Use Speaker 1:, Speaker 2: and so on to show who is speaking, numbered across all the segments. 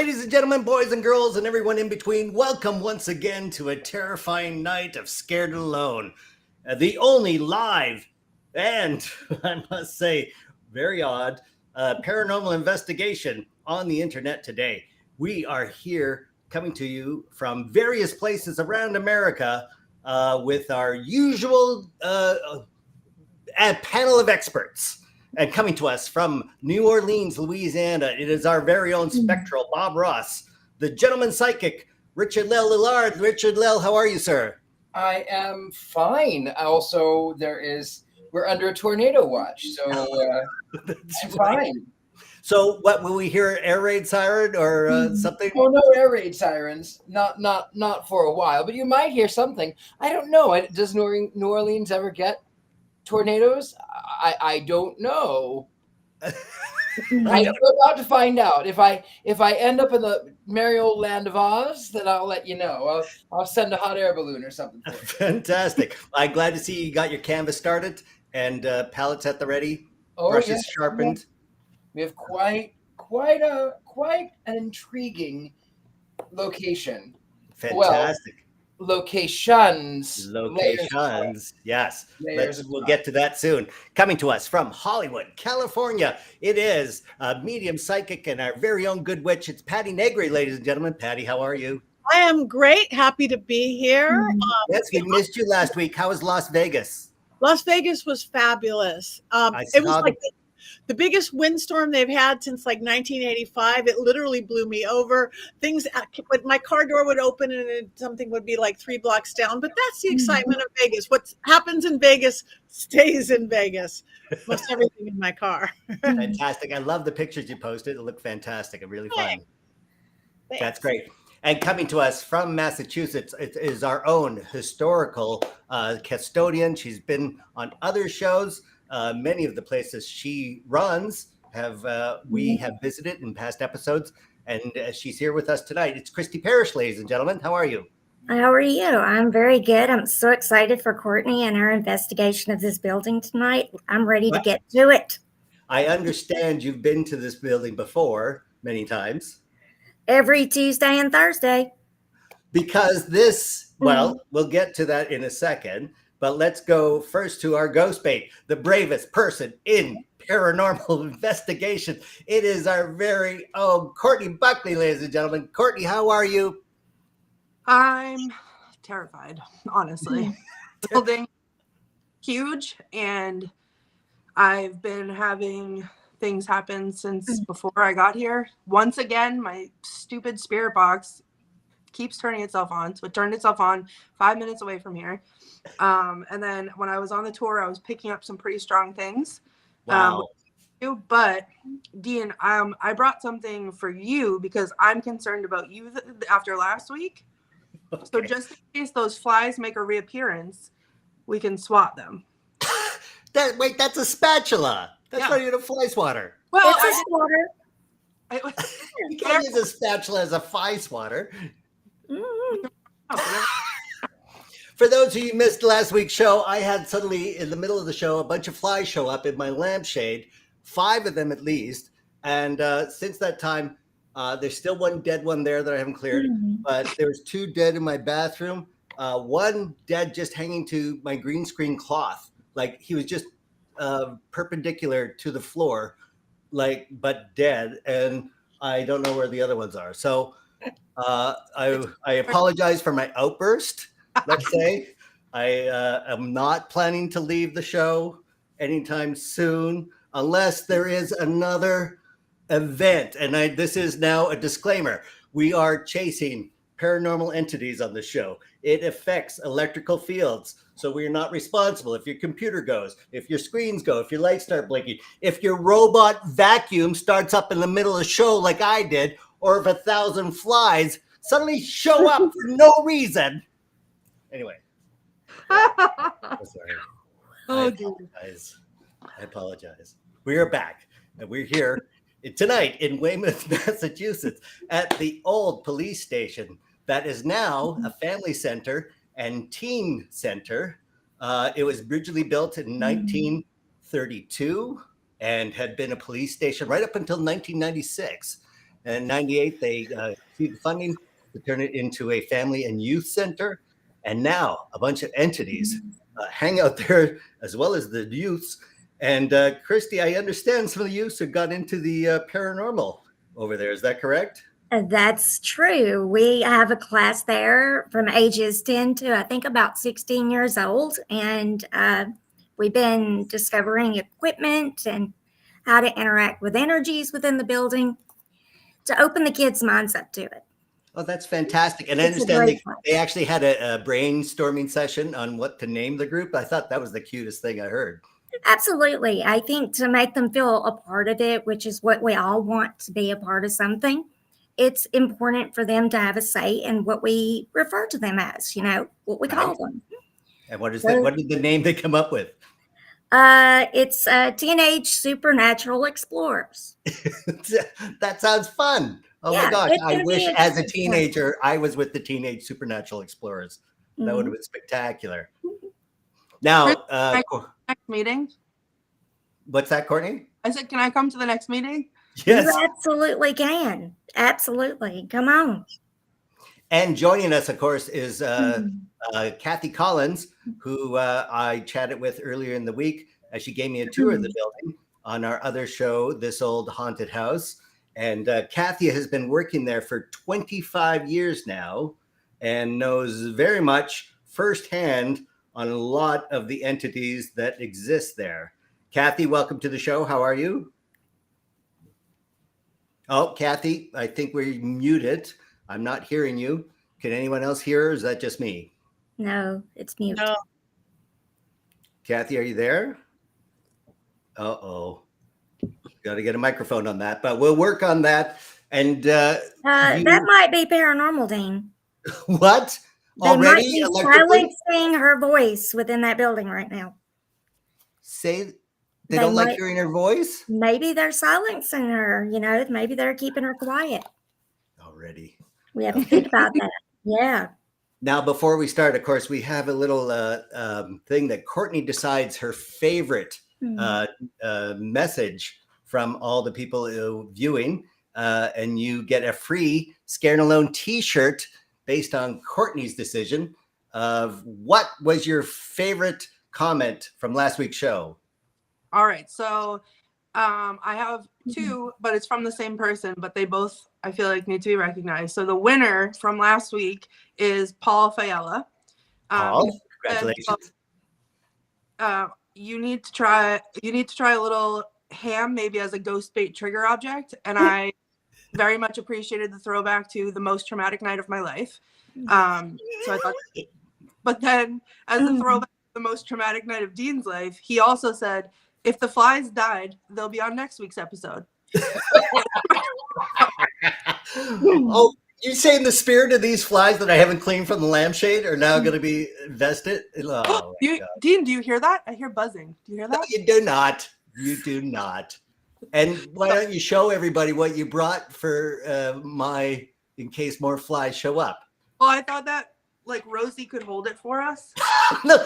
Speaker 1: Ladies and gentlemen, boys and girls, and everyone in between, welcome once again to a terrifying night of Scared Alone. The only live and, I must say, very odd paranormal investigation on the internet today. We are here coming to you from various places around America with our usual panel of experts. And coming to us from New Orleans, Louisiana, it is our very own spectral Bob Ross, the gentleman psychic, Richard-Lael Lillard. Richard-Lael, how are you, sir?
Speaker 2: I am fine. Also, we're under a tornado watch, so I'm fine.
Speaker 1: So what, will we hear an air raid siren or something?
Speaker 2: Oh, no air raid sirens. Not for a while, but you might hear something. I don't know. Does New Orleans ever get tornadoes? I don't know. I'm about to find out. If I end up in the merry old land of Oz, then I'll let you know. I'll send a hot air balloon or something for you.
Speaker 1: Fantastic. I'm glad to see you got your canvas started and palettes at the ready, brushes sharpened.
Speaker 2: We have quite an intriguing location.
Speaker 1: Fantastic.
Speaker 2: Locations,
Speaker 1: yes. We'll get to that soon. Coming to us from Hollywood, California, it is a medium psychic and our very own good witch. It's Patti Negri, ladies and gentlemen. Patti, how are you?
Speaker 3: I am great. Happy to be here.
Speaker 1: Yes, we missed you last week. How was Las Vegas?
Speaker 3: Las Vegas was fabulous. It was like the biggest windstorm they've had since like 1985. It literally blew me over. But my car door would open and something would be like 3 blocks down. But that's the excitement of Vegas. What happens in Vegas stays in Vegas. Most everything in my car.
Speaker 1: Fantastic. I love the pictures you posted. It looked fantastic and really fun. Thanks. That's great. And coming to us from Massachusetts, it is our own historical custodian. She's been on other shows. Many of the places she runs we have visited in past episodes, and she's here with us tonight. It's Christy Parrish, ladies and gentlemen. How are you?
Speaker 4: How are you? I'm very good. I'm so excited for Courtney and her investigation of this building tonight. I'm ready to get to it.
Speaker 1: I understand you've been to this building before many times.
Speaker 4: Every Tuesday and Thursday.
Speaker 1: Because we'll get to that in a second. But let's go first to our ghost bait, the bravest person in paranormal investigation. It is our very own Courtney Buckley, ladies and gentlemen. Courtney, how are you?
Speaker 5: I'm terrified, honestly. The building huge, and I've been having things happen since before I got here. Once again, my stupid spirit box keeps turning itself on. So it turned itself on 5 minutes away from here. And then when I was on the tour, I was picking up some pretty strong things.
Speaker 1: Wow.
Speaker 5: But Dean, I brought something for you because I'm concerned about you after last week. Okay. So just in case those flies make a reappearance, we can swat them.
Speaker 1: That's a spatula. That's not even a fly swatter.
Speaker 4: Well, it's a swatter.
Speaker 1: You can't use a spatula as a fly swatter. For those of you who missed last week's show, I had suddenly, in the middle of the show, a bunch of flies show up in my lampshade, 5 of them at least. And since that time, there's still one dead one there that I haven't cleared. But there's 2 dead in my bathroom. One dead just hanging to my green screen cloth. Like he was just perpendicular to the floor, but dead. And I don't know where the other ones are. So I apologize for my outburst. Let's say I am not planning to leave the show anytime soon unless there is another event. And this is now a disclaimer. We are chasing paranormal entities on the show. It affects electrical fields. So we're not responsible if your computer goes, if your screens go, if your lights start blinking, if your robot vacuum starts up in the middle of the show like I did, or if 1,000 flies suddenly show up for no reason. Anyway. I'm sorry. I apologize. We are back, and we're here tonight in Weymouth, Massachusetts, at the old police station that is now a family center and teen center. It was originally built in 1932 and had been a police station right up until 1996. And in 98, they received funding to turn it into a family and youth center. And now a bunch of entities hang out there, as well as the youths. And Christy, I understand some of the youths have got into the paranormal over there. Is that correct?
Speaker 4: That's true. We have a class there from ages 10 to I think about 16 years old. And we've been discovering equipment and how to interact with energies within the building to open the kids' minds up to it.
Speaker 1: Oh, that's fantastic. And I understand they actually had a brainstorming session on what to name the group. I thought that was the cutest thing I heard.
Speaker 4: Absolutely. I think to make them feel a part of it, which is what we all want, to be a part of something, it's important for them to have a say in what we refer to them as, what we call them.
Speaker 1: And what is that? What did the name they come up with?
Speaker 4: It's Teenage Supernatural Explorers.
Speaker 1: That sounds fun. Oh my gosh. I wish as a teenager I was with the Teenage Supernatural Explorers. That would have been spectacular. Now,
Speaker 5: next meeting.
Speaker 1: What's that, Courtney?
Speaker 5: I said, can I come to the next meeting?
Speaker 1: Yes.
Speaker 4: You absolutely can. Absolutely. Come on.
Speaker 1: And joining us, of course, is Kathy Collins, who I chatted with earlier in the week as she gave me a tour of the building on our other show, This Old Haunted House. And Kathy has been working there for 25 years now and knows very much firsthand on a lot of the entities that exist there. Kathy, welcome to the show. How are you? Oh, Kathy, I think we're muted. I'm not hearing you. Can anyone else hear, or is that just me?
Speaker 4: No, it's mute.
Speaker 3: No.
Speaker 1: Kathy, are you there? Uh-oh. Got to get a microphone on that, but we'll work on that. And
Speaker 4: that might be paranormal, Dean.
Speaker 1: What?
Speaker 4: They
Speaker 1: Already?
Speaker 4: might be silencing her voice within that building right now.
Speaker 1: Say they don't like hearing her voice?
Speaker 4: Maybe they're silencing her, maybe they're keeping her quiet.
Speaker 1: Already.
Speaker 4: We have to think about that. Yeah.
Speaker 1: Now, before we start, of course, we have a little thing that Courtney decides her favorite message from all the people viewing, and you get a free Scared and Alone t-shirt based on Courtney's decision of what was your favorite comment from last week's show.
Speaker 5: All right. So I have two, but it's from the same person, but they both, I feel like, need to be recognized. So the winner from last week is Paul Fiala.
Speaker 1: Paul, congratulations.
Speaker 5: You need to try a little ham, maybe as a ghost bait trigger object. And I very much appreciated the throwback to the most traumatic night of my life. So I thought, but then as a throwback to the most traumatic night of Dean's life, he also said, if the flies died, they'll be on next week's episode.
Speaker 1: Oh, you say in the spirit of these flies that I haven't cleaned from the lampshade are now going to be invested? Oh,
Speaker 5: Dean, do you hear that? I hear buzzing. Do you hear that?
Speaker 1: No, you do not. You do not. And why don't you show everybody what you brought for in case more flies show up?
Speaker 5: Well, I thought that Rosie could hold it for us.
Speaker 1: No,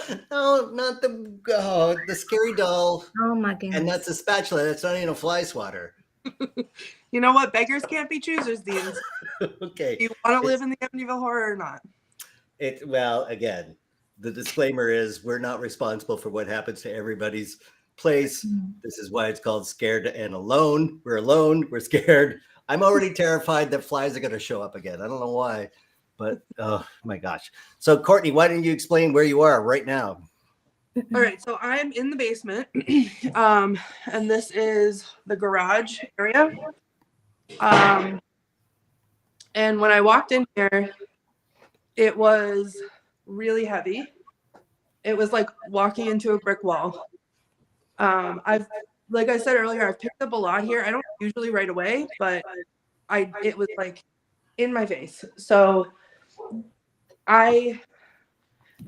Speaker 1: not the scary doll.
Speaker 4: Oh my goodness.
Speaker 1: And that's a spatula. That's not even a fly swatter.
Speaker 5: You know what? Beggars can't be choosers, Dean.
Speaker 1: Okay.
Speaker 5: Do you want to live in the Amityville horror or not?
Speaker 1: Well, again, the disclaimer is we're not responsible for what happens to everybody's place. This is why it's called Scared and Alone. We're alone. We're scared. I'm already terrified that flies are going to show up again. I don't know why, but oh my gosh. So Courtney, why don't you explain where you are right now?
Speaker 5: All right. So I'm in the basement, and this is the garage area. And when I walked in here, it was really heavy. It was like walking into a brick wall. Like I said earlier, I've picked up a lot here. I don't usually right away, but it was like in my face. So the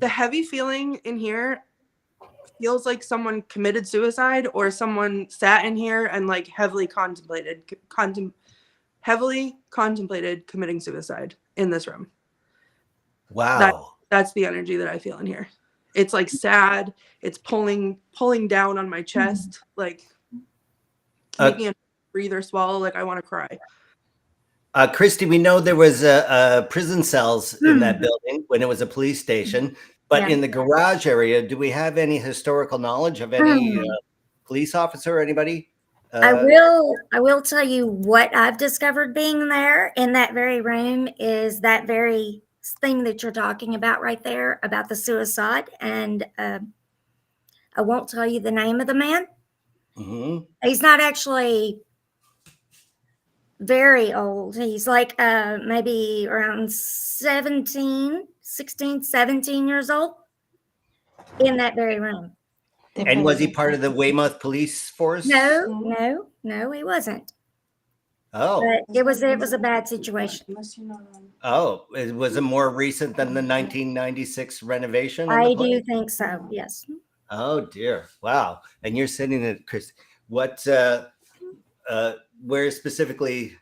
Speaker 5: heavy feeling in here feels like someone committed suicide or someone sat in here and like heavily contemplated committing suicide in this room.
Speaker 1: Wow.
Speaker 5: That's the energy that I feel in here. It's like sad. It's pulling down on my chest, like making a breathe or swallow. Like I want to cry.
Speaker 1: Christy, we know there was a prison cells in that building when it was a police station, but
Speaker 4: Yeah.
Speaker 1: in the garage area, do we have any historical knowledge of any police officer or anybody?
Speaker 4: I will tell you what I've discovered being there in that very room is that very thing that you're talking about right there about the suicide. And I won't tell you the name of the man.
Speaker 1: Mhm.
Speaker 4: He's not actually very old. He's like maybe around 16, 17 years old in that very room.
Speaker 1: And was he part of the Weymouth police force?
Speaker 4: No, he wasn't.
Speaker 1: Oh,
Speaker 4: But it was a bad situation.
Speaker 1: oh, was it more recent than the 1996 renovation?
Speaker 4: I do think so. Yes.
Speaker 1: Oh dear! Wow. And you're sitting at Chris. What? Where specifically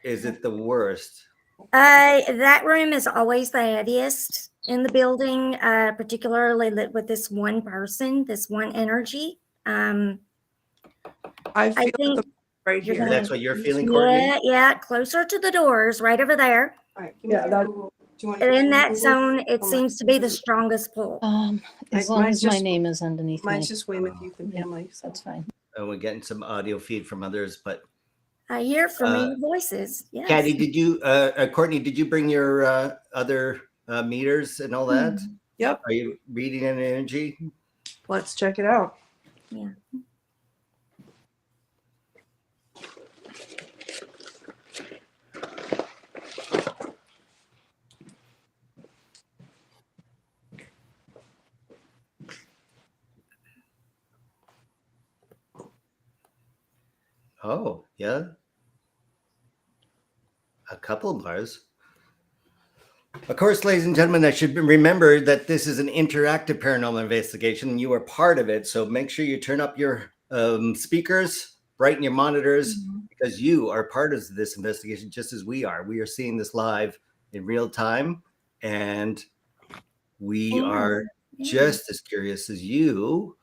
Speaker 1: is it the worst?
Speaker 4: That room is always the heaviest in the building, particularly with this one person, this one energy.
Speaker 5: I
Speaker 4: I
Speaker 5: feel
Speaker 4: think
Speaker 5: the right
Speaker 4: you're
Speaker 5: here.
Speaker 4: gonna-
Speaker 1: That's what you're feeling, Courtney?
Speaker 4: Yeah, closer to the doors, right over there.
Speaker 5: Yeah, that,
Speaker 4: In that zone, it seems to be the strongest pull.
Speaker 6: As long
Speaker 5: Mine's
Speaker 6: as my
Speaker 5: just-
Speaker 6: name is underneath my,
Speaker 5: mine's just Weymouth Youth and
Speaker 6: Yeah.
Speaker 5: Family. So.
Speaker 6: that's fine.
Speaker 1: And we're getting some audio feed from others, but
Speaker 4: I hear familiar voices. Yes.
Speaker 1: Patty, did you, Courtney, did you bring your other meters and all that?
Speaker 5: Yep.
Speaker 1: Are you reading an energy?
Speaker 5: Let's check it out.
Speaker 4: Yeah.
Speaker 1: Oh, yeah. A couple bars. Of course, ladies and gentlemen, I should remember that this is an interactive paranormal investigation and you are part of it. So make sure you turn up your speakers, brighten your monitors, because you are part of this investigation just as we are. We are seeing this live in real time and we are just as curious as you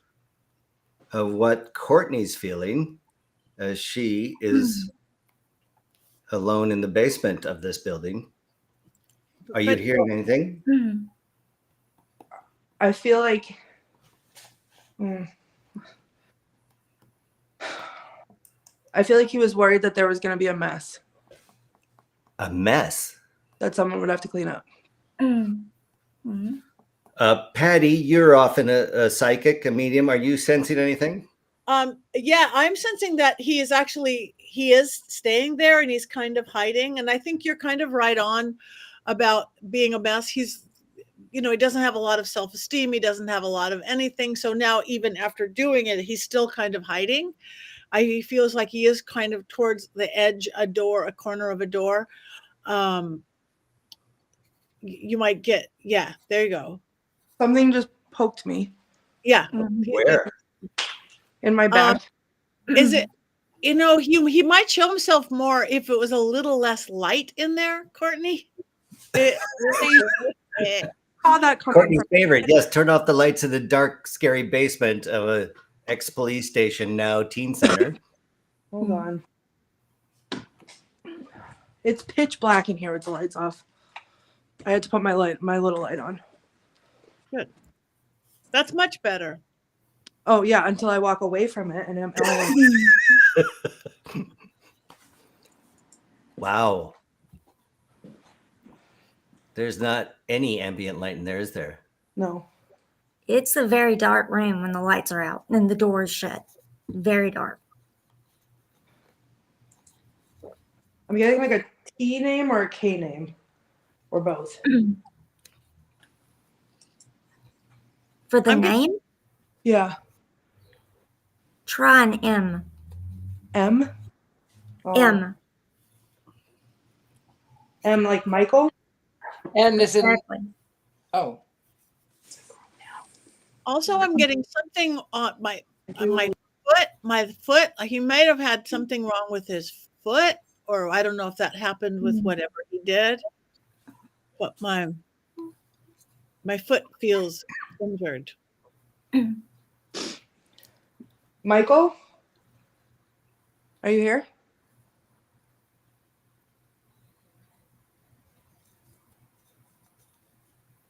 Speaker 1: of what Courtney's feeling as she is alone in the basement of this building. Are you hearing anything?
Speaker 5: I feel like he was worried that there was going to be a mess
Speaker 1: A mess.
Speaker 5: that someone would have to clean up.
Speaker 1: Patty, you're often a psychic, a medium. Are you sensing anything?
Speaker 3: Yeah, I'm sensing that he is staying there and he's kind of hiding. And I think you're kind of right on about being a mess. He's, he doesn't have a lot of self-esteem. He doesn't have a lot of anything. So now even after doing it, he's still kind of hiding. He feels like he is kind of towards the edge, a corner of a door. You might get, yeah, there you go.
Speaker 5: Something just poked me
Speaker 3: Yeah.
Speaker 1: Where?
Speaker 5: in my back.
Speaker 3: Is it, he might show himself more if it was a little less light in there, Courtney.
Speaker 5: Saw that coming
Speaker 1: Courtney's
Speaker 5: from
Speaker 1: favorite. Yes, turn off the lights in the dark, scary basement of a ex-police station, now teen center.
Speaker 5: Hold on. It's pitch black in here with the lights off. I had to put my little light on.
Speaker 3: Good. That's much better.
Speaker 5: Oh yeah, until I walk away from it and I'm
Speaker 1: Wow. There's not any ambient light in there, is there?
Speaker 5: no.
Speaker 4: It's a very dark room when the lights are out and the door is shut. Very dark.
Speaker 5: I'm getting like a T name or a K name or both.
Speaker 4: For the
Speaker 3: I'm-
Speaker 4: name,
Speaker 5: Yeah.
Speaker 4: try an M.
Speaker 5: M. Oh.
Speaker 4: M.
Speaker 5: M like Michael.
Speaker 2: And this in
Speaker 4: Exactly.
Speaker 2: oh,
Speaker 3: Also, I'm getting something on my foot. My foot. He might have had something wrong with his foot, or I don't know if that happened with whatever he did. But my foot feels injured.
Speaker 5: Michael. Are you here?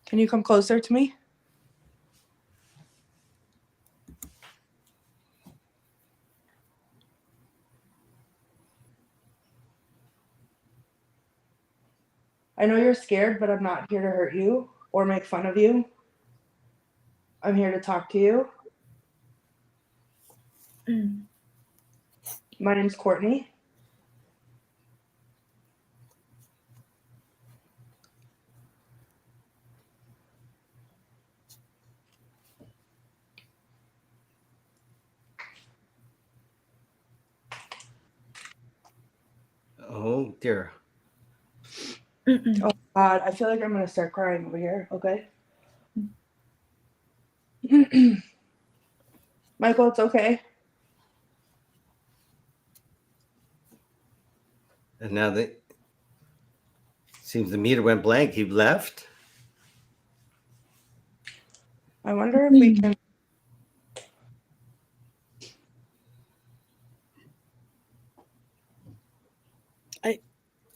Speaker 5: Can you come closer to me? I know you're scared, but I'm not here to hurt you or make fun of you. I'm here to talk to you. My name's Courtney.
Speaker 1: Oh dear.
Speaker 5: Oh God, I feel like I'm gonna start crying over here. Okay. Michael, it's okay.
Speaker 1: And now seems the meter went blank. He left.
Speaker 5: I wonder if we can.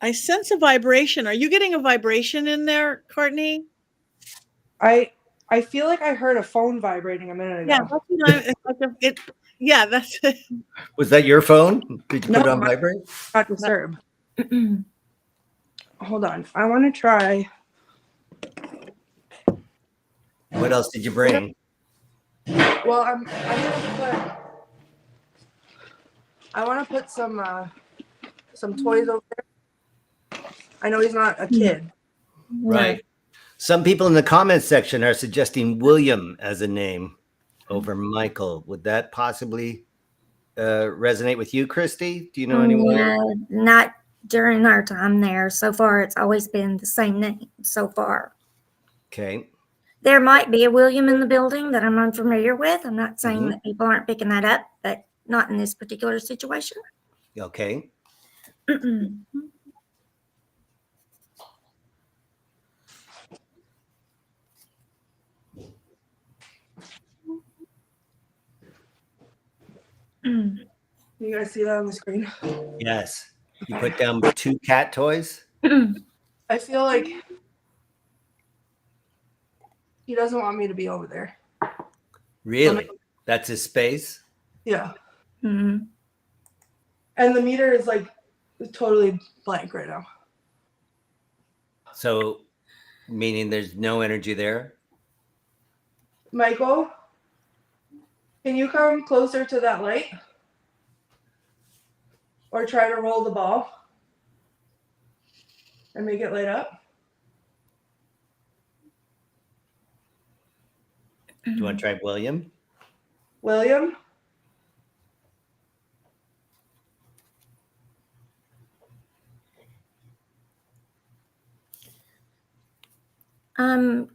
Speaker 3: I sense a vibration. Are you getting a vibration in there, Courtney?
Speaker 5: I feel like I heard a phone vibrating a minute ago.
Speaker 3: Yeah, that's what yeah, that's it.
Speaker 1: Was that your phone? Did you put it on
Speaker 5: No,
Speaker 1: vibrate?
Speaker 5: Not disturb. Hold on. I want to try.
Speaker 1: What else did you bring?
Speaker 5: Well, I'm gonna put. I want to put some toys over there. I know he's not a kid.
Speaker 1: Right. Some people in the comments section are suggesting William as a name over Michael. Would that possibly resonate with you, Christy? Do you know anyone?
Speaker 4: No, not during our time there. So far, it's always been the same name so far.
Speaker 1: Okay.
Speaker 4: There might be a William in the building that I'm unfamiliar with. I'm not saying that people aren't picking that up, but not in this particular situation.
Speaker 1: Okay.
Speaker 5: You guys see that on the screen?
Speaker 1: Yes. You put down 2 cat toys?
Speaker 5: I feel like he doesn't want me to be over there.
Speaker 1: Really? That's his space?
Speaker 5: Yeah.
Speaker 4: Mm-hmm.
Speaker 5: And the meter is like totally blank right now.
Speaker 1: So, meaning there's no energy there?
Speaker 5: Michael, can you come closer to that light? Or try to roll the ball and make it light up?
Speaker 1: Do you want to try William?
Speaker 5: William?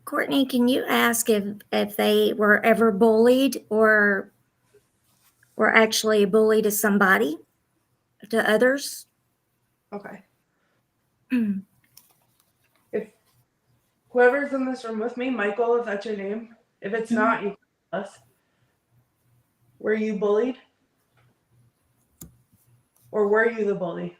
Speaker 4: Courtney, can you ask if they were ever bullied or were actually a bully to somebody, to others?
Speaker 5: Okay. If whoever's in this room with me, Michael, if that's your name, if it's not, you can tell us. Were you bullied? Or were you the bully?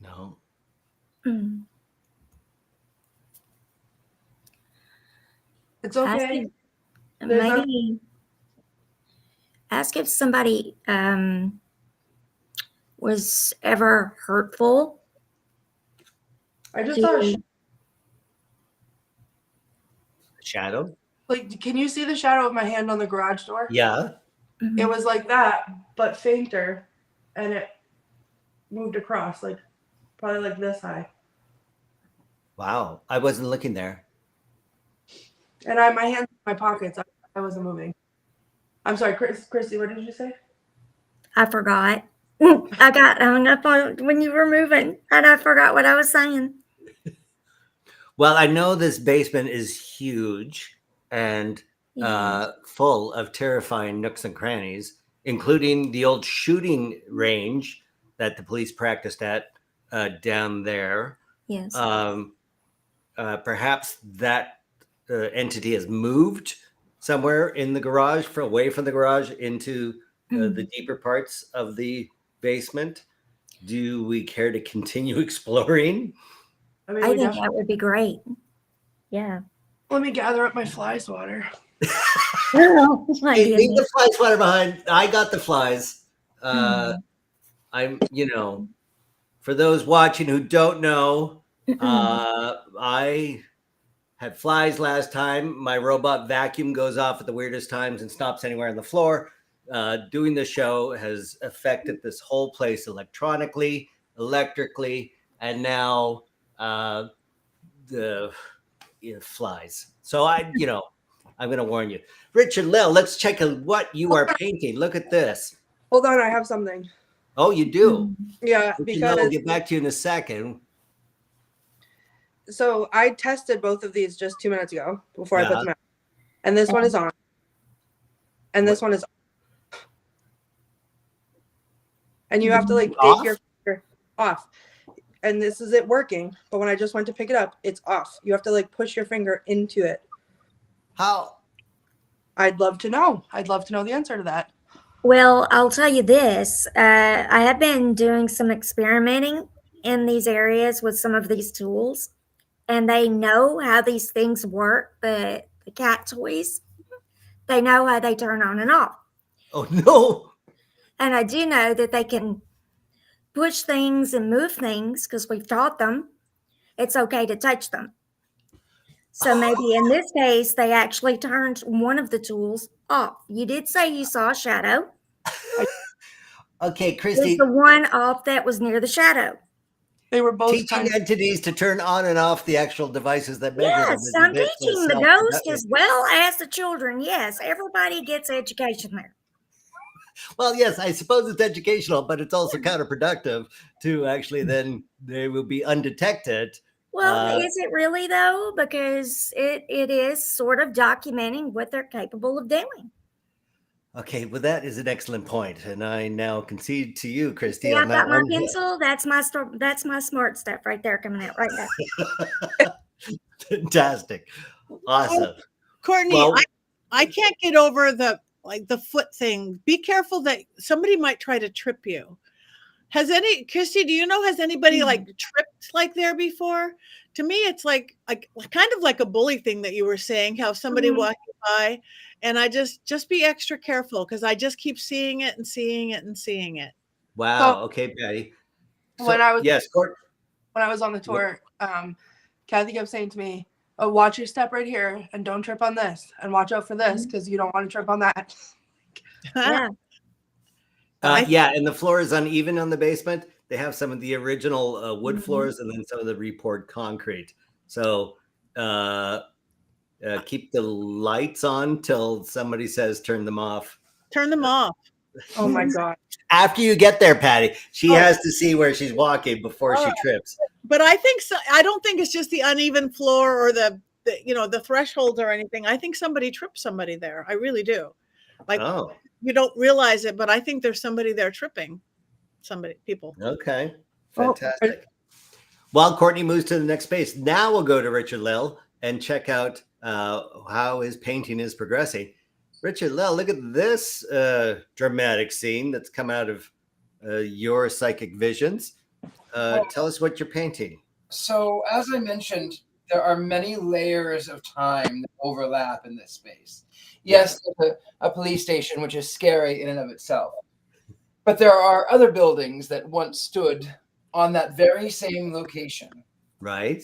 Speaker 1: No.
Speaker 5: It's okay.
Speaker 4: Ask if somebody was ever hurtful.
Speaker 5: I just saw a
Speaker 1: Shadow?
Speaker 5: like, can you see the shadow of my hand on the garage door?
Speaker 1: Yeah.
Speaker 5: It was like that, but fainter, and it moved across, like probably like this high.
Speaker 1: Wow. I wasn't looking there.
Speaker 5: And my hands in my pockets. I wasn't moving. I'm sorry, Christy, what did you say?
Speaker 4: I forgot. I got hung up on when you were moving, and I forgot what I was saying.
Speaker 1: Well, I know this basement is huge and full of terrifying nooks and crannies, including the old shooting range that the police practiced at down there.
Speaker 4: Yes.
Speaker 1: Perhaps that entity has moved somewhere in the garage, away from the garage into the deeper parts of the basement. Do we care to continue exploring?
Speaker 5: I mean,
Speaker 4: I
Speaker 5: we
Speaker 4: think
Speaker 5: definitely.
Speaker 4: that would be great. Yeah.
Speaker 5: Let me gather up my fly swatter.
Speaker 4: Oh my
Speaker 1: Hey, leave the
Speaker 4: goodness.
Speaker 1: fly swatter behind. I got the flies.
Speaker 4: Hmm.
Speaker 1: I'm, for those watching who don't know, I had flies last time. My robot vacuum goes off at the weirdest times and stops anywhere on the floor. Doing the show has affected this whole place electronically, electrically, and now the flies. So I'm going to warn you. Richard-Lael, let's check on what you are painting. Look at this.
Speaker 5: Hold on, I have something.
Speaker 1: Oh, you do?
Speaker 5: Yeah,
Speaker 1: Richard-Lael, we'll
Speaker 5: because
Speaker 1: get back to you in a second.
Speaker 5: so I tested both of these just 2 minutes ago before I put
Speaker 1: Yeah.
Speaker 5: them out. And this one is on. And this one is off. And you have to like
Speaker 1: Off?
Speaker 5: dig your finger off. And this is it working. But when I just went to pick it up, it's off. You have to like push your finger into it.
Speaker 1: How?
Speaker 5: I'd love to know. I'd love to know the answer to that.
Speaker 4: Well, I'll tell you this. I have been doing some experimenting in these areas with some of these tools, and they know how these things work. The cat toys, they know how they turn on and off.
Speaker 1: Oh, no.
Speaker 4: And I do know that they can push things and move things because we've taught them it's okay to touch them. So maybe in this case, they actually turned one of the tools off. You did say you saw a shadow.
Speaker 1: Okay,
Speaker 4: Was
Speaker 1: Christy,
Speaker 4: the one off that was near the shadow?
Speaker 5: They were both
Speaker 1: teaching entities to turn on and off the actual devices that measure them.
Speaker 4: Yes,
Speaker 1: is a
Speaker 4: I'm
Speaker 1: bit
Speaker 4: teaching the
Speaker 1: self-productive.
Speaker 4: ghost as well as the children. Yes, everybody gets education there.
Speaker 1: Well, yes, I suppose it's educational, but it's also counterproductive to actually then they will be undetected.
Speaker 4: Well, is it really though? Because it is sort of documenting what they're capable of doing.
Speaker 1: Okay, well, that is an excellent point, and I now concede to you, Christy,
Speaker 4: See,
Speaker 1: on
Speaker 4: I've
Speaker 1: that
Speaker 4: got my
Speaker 1: one.
Speaker 4: pencil. That's my smart stuff right there coming out right now.
Speaker 1: Fantastic, awesome.
Speaker 3: Courtney,
Speaker 1: Well,
Speaker 3: I can't get over the foot thing. Be careful that somebody might try to trip you. Christy, do you know, has anybody like tripped like there before? To me, it's like kind of like a bully thing that you were saying, how somebody walking by, and I just be extra careful because I just keep seeing it and seeing it and seeing it.
Speaker 1: wow.
Speaker 5: So-
Speaker 1: Okay, Patty.
Speaker 5: When I was
Speaker 1: yes, Court.
Speaker 5: when I was on the tour, Kathy kept saying to me, "Oh, watch your step right here and don't trip on this, and watch out for this because you don't want to trip on that."
Speaker 4: Yeah.
Speaker 1: Yeah, and the floor is uneven on the basement. They have some of the original wood floors and then some of the repoured concrete. So keep the lights on till somebody says turn them off.
Speaker 3: Turn them off.
Speaker 5: Oh my god!
Speaker 1: After you get there, Patty, she has to see where she's walking before she trips.
Speaker 3: But I think so. I don't think it's just the uneven floor or the thresholds or anything. I think somebody tripped somebody there. I really do. Like, you don't realize it, but I think there's somebody there tripping people.
Speaker 1: Okay, fantastic. While Courtney moves to the next space, now we'll go to Richard-Lael and check out how his painting is progressing. Richard-Lael, look at this dramatic scene that's come out of your psychic visions. Tell us what you're painting.
Speaker 2: So, as I mentioned, there are many layers of time that overlap in this space. Yes, there's a police station, which is scary in and of itself. But there are other buildings that once stood on that very same location.
Speaker 1: Right.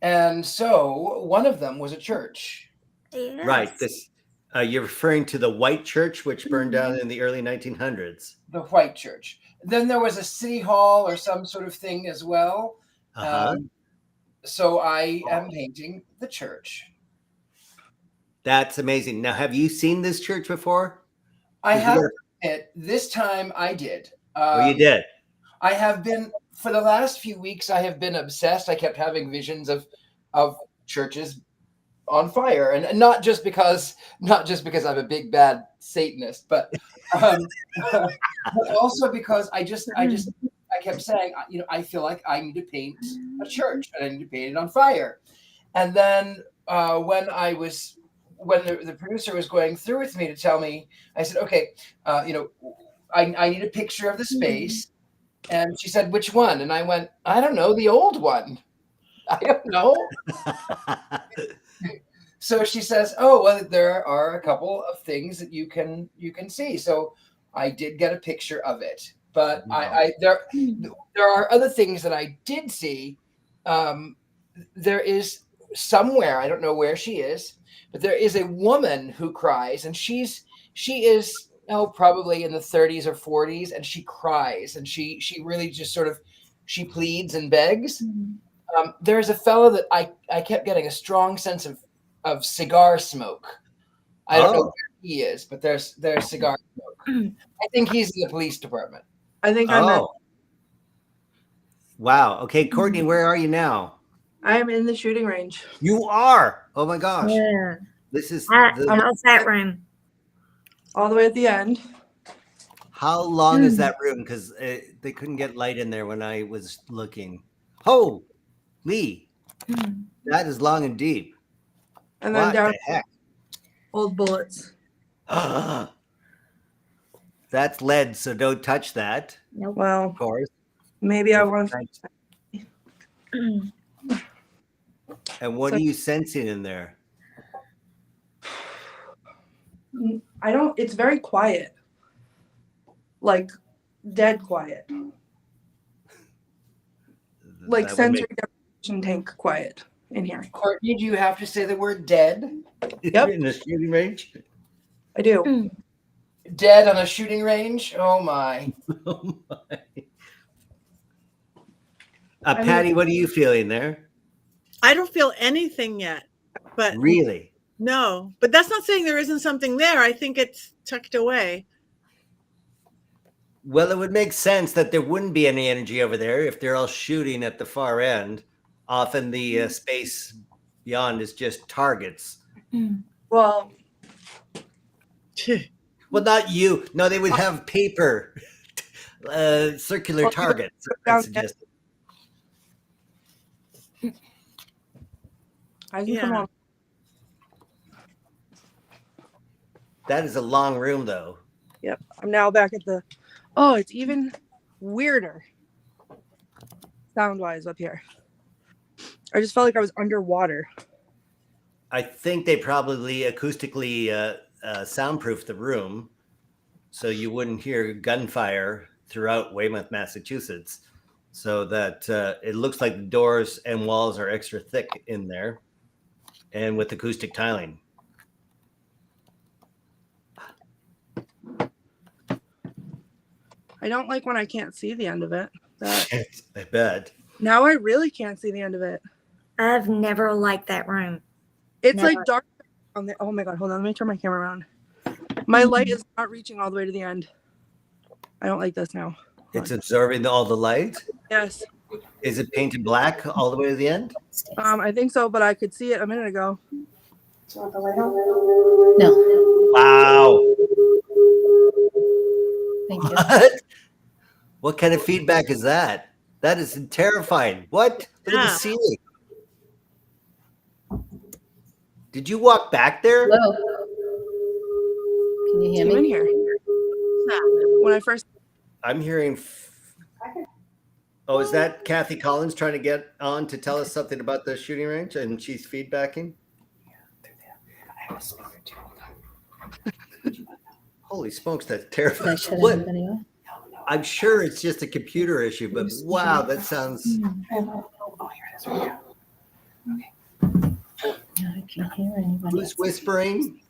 Speaker 2: And so one of them was a church.
Speaker 4: Yes.
Speaker 1: Right. This you're referring to the White Church, which burned down in the early 1900s.
Speaker 2: The White Church. Then there was a city hall or some sort of thing as well. So I am painting the church.
Speaker 1: That's amazing. Now, have you seen this church before?
Speaker 2: I have it. This time I did.
Speaker 1: You did?
Speaker 2: I have been, for the last few weeks, I have been obsessed. I kept having visions of churches on fire, and not just because I'm a big bad Satanist, but also because I kept saying, I feel like I need to paint a church and I need to paint it on fire. And then when I was when the producer was going through with me to tell me, I said, okay, I need a picture of the space. And she said, which one? And I went, I don't know, the old one. I don't know. So she says, oh, well, there are a couple of things that you can see. So I did get a picture of it. But there are other things that I did see. There is somewhere, I don't know where she is, but there is a woman who cries, and she is probably in the 30s or 40s, and she cries, and she really just sort of, she pleads and begs. There's a fellow that I kept getting a strong sense of cigar smoke. I don't know where he is, but there's cigar smoke. I think he's in the police department.
Speaker 5: I think I'm at,
Speaker 1: wow. Okay, Courtney, where are you now?
Speaker 5: I'm in the shooting range.
Speaker 1: You are. Oh my gosh.
Speaker 4: Yeah.
Speaker 1: This is
Speaker 4: how's that room?
Speaker 5: All the way at the end.
Speaker 1: How long is that room? Because they couldn't get light in there when I was looking. Oh, Lee, that is long and deep.
Speaker 5: And then
Speaker 1: What
Speaker 5: down
Speaker 1: the heck?
Speaker 5: old bullets.
Speaker 1: That's lead, so don't touch that.
Speaker 4: Nope.
Speaker 5: Well,
Speaker 1: Of course.
Speaker 5: maybe I want to.
Speaker 1: And what are you sensing in there?
Speaker 5: It's very quiet. Like dead quiet. Like
Speaker 1: That would
Speaker 5: sensory deprivation tank quiet in here.
Speaker 2: Courtney, do you have to say the word dead?
Speaker 5: Yep.
Speaker 1: In the shooting range?
Speaker 5: I do.
Speaker 2: Dead on a shooting range? Oh my.
Speaker 1: Oh my. Patti, what are you feeling there?
Speaker 3: I don't feel anything yet, but
Speaker 1: Really?
Speaker 3: no, but that's not saying there isn't something there. I think it's tucked away.
Speaker 1: Well, it would make sense that there wouldn't be any energy over there if they're all shooting at the far end. Often the space beyond is just targets.
Speaker 5: Well,
Speaker 1: Well, not you. No, they would have paper, circular targets. I suggest.
Speaker 5: I can come on.
Speaker 1: That is a long room, though.
Speaker 5: Yep. I'm now back at the. Oh, it's even weirder sound wise up here. I just felt like I was underwater.
Speaker 1: I think they probably acoustically soundproofed the room so you wouldn't hear gunfire throughout Weymouth, Massachusetts. So that it looks like the doors and walls are extra thick in there and with acoustic tiling.
Speaker 5: I don't like when I can't see the end of it.
Speaker 1: I bet.
Speaker 5: Now I really can't see the end of it.
Speaker 4: I've never liked that room.
Speaker 5: It's
Speaker 4: Never.
Speaker 5: like dark on the. Oh my god! Hold on, let me turn my camera around. My light is not reaching all the way to the end. I don't like this now.
Speaker 1: It's absorbing all the light.
Speaker 5: Yes.
Speaker 1: Is it painted black all the way to the end?
Speaker 5: I think so, but I could see it a minute ago.
Speaker 6: Do you want the light on? No.
Speaker 1: Wow.
Speaker 6: Thank you.
Speaker 1: What? What kind of feedback is that? That is terrifying. What? Look at the ceiling. Did you walk back there?
Speaker 6: Hello. Can you hear
Speaker 5: I'm in
Speaker 6: me?
Speaker 5: here. When I first.
Speaker 1: I'm hearing. Oh, is that Kathy Collins trying to get on to tell us something about the shooting range and she's feedbacking?
Speaker 6: I have a speaker too.
Speaker 1: Holy smokes, that's terrifying.
Speaker 6: Can I shut
Speaker 1: What?
Speaker 6: it anyway?
Speaker 1: I'm sure it's just a computer issue, but wow, that sounds.
Speaker 6: Oh, here it is right now. Okay. I can't hear anybody.
Speaker 1: Who's whispering?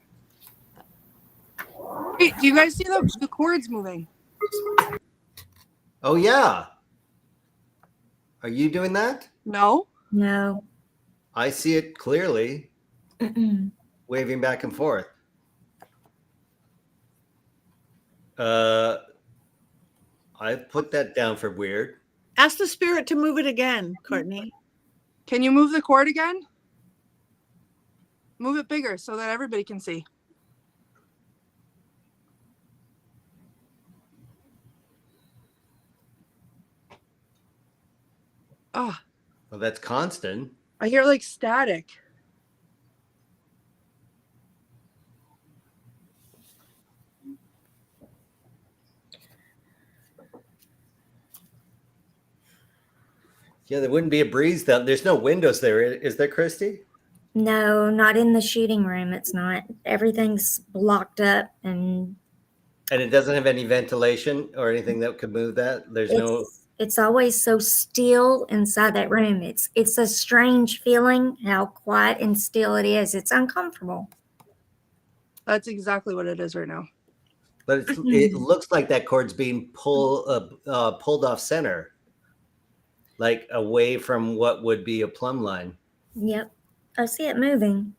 Speaker 5: Wait, do you guys see the cords moving?
Speaker 1: Oh, yeah. Are you doing that?
Speaker 5: No.
Speaker 4: No.
Speaker 1: I see it clearly, waving back and forth. I put that down for weird.
Speaker 3: Ask the spirit to move it again, Courtney.
Speaker 5: Can you move the cord again? Move it bigger so that everybody can see. Oh,
Speaker 1: Well, that's constant.
Speaker 5: I hear like static.
Speaker 1: Yeah, there wouldn't be a breeze though. There's no windows there, is there, Christy?
Speaker 4: No, not in the shooting room. It's not. Everything's blocked up, and
Speaker 1: And it doesn't have any ventilation or anything that could move that. There's no.
Speaker 4: it's always so still inside that room. It's a strange feeling how quiet and still it is. It's uncomfortable.
Speaker 5: That's exactly what it is right now.
Speaker 1: But it looks like that cord's being pulled off center, like away from what would be a plumb line.
Speaker 4: Yep. I see it moving.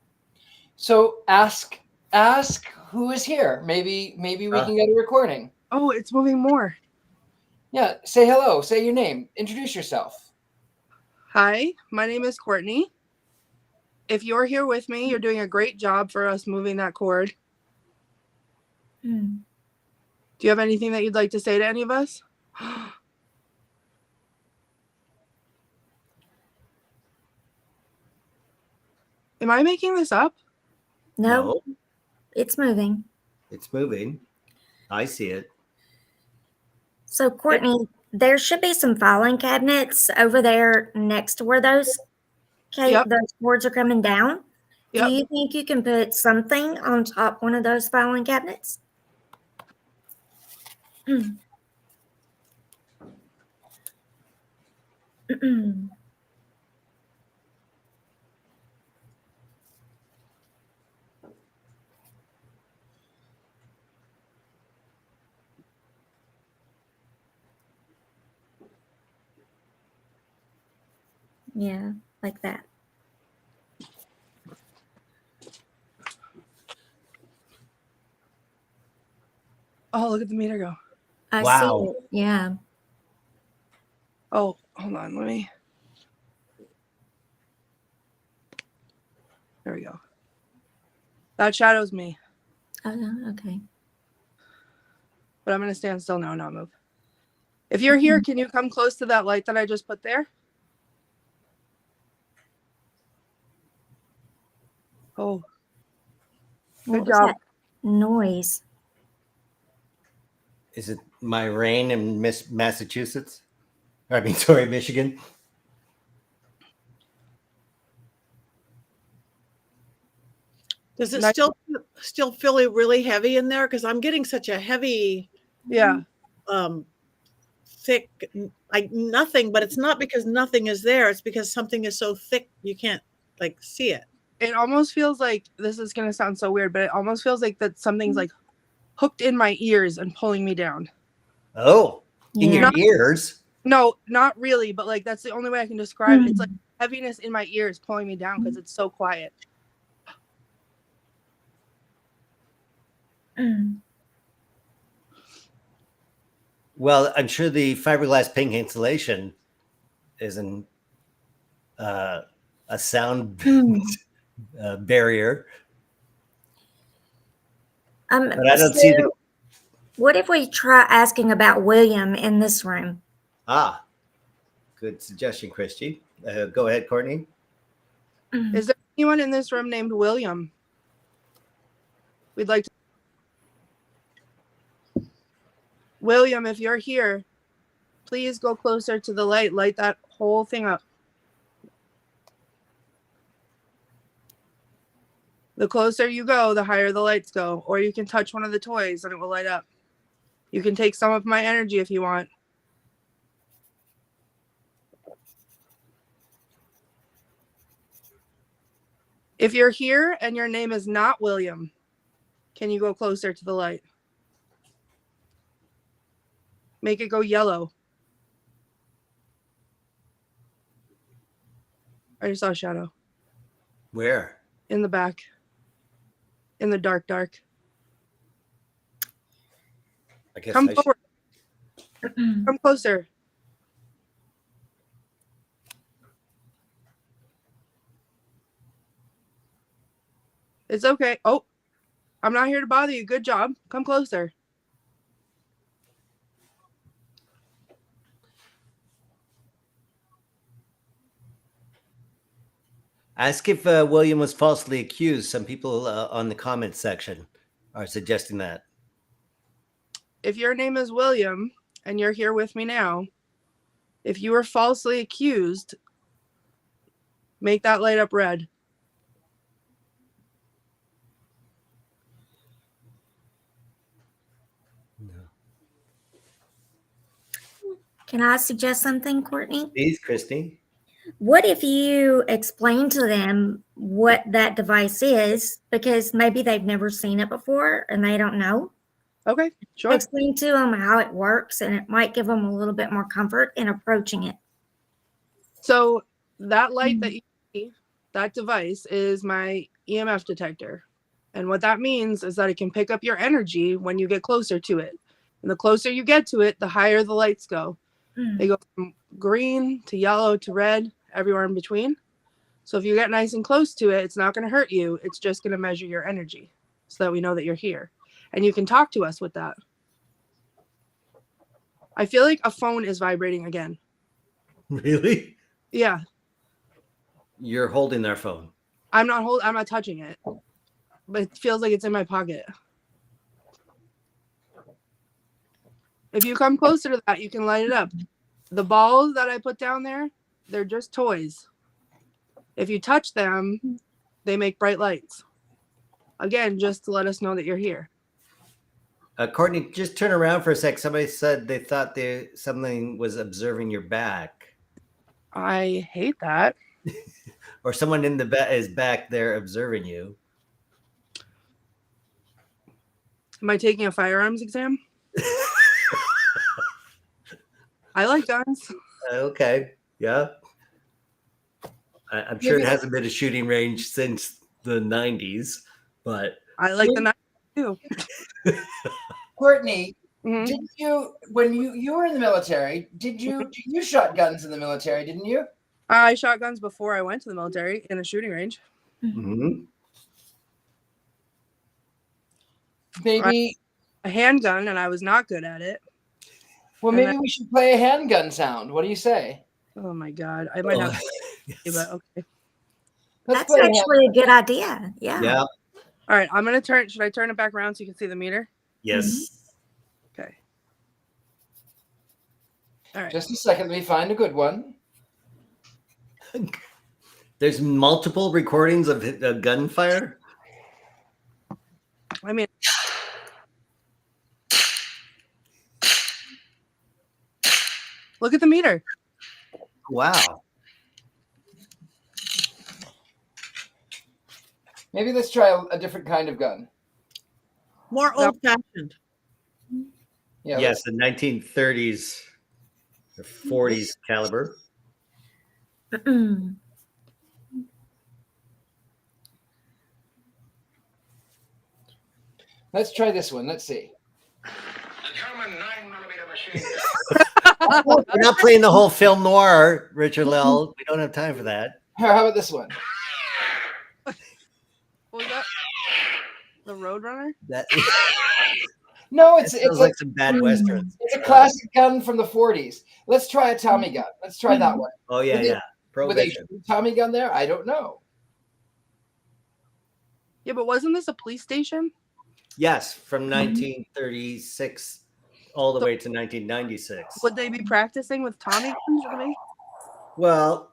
Speaker 2: So ask who is here. Maybe we can get a recording.
Speaker 5: Oh, it's moving more.
Speaker 2: Yeah, say hello. Say your name. Introduce yourself.
Speaker 5: Hi, my name is Courtney. If you're here with me, you're doing a great job for us moving that cord.
Speaker 4: Hmm.
Speaker 5: Do you have anything that you'd like to say to any of us? Am I making this up?
Speaker 4: No, it's moving.
Speaker 1: It's moving. I see it.
Speaker 4: So, Courtney, there should be some filing cabinets over there next to where those those cords are coming down.
Speaker 5: Yep.
Speaker 4: Do you think you can put something on top one of those filing cabinets? Yeah, like that.
Speaker 5: Oh, look at the meter go.
Speaker 4: I
Speaker 1: Wow.
Speaker 4: see it. Yeah.
Speaker 5: Oh, hold on. Let me. There we go. That shadows me,
Speaker 4: Oh, okay.
Speaker 5: but I'm going to stand still now and not move. If you're here, can you come close to that light that I just put there? Oh,
Speaker 4: What
Speaker 5: good
Speaker 4: was
Speaker 5: job.
Speaker 4: that noise?
Speaker 1: Is it my rain in Massachusetts? I mean, sorry, Michigan.
Speaker 3: Does it
Speaker 5: Nice.
Speaker 3: still feel really heavy in there? Because I'm getting such a heavy,
Speaker 5: Yeah.
Speaker 3: thick, like nothing. But it's not because nothing is there. It's because something is so thick you can't like see it.
Speaker 5: It almost feels like, this is going to sound so weird, but it almost feels like that something's like hooked in my ears and pulling me down.
Speaker 1: Oh, in
Speaker 4: Yeah.
Speaker 1: your ears?
Speaker 5: No, not really, but like that's the only way I can describe it. It's like heaviness in my ears pulling me down because it's so quiet.
Speaker 1: Well, I'm sure the fiberglass pink insulation isn't a sound barrier. But I don't see the.
Speaker 4: What if we try asking about William in this room?
Speaker 1: Good suggestion, Christy. Go ahead, Courtney.
Speaker 5: Is there anyone in this room named William? We'd like to. William, if you're here, please go closer to the light. Light that whole thing up. The closer you go, the higher the lights go. Or you can touch one of the toys and it will light up. You can take some of my energy if you want. If you're here and your name is not William, can you go closer to the light? Make it go yellow. I just saw a shadow.
Speaker 1: Where?
Speaker 5: In the back. In the dark.
Speaker 1: I guess
Speaker 5: Come
Speaker 1: I
Speaker 5: forward. Come closer. It's okay. Oh, I'm not here to bother you. Good job. Come closer.
Speaker 1: Ask if William was falsely accused. Some people on the comments section are suggesting that.
Speaker 5: If your name is William and you're here with me now, If you were falsely accused, make that light up red.
Speaker 4: Can I suggest something, Courtney?
Speaker 1: Please, Christy.
Speaker 4: What if you explain to them what that device is? Because maybe they've never seen it before and they don't know.
Speaker 5: Okay, sure.
Speaker 4: Explain to them how it works, and it might give them a little bit more comfort in approaching it.
Speaker 5: So that light that you see, that device is my EMF detector. And what that means is that it can pick up your energy when you get closer to it. And the closer you get to it, the higher the lights go. They go from green to yellow to red, everywhere in between. So if you get nice and close to it, it's not going to hurt you. It's just going to measure your energy so that we know that you're here. And you can talk to us with that. I feel like a phone is vibrating again.
Speaker 1: Really?
Speaker 5: Yeah.
Speaker 1: You're holding their phone.
Speaker 5: I'm not touching it. But it feels like it's in my pocket. If you come closer to that, you can light it up. The balls that I put down there, they're just toys. If you touch them, they make bright lights. Again, just to let us know that you're here.
Speaker 1: Courtney, just turn around for a sec. Somebody said they thought something was observing your back.
Speaker 5: I hate that.
Speaker 1: Or someone in the back is back there observing you.
Speaker 5: Am I taking a firearms exam? I like guns.
Speaker 1: Okay. Yeah. I'm sure it hasn't been a shooting range since the 90s, but
Speaker 5: I like the knife too.
Speaker 2: Courtney,
Speaker 5: Mhm.
Speaker 2: did you, when you were in the military, you shot guns in the military, didn't you?
Speaker 5: I shot guns before I went to the military in a shooting range.
Speaker 1: mm-hmm.
Speaker 2: Maybe,
Speaker 5: A handgun, and I was not good at it.
Speaker 2: well,
Speaker 5: And
Speaker 2: maybe we should play a handgun sound. What do you say?
Speaker 5: Oh my God. I might have to,
Speaker 1: Yes.
Speaker 5: but okay.
Speaker 2: Let's
Speaker 4: That's
Speaker 2: play a
Speaker 4: actually a good idea. Yeah.
Speaker 1: Yeah.
Speaker 5: All right. I'm going to turn. Should I turn it back around so you can see the meter?
Speaker 1: Yes.
Speaker 5: Okay. All right.
Speaker 2: Just a second. Let me find a good one.
Speaker 1: There's multiple recordings of gunfire.
Speaker 5: I mean, look at the meter.
Speaker 1: Wow.
Speaker 2: Maybe let's try a different kind of gun.
Speaker 3: More old fashioned.
Speaker 2: Yeah.
Speaker 1: Yes, the 1930s or 40s caliber.
Speaker 2: Let's try this one. Let's see.
Speaker 1: We're not playing the whole film noir, Richard-Lael. We don't have time for that.
Speaker 2: How about this one?
Speaker 5: What was that? The Roadrunner?
Speaker 1: That
Speaker 2: No,
Speaker 1: it sounds like some bad westerns.
Speaker 2: it's a classic gun from the 40s. Let's try a Tommy gun. Let's try that one.
Speaker 1: Oh yeah,
Speaker 2: With
Speaker 1: yeah.
Speaker 2: With a
Speaker 1: Prohibition.
Speaker 2: Tommy gun there? I don't know.
Speaker 5: Yeah, but wasn't this a police station?
Speaker 1: Yes, from 1936 all the way to 1996.
Speaker 5: Would they be practicing with Tommy guns? Really?
Speaker 1: Well,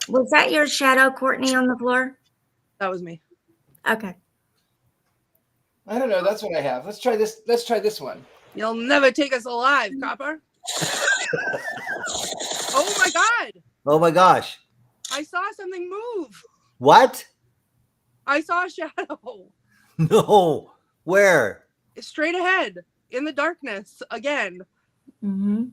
Speaker 4: Was that your shadow, Courtney, on the floor?
Speaker 5: That was me.
Speaker 4: Okay.
Speaker 2: I don't know. That's what I have. Let's try this. Let's try this one.
Speaker 5: You'll never take us alive, copper. Oh my God!
Speaker 1: oh my gosh.
Speaker 5: I saw something move.
Speaker 1: What?
Speaker 5: I saw a shadow.
Speaker 1: No. Where?
Speaker 5: Straight ahead in the darkness again.
Speaker 4: Mm-hmm.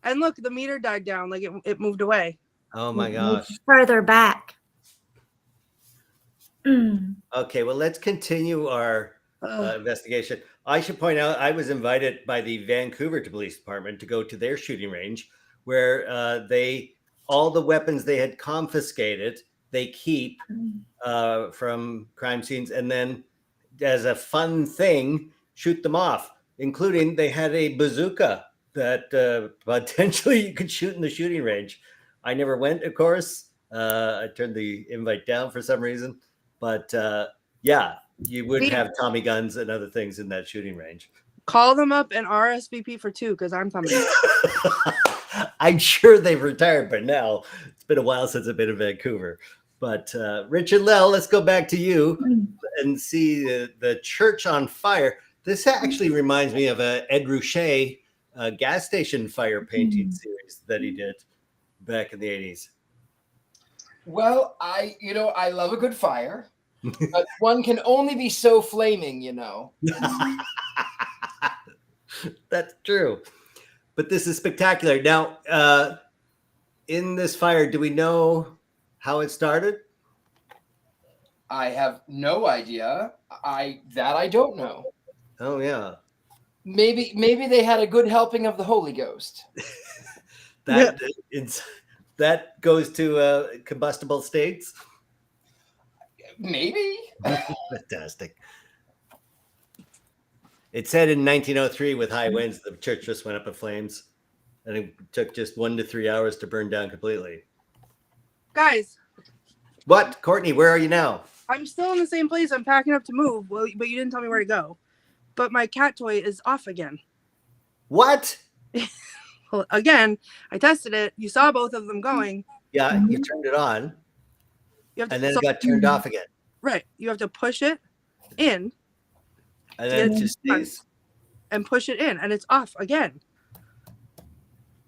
Speaker 5: And look, the meter died down. Like it moved away.
Speaker 1: Oh my gosh.
Speaker 4: Further back.
Speaker 1: Okay, well, let's continue our investigation. I should point out I was invited by the Vancouver Police Department to go to their shooting range where all the weapons they had confiscated, they keep from crime scenes, and then as a fun thing, shoot them off, including they had a bazooka that potentially you could shoot in the shooting range. I never went, of course. I turned the invite down for some reason. But yeah, you would have Tommy guns and other things in that shooting range.
Speaker 5: Call them up and RSVP for 2 because I'm coming.
Speaker 1: I'm sure they've retired by now. It's been a while since I've been in Vancouver. But Richard-Lael, let's go back to you and see the church on fire. This actually reminds me of a Ed Ruscha gas station fire painting series that he did back in the 80s.
Speaker 2: Well, I love a good fire, but one can only be so flaming,
Speaker 1: That's true. But this is spectacular. Now, in this fire, do we know how it started?
Speaker 2: I have no idea. I don't know.
Speaker 1: Oh, yeah.
Speaker 2: Maybe they had a good helping of the Holy Ghost.
Speaker 1: That goes to combustible states.
Speaker 2: Maybe.
Speaker 1: Fantastic. It said in 1903 with high winds, the church just went up in flames, and it took just 1 to 3 hours to burn down completely.
Speaker 5: Guys.
Speaker 1: What? Courtney, where are you now?
Speaker 5: I'm still in the same place. I'm packing up to move. Well, but you didn't tell me where to go. But my cat toy is off again.
Speaker 1: What?
Speaker 5: Well, again, I tested it. You saw both of them going.
Speaker 1: Yeah, you turned it on, and then it got turned off again.
Speaker 5: Right. You have to push it in.
Speaker 1: And then it just stays.
Speaker 5: And push it in, and it's off again.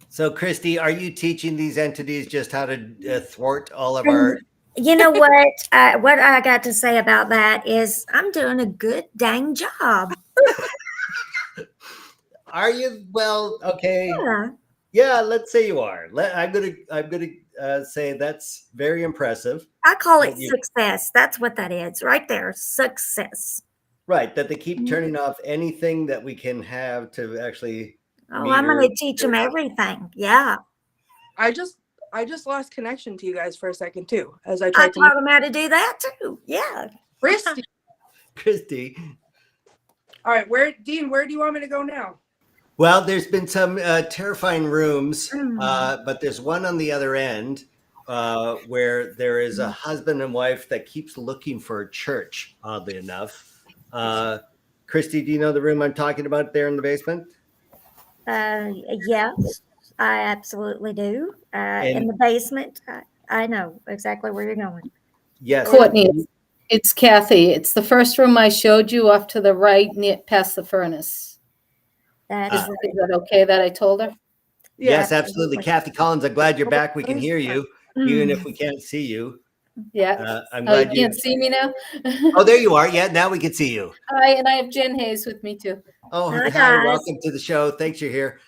Speaker 1: So, Christy, are you teaching these entities just how to thwart all of our...
Speaker 4: You know what? What I got to say about that is I'm doing a good dang job.
Speaker 1: Are you? Well, okay.
Speaker 4: Yeah.
Speaker 1: Yeah, let's say you are. I'm gonna say that's very impressive.
Speaker 4: I call it success. That's what that is right there. Success.
Speaker 1: Right, that they keep turning off anything that we can have to actually.
Speaker 4: Oh, I'm going to teach them everything. Yeah.
Speaker 5: I just lost connection to you guys for a second too, as I
Speaker 4: taught
Speaker 5: to
Speaker 4: them how to do that too. Yeah.
Speaker 1: Christy.
Speaker 5: All right, Dean, where do you want me to go now?
Speaker 1: Well, there's been some terrifying rooms, but there's one on the other end where there is a husband and wife that keeps looking for a church, oddly enough. Christy, do you know the room I'm talking about there in the basement?
Speaker 4: Yes, I absolutely do. In the basement, I know exactly where you're going.
Speaker 1: Yes.
Speaker 6: Courtney, it's Kathy. It's the first room I showed you off to the right, past the furnace. Is that okay that I told her?
Speaker 1: Yes, absolutely. Kathy Collins, I'm glad you're back. We can hear you, even if we can't see you.
Speaker 6: Yeah.
Speaker 1: I'm glad
Speaker 6: you can't see me now?
Speaker 1: Oh, there you are. Yeah, now we can see you.
Speaker 6: Hi, and I have Jen Hayes with me too.
Speaker 1: Oh, hi. Welcome to the show. Thanks you're here.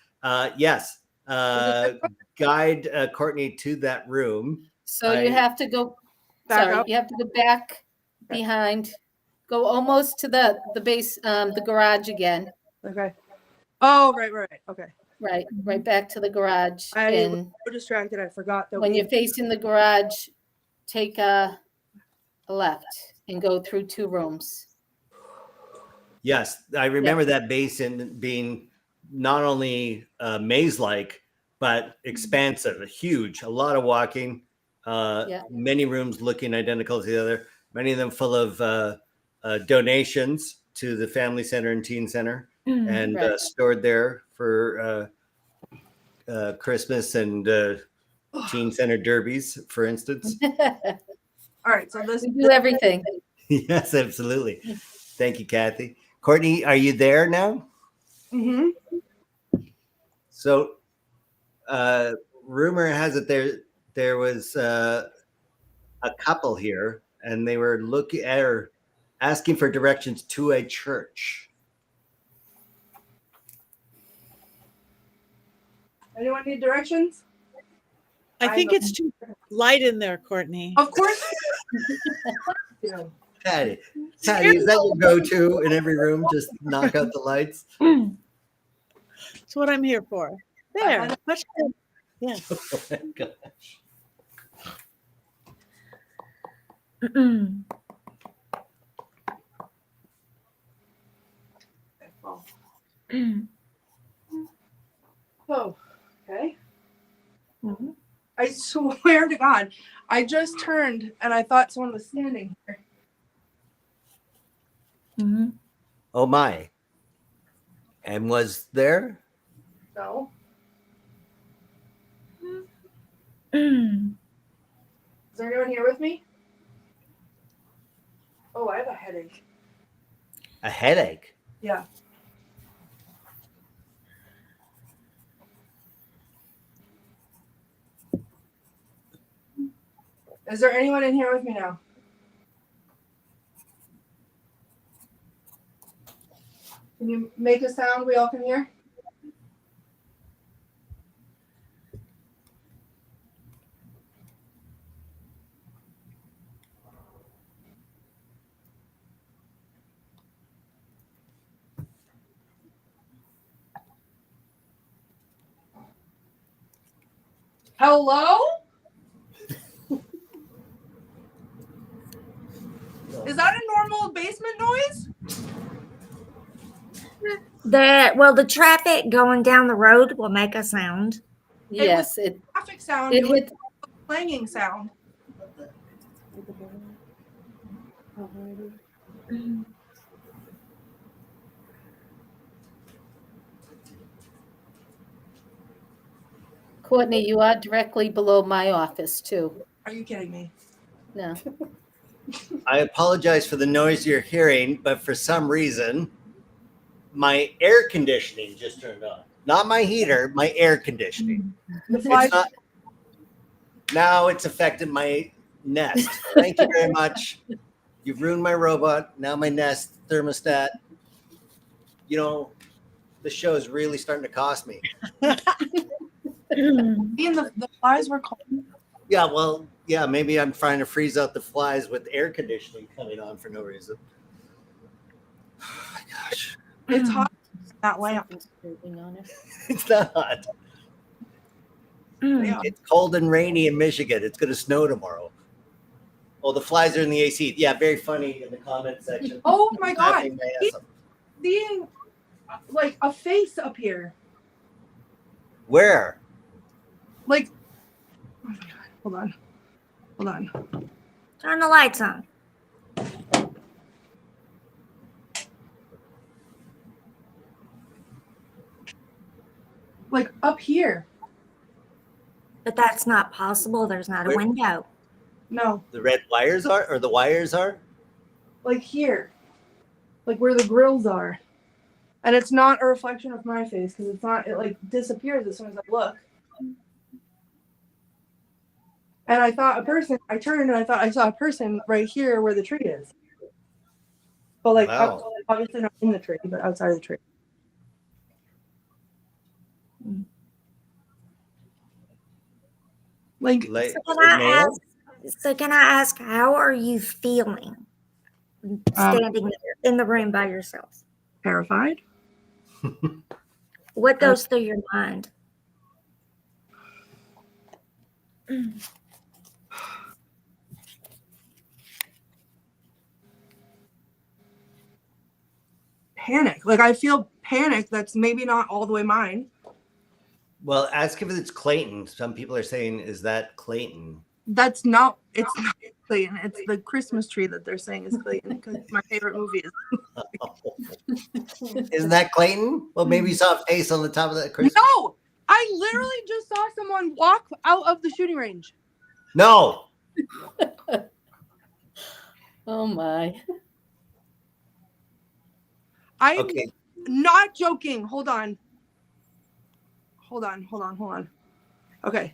Speaker 1: Yes. Guide Courtney to that room.
Speaker 6: So you have to go you have to go back behind. Go almost to the base, the garage again.
Speaker 5: Okay. Oh, right. Okay.
Speaker 6: Right back to the garage.
Speaker 5: I was so distracted. I forgot that
Speaker 6: when you're facing the garage, take a left and go through 2 rooms.
Speaker 1: Yes, I remember that basin being not only maze-like, but expansive, huge, a lot of walking, many rooms looking identical to the other, many of them full of donations to the Family Center and Teen Center, and stored there for Christmas and Teen Center derbies, for instance.
Speaker 5: All right, so
Speaker 6: we do everything.
Speaker 1: Yes, absolutely. Thank you, Kathy. Courtney, are you there now?
Speaker 5: Mm-hmm.
Speaker 1: So, rumor has it there was a couple here, and they were asking for directions to a church.
Speaker 5: Anyone need directions?
Speaker 3: I think it's too light in there, Courtney.
Speaker 5: Of course.
Speaker 1: Patti, is that your go-to in every room? Just knock out the lights?
Speaker 3: That's what I'm here for. There. Much good. Yeah.
Speaker 1: Oh my gosh.
Speaker 5: Oh, okay. Mm-hmm. I swear to God, I just turned and I thought someone was standing here.
Speaker 1: Mm-hmm. Oh my. And was there?
Speaker 5: No.
Speaker 4: Mm.
Speaker 5: Is there anyone here with me? Oh, I have a headache.
Speaker 1: A headache?
Speaker 5: Yeah. Is there anyone in here with me now? Can you make a sound we all can hear? Hello? Is that a normal basement noise?
Speaker 4: The traffic going down the road will make a sound.
Speaker 6: Yes,
Speaker 5: Traffic sound.
Speaker 6: it
Speaker 5: It was
Speaker 6: hit.
Speaker 5: a clanging sound.
Speaker 6: Courtney, you are directly below my office too.
Speaker 5: Are you kidding me?
Speaker 6: No.
Speaker 1: I apologize for the noise you're hearing, but for some reason, my air conditioning just turned on. Not my heater, my air conditioning.
Speaker 5: The flies.
Speaker 1: It's not. Now it's affected my nest. Thank you very much. You've ruined my robot. Now my nest thermostat. You know, the show is really starting to cost me.
Speaker 5: And the flies were cold.
Speaker 1: Yeah, well, yeah, maybe I'm trying to freeze out the flies with air conditioning coming on for no reason. Oh my gosh.
Speaker 5: It's hot. That lamp.
Speaker 1: It's not.
Speaker 5: Yeah.
Speaker 1: It's cold and rainy in Michigan. It's going to snow tomorrow. Oh, the flies are in the AC. Yeah, very funny in the comment section.
Speaker 5: Oh my God.
Speaker 1: Laughing my ass off.
Speaker 5: Seeing like a face up here.
Speaker 1: Where?
Speaker 5: Like, oh my God. Hold on. Hold on.
Speaker 4: Turn the lights on.
Speaker 5: Like up here.
Speaker 4: But that's not possible. There's not a
Speaker 1: Where?
Speaker 4: window.
Speaker 5: No,
Speaker 1: The red wires are, or the wires are?
Speaker 5: like here. Like where the grills are. And it's not a reflection of my face because it's not, it like disappears as soon as I look. And I thought a person, I turned and I thought I saw a person right here where the tree is. But like,
Speaker 1: Wow.
Speaker 5: obviously not in the tree, but outside of the tree. Like,
Speaker 1: Like
Speaker 4: So can I ask, how are you feeling standing there in the room by yourself?
Speaker 5: terrified.
Speaker 4: What goes through your mind?
Speaker 5: Panic. Like I feel panic that's maybe not all the way mine.
Speaker 1: Well, ask if it's Clayton. Some people are saying, is that Clayton?
Speaker 5: That's not, it's not Clayton. It's the Christmas tree that they're saying is Clayton because my favorite movie is.
Speaker 1: Isn't that Clayton? Well, maybe you saw a face on the top of that Christmas.
Speaker 5: No, I literally just saw someone walk out of the shooting range.
Speaker 1: No.
Speaker 6: Oh my.
Speaker 5: I'm
Speaker 1: Okay.
Speaker 5: not joking. Hold on. Okay.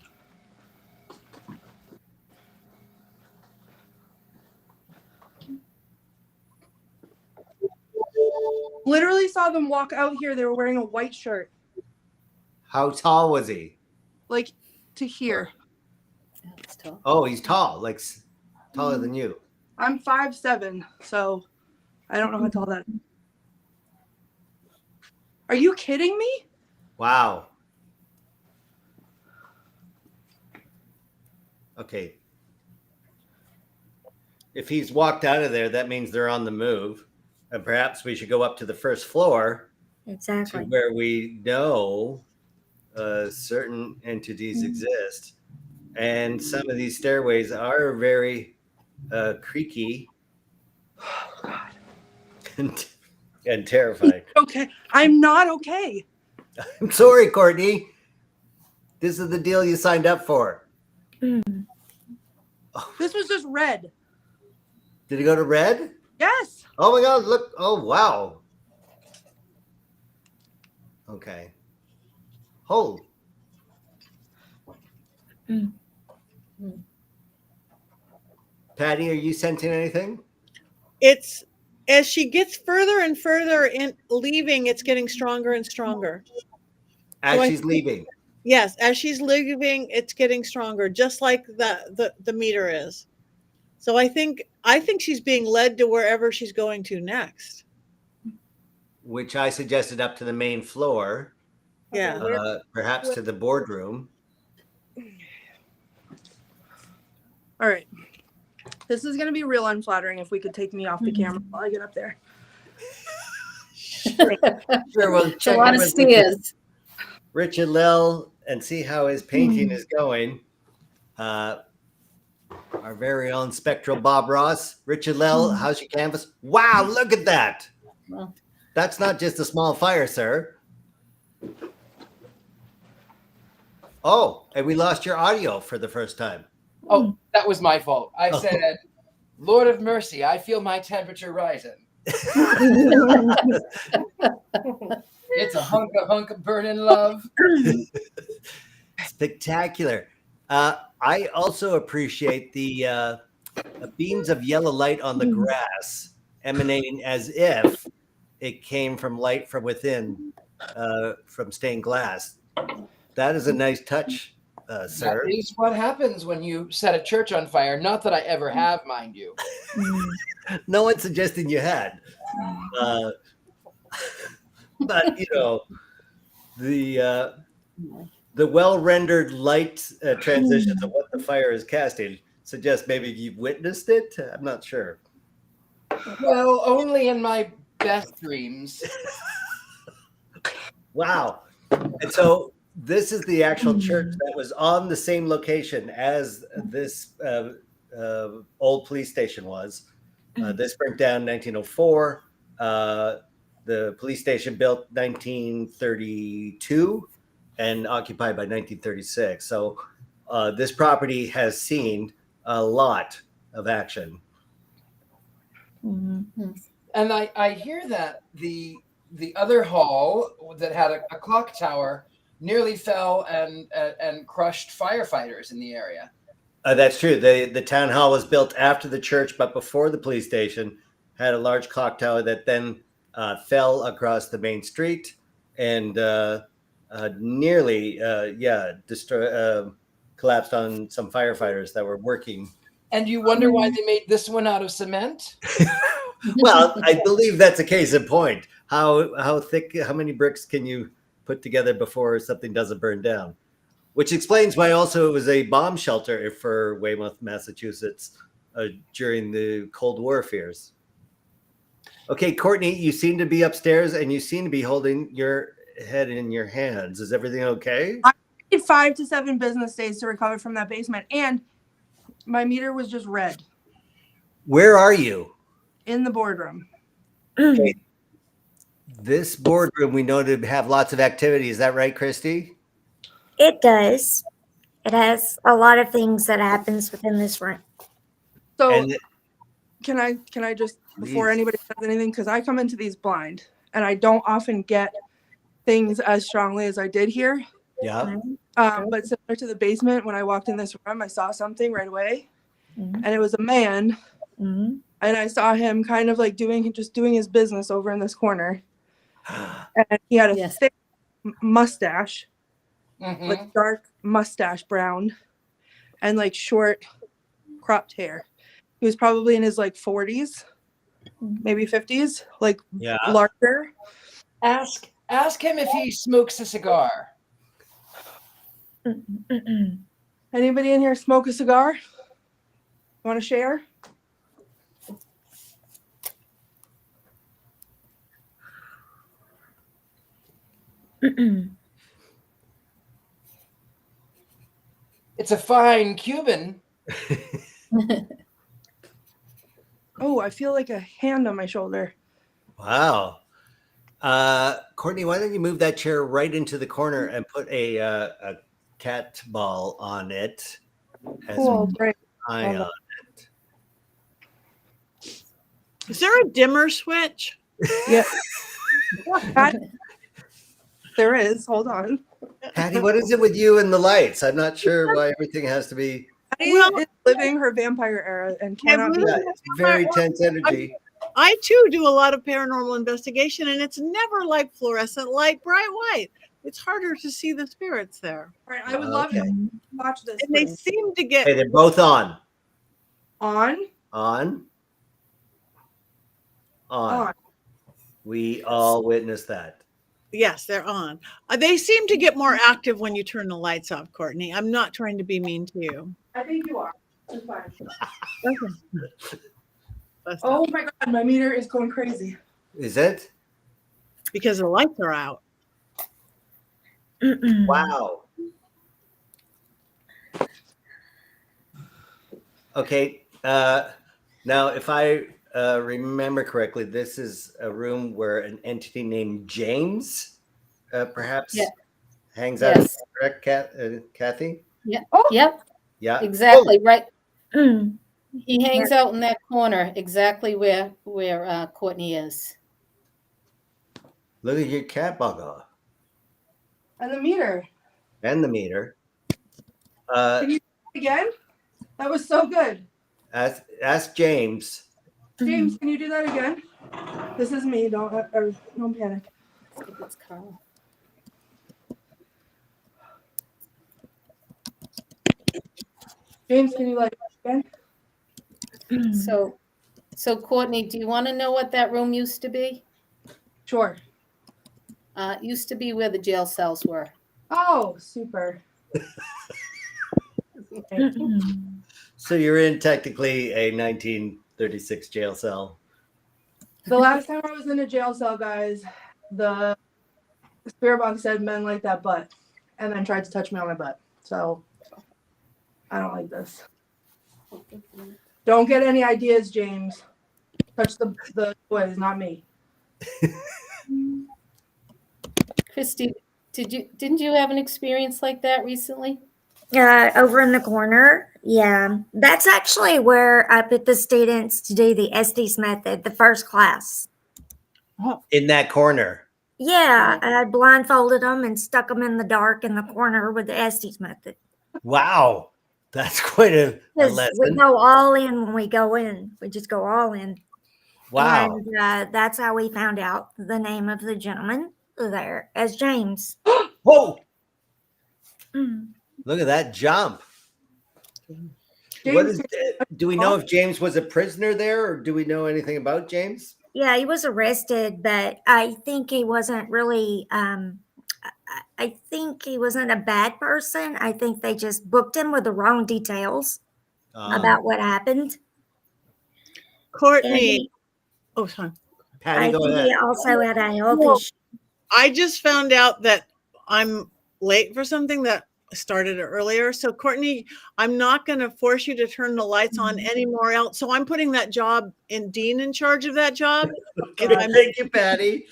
Speaker 5: Literally saw them walk out here. They were wearing a white shirt.
Speaker 1: How tall was he?
Speaker 5: Like to here.
Speaker 6: That's tough.
Speaker 1: Oh, he's tall, like taller than you.
Speaker 5: I'm 5'7", so I don't know how tall that is. Are you kidding me?
Speaker 1: Wow. Okay. If he's walked out of there, that means they're on the move. And perhaps we should go up to the first floor to
Speaker 4: Exactly.
Speaker 1: where we know certain entities exist. And some of these stairways are very creaky.
Speaker 5: Oh, God.
Speaker 1: And and terrified.
Speaker 5: Okay. I'm not okay.
Speaker 1: I'm sorry, Courtney. This is the deal you signed up for.
Speaker 5: This was just red.
Speaker 1: Did it go to red?
Speaker 5: Yes.
Speaker 1: Oh my God, look. Oh, wow. Okay. Hold. Patti, are you sensing anything?
Speaker 3: It's as she gets further and further in leaving, it's getting stronger and stronger.
Speaker 1: As
Speaker 3: So
Speaker 1: she's leaving.
Speaker 3: Yes, as she's leaving, it's getting stronger, just like the meter is. So I think she's being led to wherever she's going to next.
Speaker 1: Which I suggested up to the main floor.
Speaker 3: Yeah.
Speaker 1: Perhaps to the boardroom.
Speaker 5: All right. This is going to be real unflattering if we could take me off the camera while I get up there.
Speaker 1: Sure, we'll check
Speaker 6: a lot of stairs.
Speaker 1: Richard-Lael and see how his painting is going. Our very own spectral Bob Ross. Richard-Lael, how's your canvas? Wow, look at that.
Speaker 6: Well.
Speaker 1: That's not just a small fire, sir. Oh, and we lost your audio for the first time.
Speaker 2: Oh, that was my fault. I said, Lord of mercy, I feel my temperature rising. It's a hunk of burning love.
Speaker 1: Spectacular. I also appreciate the beams of yellow light on the grass emanating as if it came from light from within, from stained glass. That is a nice touch, sir.
Speaker 2: That is what happens when you set a church on fire. Not that I ever have, mind you.
Speaker 1: No one's suggesting you had. But, you know, the well-rendered light transitions of what the fire is casting suggest maybe you've witnessed it. I'm not sure.
Speaker 2: Well, only in my best dreams.
Speaker 1: Wow. And so this is the actual church that was on the same location as this old police station was. This burnt down in 1904. The police station built 1932 and occupied by 1936. So this property has seen a lot of action.
Speaker 2: And I hear that the other hall that had a clock tower nearly fell and crushed firefighters in the area.
Speaker 1: That's true. The town hall was built after the church, but before the police station. Had a large clock tower that then fell across the main street and nearly, collapsed on some firefighters that were working.
Speaker 2: And you wonder why they made this one out of cement?
Speaker 1: Well, I believe that's a case in point. How thick, how many bricks can you put together before something doesn't burn down? Which explains why also it was a bomb shelter for Weymouth, Massachusetts during the Cold War fears. Okay, Courtney, you seem to be upstairs and you seem to be holding your head in your hands. Is everything okay?
Speaker 5: I need 5 to 7 business days to recover from that basement, and my meter was just red.
Speaker 1: Where are you?
Speaker 5: In the boardroom.
Speaker 1: Okay. This boardroom we know to have lots of activity. Is that right, Christy?
Speaker 4: It does. It has a lot of things that happens within this room.
Speaker 5: So can I just, before
Speaker 1: Please.
Speaker 5: anybody says anything, because I come into these blind and I don't often get things as strongly as I did here.
Speaker 1: Yeah.
Speaker 5: But similar to the basement, when I walked in this room, I saw something right away, and it was a man, and I saw him kind of like doing his business over in this corner, and he had a thick mustache, like dark mustache brown, and like short cropped hair. He was probably in his like 40s, maybe 50s, like larger.
Speaker 2: Ask him if he smokes a cigar.
Speaker 5: Anybody in here smoke a cigar? Want to share?
Speaker 2: It's a fine Cuban.
Speaker 5: Oh, I feel like a hand on my shoulder.
Speaker 1: Wow. Courtney, why don't you move that chair right into the corner and put a cat ball on it as
Speaker 5: Cool,
Speaker 1: an
Speaker 5: great.
Speaker 1: eye on it.
Speaker 3: Is there a dimmer switch?
Speaker 5: Yeah. There is. Hold on.
Speaker 1: Patti, what is it with you and the lights? I'm not sure why everything has to be.
Speaker 5: Patti
Speaker 3: Well-
Speaker 5: is living her vampire era and cannot be.
Speaker 3: really-
Speaker 1: Yeah, it's very tense energy.
Speaker 3: I too do a lot of paranormal investigation, and it's never like fluorescent light, bright white. It's harder to see the spirits there.
Speaker 5: All right, I would love
Speaker 1: Okay.
Speaker 5: to watch this.
Speaker 3: And they
Speaker 5: please.
Speaker 3: seem to get
Speaker 1: Okay, they're both on.
Speaker 5: On.
Speaker 1: On.
Speaker 5: On.
Speaker 1: We all witnessed that.
Speaker 3: yes, they're on. They seem to get more active when you turn the lights off, Courtney. I'm not trying to be mean to you.
Speaker 5: I think you are. It's fine.
Speaker 3: That's
Speaker 5: Oh my god, my meter is going crazy.
Speaker 1: Is it?
Speaker 3: because the lights are out.
Speaker 1: Wow. Okay. Now, if I remember correctly, this is a room where an entity named James perhaps
Speaker 6: Yeah.
Speaker 1: hangs out.
Speaker 6: Yes.
Speaker 1: Correct, Kathy?
Speaker 6: Yep,
Speaker 1: Yeah.
Speaker 6: exactly, right. He hangs out in that corner, exactly where Courtney is.
Speaker 1: Look at your cat bugger
Speaker 5: And the meter.
Speaker 1: and the meter.
Speaker 5: Can you do it again? That was so good.
Speaker 1: Ask James.
Speaker 5: James, can you do that again? This is me. Don't panic.
Speaker 6: I think it's Carl.
Speaker 5: James, can you like again?
Speaker 6: So Courtney, do you want to know what that room used to be?
Speaker 5: Sure.
Speaker 6: It used to be where the jail cells were.
Speaker 5: Oh, super.
Speaker 1: So you're in technically a 1936 jail cell.
Speaker 5: The last time I was in a jail cell, guys, the spirit box said men like that butt and then tried to touch me on my butt. So I don't like this. Don't get any ideas, James. Touch the toys, not me.
Speaker 6: Christy, didn't you have an experience like that recently?
Speaker 4: Over in the corner. Yeah. That's actually where I put the students to do the Estes method, the first class.
Speaker 1: In that corner.
Speaker 4: Yeah. I blindfolded them and stuck them in the dark in the corner with the Estes method.
Speaker 1: Wow. That's quite a
Speaker 4: 'Cause we
Speaker 1: lesson.
Speaker 4: go all in when we go in. We just go all in.
Speaker 1: Wow.
Speaker 4: And that's how we found out the name of the gentleman there as James.
Speaker 1: Whoa.
Speaker 4: Mm.
Speaker 1: Look at that jump.
Speaker 5: James,
Speaker 1: What is, do we know if James was a prisoner there, or do we know anything about James?
Speaker 4: Yeah, he was arrested, but I think he wasn't really. I think he wasn't a bad person. I think they just booked him with the wrong details about what happened.
Speaker 3: Courtney. Oh, sorry.
Speaker 1: Patti,
Speaker 4: I
Speaker 1: go
Speaker 4: think
Speaker 1: ahead.
Speaker 4: he also had a health
Speaker 3: Well,
Speaker 4: issue.
Speaker 3: I just found out that I'm late for something that started earlier. So, Courtney, I'm not going to force you to turn the lights on anymore else. So I'm putting that job in Dean in charge of that job.
Speaker 1: Okay, thank you, Patti.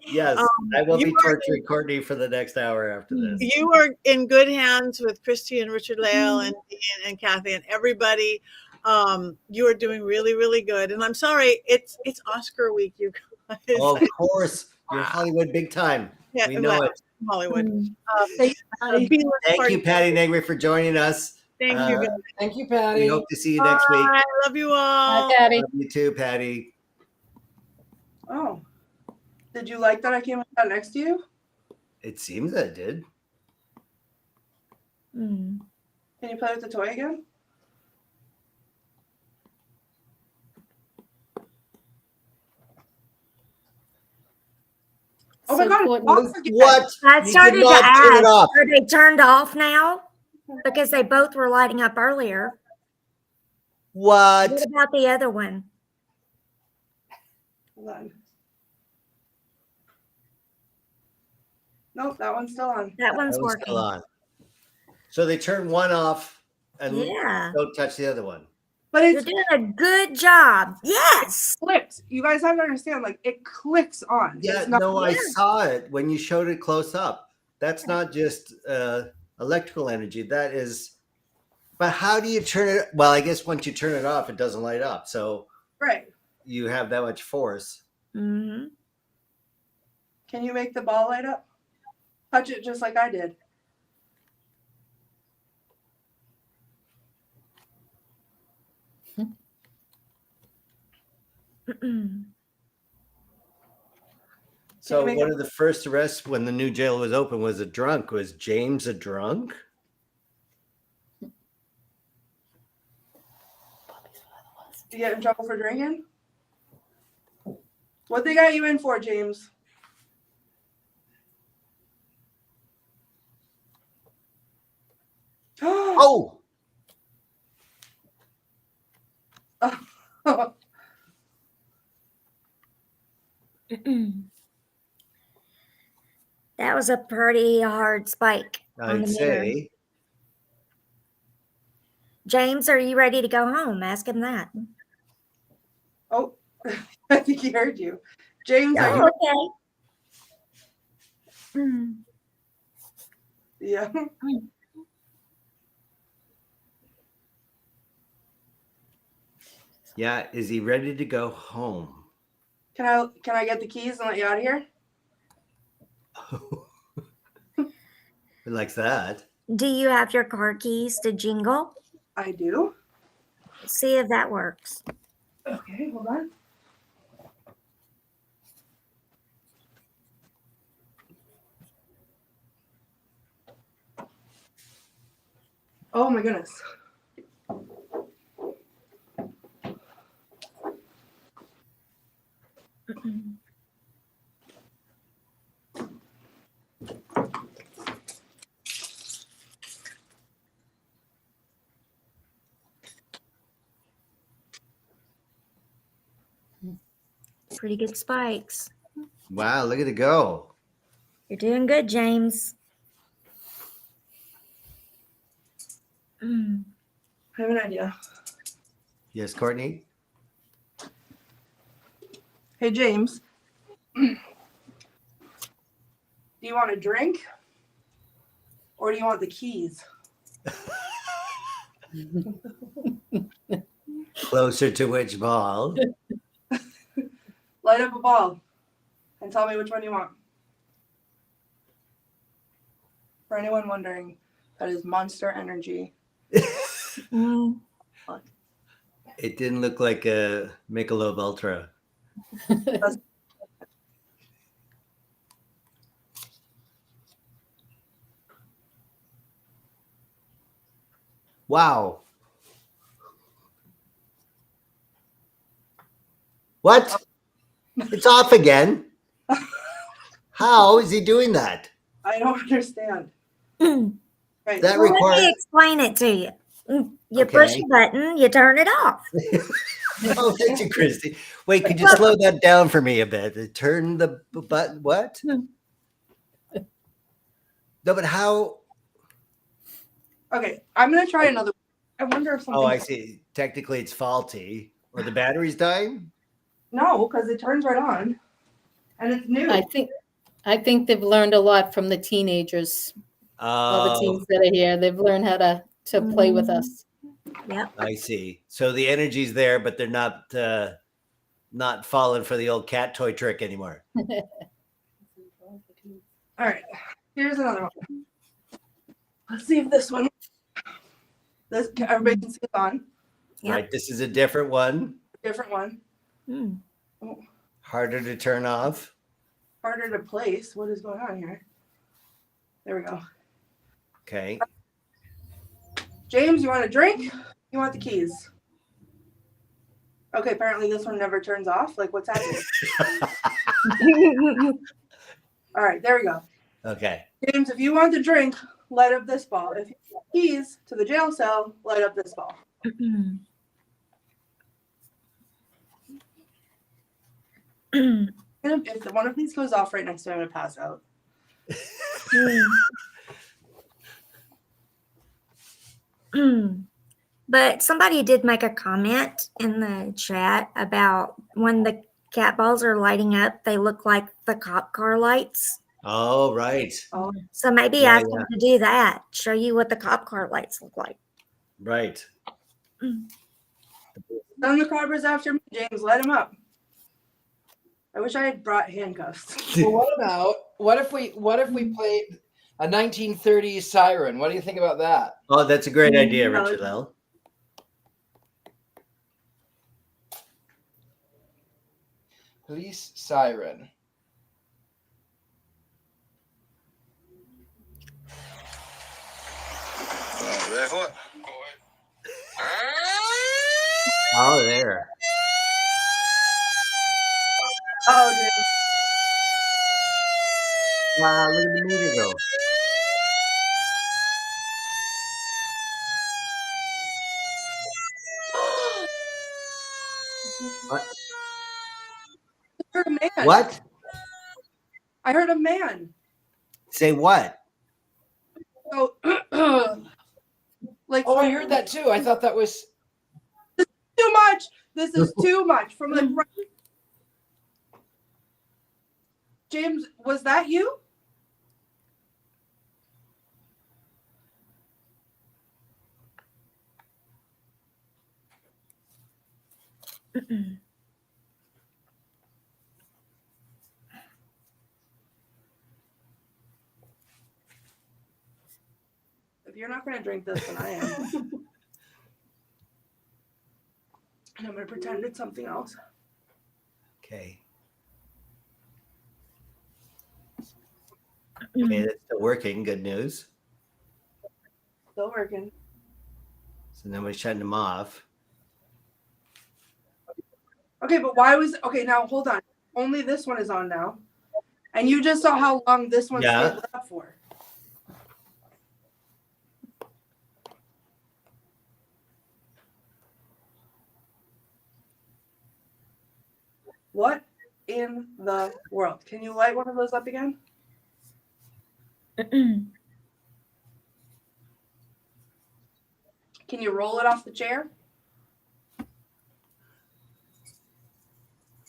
Speaker 1: Yes, I will
Speaker 3: you
Speaker 1: be
Speaker 3: are-
Speaker 1: torturing Courtney for the next hour after this.
Speaker 3: You are in good hands with Christy and Richard-Lael and Dean and Kathy and everybody. You are doing really, really good. And I'm sorry, it's Oscar week, you guys.
Speaker 1: Oh, of course. You're Hollywood big time.
Speaker 3: Yeah,
Speaker 1: We know
Speaker 3: well,
Speaker 1: it.
Speaker 3: Hollywood.
Speaker 5: Thank you,
Speaker 3: B-list
Speaker 1: Thank
Speaker 3: party.
Speaker 1: you, Patti Negri, for joining us.
Speaker 3: Thank you, guys.
Speaker 2: Thank you,
Speaker 1: We
Speaker 2: Patti.
Speaker 1: hope to see you next week.
Speaker 3: Bye. Love you all.
Speaker 6: Hi, Patty.
Speaker 1: Love you too, Patti.
Speaker 5: Oh. Did you like that I came out next to you?
Speaker 1: It seems I did.
Speaker 4: Mm.
Speaker 5: Can you play with the toy again? Oh my
Speaker 6: So
Speaker 5: god, it's
Speaker 6: Courtney-
Speaker 5: off again.
Speaker 1: What?
Speaker 4: I
Speaker 1: You
Speaker 4: started to
Speaker 1: cannot turn it
Speaker 4: ask,
Speaker 1: off.
Speaker 4: are they turned off now? Because they both were lighting up earlier.
Speaker 1: What?
Speaker 4: What about the other one?
Speaker 5: Hold on. Nope, that one's still on.
Speaker 4: That one's
Speaker 1: That one's
Speaker 4: working.
Speaker 1: still on. So they turn one off and
Speaker 4: Yeah.
Speaker 1: don't touch the other one.
Speaker 5: But
Speaker 4: You're
Speaker 5: it's
Speaker 4: doing a good job. Yes.
Speaker 5: clicked. You guys have to understand, like it clicks on.
Speaker 1: Yeah,
Speaker 5: It's not,
Speaker 1: no, I saw it when you showed it close up. That's not just electrical energy. That is, but how do you turn it? Well, I guess once you turn it off, it doesn't light up. So
Speaker 5: right.
Speaker 1: you have that much force.
Speaker 4: Mm-hmm.
Speaker 5: Can you make the ball light up? Touch it just like I did.
Speaker 1: So one of the first arrests when the new jail was open was a drunk. Was James a drunk?
Speaker 5: Did you get in trouble for drinking? What they got you in for, James?
Speaker 1: Oh,
Speaker 4: That was a pretty hard spike on
Speaker 1: I'd
Speaker 4: the meter.
Speaker 1: say.
Speaker 4: James, are you ready to go home? Ask him that.
Speaker 5: Oh, I think he heard you. James, are you?
Speaker 4: Oh, okay.
Speaker 5: Yeah.
Speaker 1: Yeah, is he ready to go home?
Speaker 5: Can I get the keys and let you out of here?
Speaker 1: Who likes that?
Speaker 4: Do you have your car keys to jingle?
Speaker 5: I do.
Speaker 4: See if that works.
Speaker 5: Okay, hold on. Oh my goodness.
Speaker 4: Pretty good spikes.
Speaker 1: Wow, look at it go.
Speaker 4: You're doing good, James.
Speaker 5: I have an idea.
Speaker 1: Yes, Courtney?
Speaker 5: Hey, James. Do you want a drink? Or do you want the keys?
Speaker 1: Closer to which ball?
Speaker 5: Light up a ball and tell me which one you want. For anyone wondering, that is Monster Energy.
Speaker 1: It didn't look like a Michelob Ultra. Wow. What? It's off again. How is he doing that?
Speaker 5: I don't understand. Right.
Speaker 1: That
Speaker 4: Well, let
Speaker 1: requires.
Speaker 4: me explain it to you. You push
Speaker 1: Okay.
Speaker 4: a button, you turn it off.
Speaker 1: Oh, thank you, Christy. Wait, could you slow that down for me a bit? Turn the button. What? No, but how?
Speaker 5: Okay, I'm gonna try another. I wonder if something.
Speaker 1: Oh, I see. Technically, it's faulty, or the battery's dying.
Speaker 5: No, because it turns right on, and it's new.
Speaker 6: I think they've learned a lot from the teenagers. All the
Speaker 1: Oh,
Speaker 6: teens that are here, they've learned how to play with us.
Speaker 4: Yep.
Speaker 1: I see. So the energy's there, but they're not falling for the old cat toy trick anymore.
Speaker 5: All right, here's another one. Let's see if this one. This everybody can see it's on.
Speaker 4: Yep.
Speaker 1: Right. This is a different one.
Speaker 5: Different one.
Speaker 1: Harder to turn off.
Speaker 5: Harder to place. What is going on here? There we go.
Speaker 1: Okay.
Speaker 5: James, you want a drink? You want the keys? Okay, apparently this one never turns off. Like, what's happening? All right, there we go.
Speaker 1: Okay.
Speaker 5: James, if you want the drink, light up this ball. If you want keys to the jail cell, light up this ball. If one of these goes off right next to me, I'm going to pass out.
Speaker 4: But somebody did make a comment in the chat about when the cat balls are lighting up, they look like the cop car lights.
Speaker 1: Oh, right.
Speaker 5: Oh,
Speaker 4: So maybe
Speaker 1: Yeah,
Speaker 4: ask them to do that. Show you what the cop car lights look like.
Speaker 1: Right.
Speaker 5: send the coppers after me, James. Let him up. I wish I had brought handcuffs.
Speaker 2: Well, what if we played a 1930s siren? What do you think about that?
Speaker 1: Oh, that's a great idea, Richard-Lael.
Speaker 2: Police siren.
Speaker 1: Oh, there.
Speaker 5: Oh, James.
Speaker 1: Wow, look at the meter go. What?
Speaker 5: I heard a man.
Speaker 1: What?
Speaker 5: I heard a man.
Speaker 1: Say what?
Speaker 5: So, like,
Speaker 2: Oh, I heard that too. I thought that was.
Speaker 5: too much. This is too much. From like, James, was that you? If you're not going to drink this, then I am. And I'm going to pretend it's something else.
Speaker 1: Okay. Okay, that's still working. Good news.
Speaker 5: Still working.
Speaker 1: So then we're shutting them off.
Speaker 5: Okay, but why was okay? Now hold on. Only this one is on now, and you just saw how long this one stayed lit up for. What in the world? Can you light one of those up again? Can you roll it off the chair?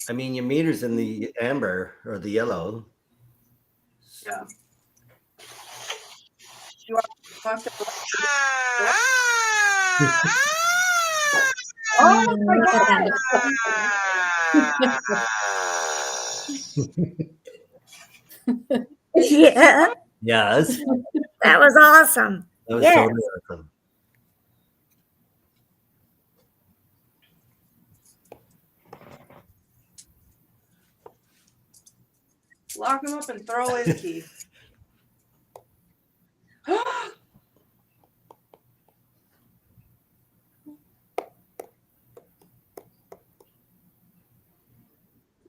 Speaker 1: I mean, your meter's in the amber or the yellow.
Speaker 5: Yeah. You want to oh my God!
Speaker 4: Yeah.
Speaker 1: Yes.
Speaker 4: That was awesome.
Speaker 1: That was
Speaker 4: Yes.
Speaker 1: totally awesome.
Speaker 5: Lock him up and throw away the key.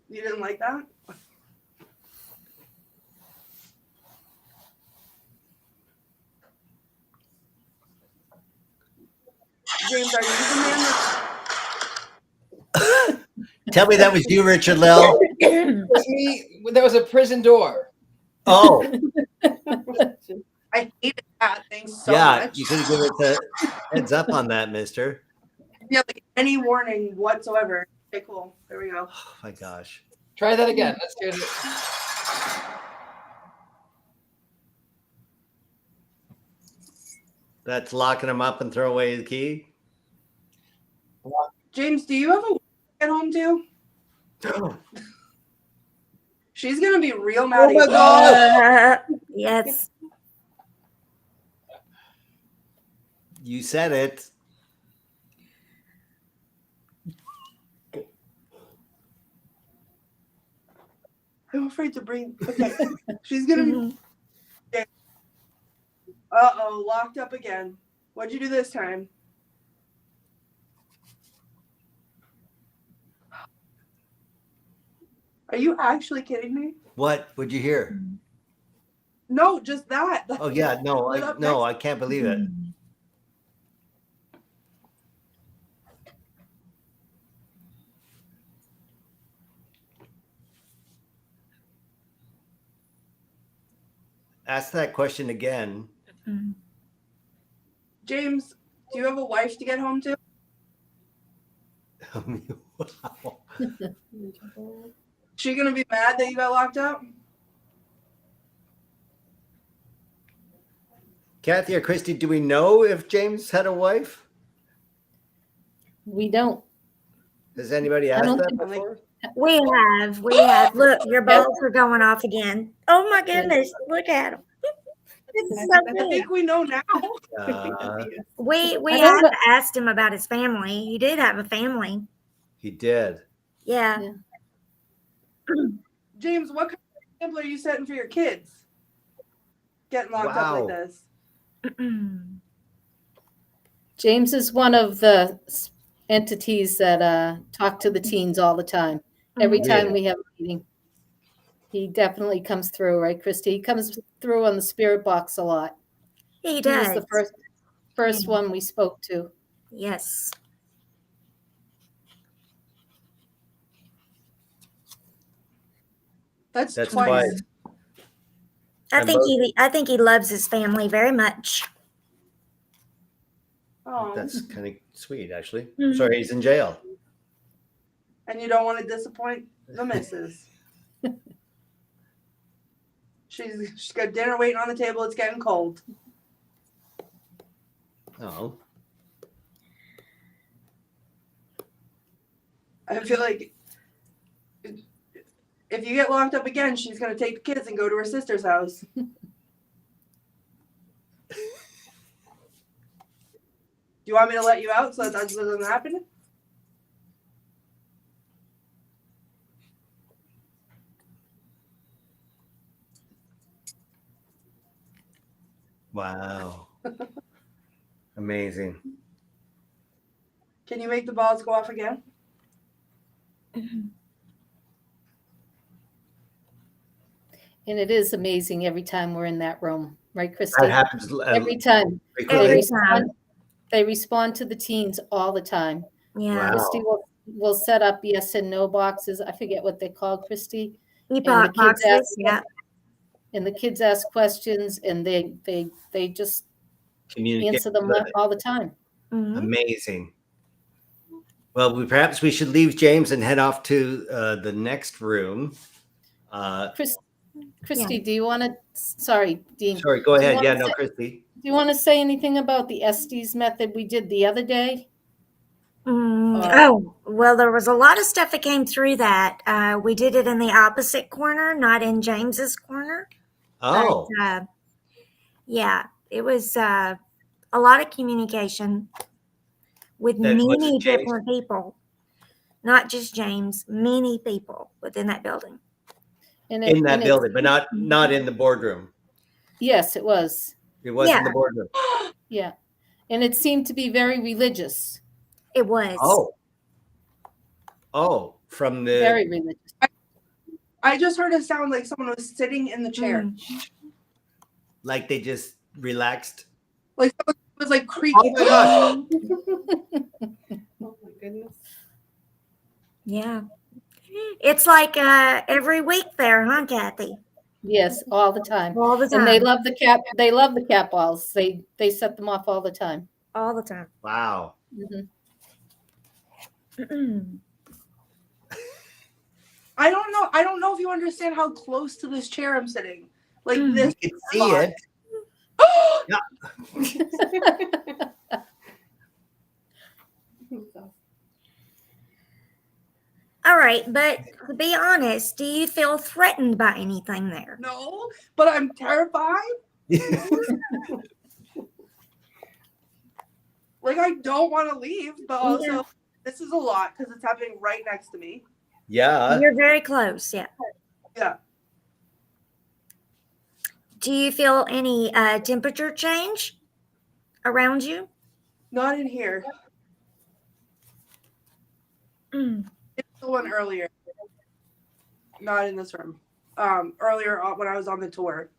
Speaker 5: You didn't like that? James, are you the man that...
Speaker 1: Tell me that was you, Richard-Lael.
Speaker 2: It was me. There was a prison door.
Speaker 1: Oh,
Speaker 5: I hated that thing so
Speaker 1: yeah.
Speaker 5: much.
Speaker 1: You could have given it a heads up on that, mister.
Speaker 5: Yeah, like any warning whatsoever. Okay, cool. There we go.
Speaker 1: Oh, my gosh.
Speaker 2: Try that again. Let's get it.
Speaker 1: That's locking him up and throw away the key?
Speaker 5: James, do you have a at home too? She's gonna be real mad at you.
Speaker 4: Yes.
Speaker 1: You said it.
Speaker 5: I'm afraid to bring. Okay, she's gonna be. Uh-oh, locked up again. What'd you do this time? Are you actually kidding me?
Speaker 1: What would you hear?
Speaker 5: No, just that.
Speaker 1: Oh yeah, no, I can't believe it. Ask that question again.
Speaker 5: James, Do you have a wife to get home to?
Speaker 1: Wow.
Speaker 5: She gonna be mad that you got locked up?
Speaker 1: Kathy or Christy, do we know if James had a wife?
Speaker 6: We don't.
Speaker 1: Has anybody
Speaker 6: I
Speaker 1: asked
Speaker 6: don't
Speaker 1: that
Speaker 6: think-
Speaker 1: before?
Speaker 4: We have. Look, your balls are going off again. Oh my goodness, look at them. This is so
Speaker 5: I
Speaker 4: good.
Speaker 5: think we know now.
Speaker 4: We
Speaker 6: I
Speaker 4: have
Speaker 6: don't
Speaker 4: asked him about his family. He did have a family.
Speaker 1: He did.
Speaker 4: Yeah.
Speaker 5: James, what kind of example are you setting for your kids? Getting locked up
Speaker 1: Wow.
Speaker 5: like this.
Speaker 6: James is one of the entities that talk to the teens all the time. Every
Speaker 1: Mhm.
Speaker 6: time we have a meeting, he definitely comes through, right, Christy? He comes through on the spirit box a lot.
Speaker 4: He
Speaker 6: He
Speaker 4: does.
Speaker 6: was the first
Speaker 4: Yeah.
Speaker 6: one we spoke to.
Speaker 4: Yes.
Speaker 5: That's
Speaker 1: That's
Speaker 5: twice.
Speaker 1: twice.
Speaker 4: I
Speaker 1: And
Speaker 4: think he loves his family very much.
Speaker 5: Oh,
Speaker 1: That's kind of sweet, actually.
Speaker 4: Mhm.
Speaker 1: Sorry, he's in jail.
Speaker 5: and you don't want to disappoint the missus. She's got dinner waiting on the table. It's getting cold.
Speaker 1: Oh,
Speaker 5: I feel like if you get locked up again, she's gonna take the kids and go to her sister's house. Do you want me to let you out so that doesn't happen?
Speaker 1: wow. Amazing.
Speaker 5: Can you make the balls go off again?
Speaker 6: And it is amazing every time we're in that room, right, Christy?
Speaker 1: That happens
Speaker 6: Every time.
Speaker 1: frequently.
Speaker 4: Every time.
Speaker 6: They respond to the teens all the time.
Speaker 4: Yeah.
Speaker 1: Wow.
Speaker 6: Christy will set up yes and no boxes. I forget what they call Christy.
Speaker 4: Epoch
Speaker 6: the kids
Speaker 4: boxes. Yeah.
Speaker 6: And the kids ask questions, and they just
Speaker 1: Communicate.
Speaker 6: answer them all the time.
Speaker 4: Mhm.
Speaker 1: Amazing. Well, perhaps we should leave James and head off to the next room.
Speaker 6: Christy, do you want to? Sorry, Dean.
Speaker 1: Sorry, go
Speaker 6: Do you
Speaker 1: ahead.
Speaker 6: wanna
Speaker 1: Yeah, no,
Speaker 6: say-
Speaker 1: Christy.
Speaker 6: Do you want to say anything about the Estes method we did the other day?
Speaker 4: Oh, well, there was a lot of stuff that came through that. We did it in the opposite corner, not in James's corner.
Speaker 1: Oh,
Speaker 4: But, yeah, it was a lot of communication with
Speaker 1: That wasn't
Speaker 4: many
Speaker 1: James?
Speaker 4: different people, not just James, many people within that building.
Speaker 6: And
Speaker 1: in that
Speaker 6: and
Speaker 1: building, but not in the boardroom.
Speaker 6: Yes, it was.
Speaker 1: It was in
Speaker 4: Yeah.
Speaker 1: the boardroom.
Speaker 6: Yeah, and it seemed to be very religious.
Speaker 4: It was.
Speaker 1: Oh, from the
Speaker 6: Very religious.
Speaker 5: I just heard a sound like someone was sitting in the chair.
Speaker 1: like they just relaxed.
Speaker 5: Like someone was like creaking.
Speaker 1: Oh my gosh.
Speaker 7: Oh my goodness.
Speaker 4: Yeah. It's like every week there, huh, Kathy?
Speaker 6: Yes, all the time.
Speaker 4: All the time.
Speaker 6: And they love the cat. They love the cat balls. They set them off all the time.
Speaker 4: All the time.
Speaker 1: Wow.
Speaker 6: Mhm.
Speaker 5: I don't know if you understand how close to this chair I'm sitting. Like this.
Speaker 1: You can see it.
Speaker 4: All right, but to be honest, do you feel threatened by anything there?
Speaker 5: No, but I'm terrified. Like I don't want to leave, but also
Speaker 4: Yeah.
Speaker 5: this is a lot because it's happening right next to me.
Speaker 1: Yeah.
Speaker 4: You're very close, yeah.
Speaker 5: Yeah.
Speaker 4: Do you feel any temperature change around you?
Speaker 5: Not in here. It's the one earlier. Not in this room. Earlier when I was on the tour.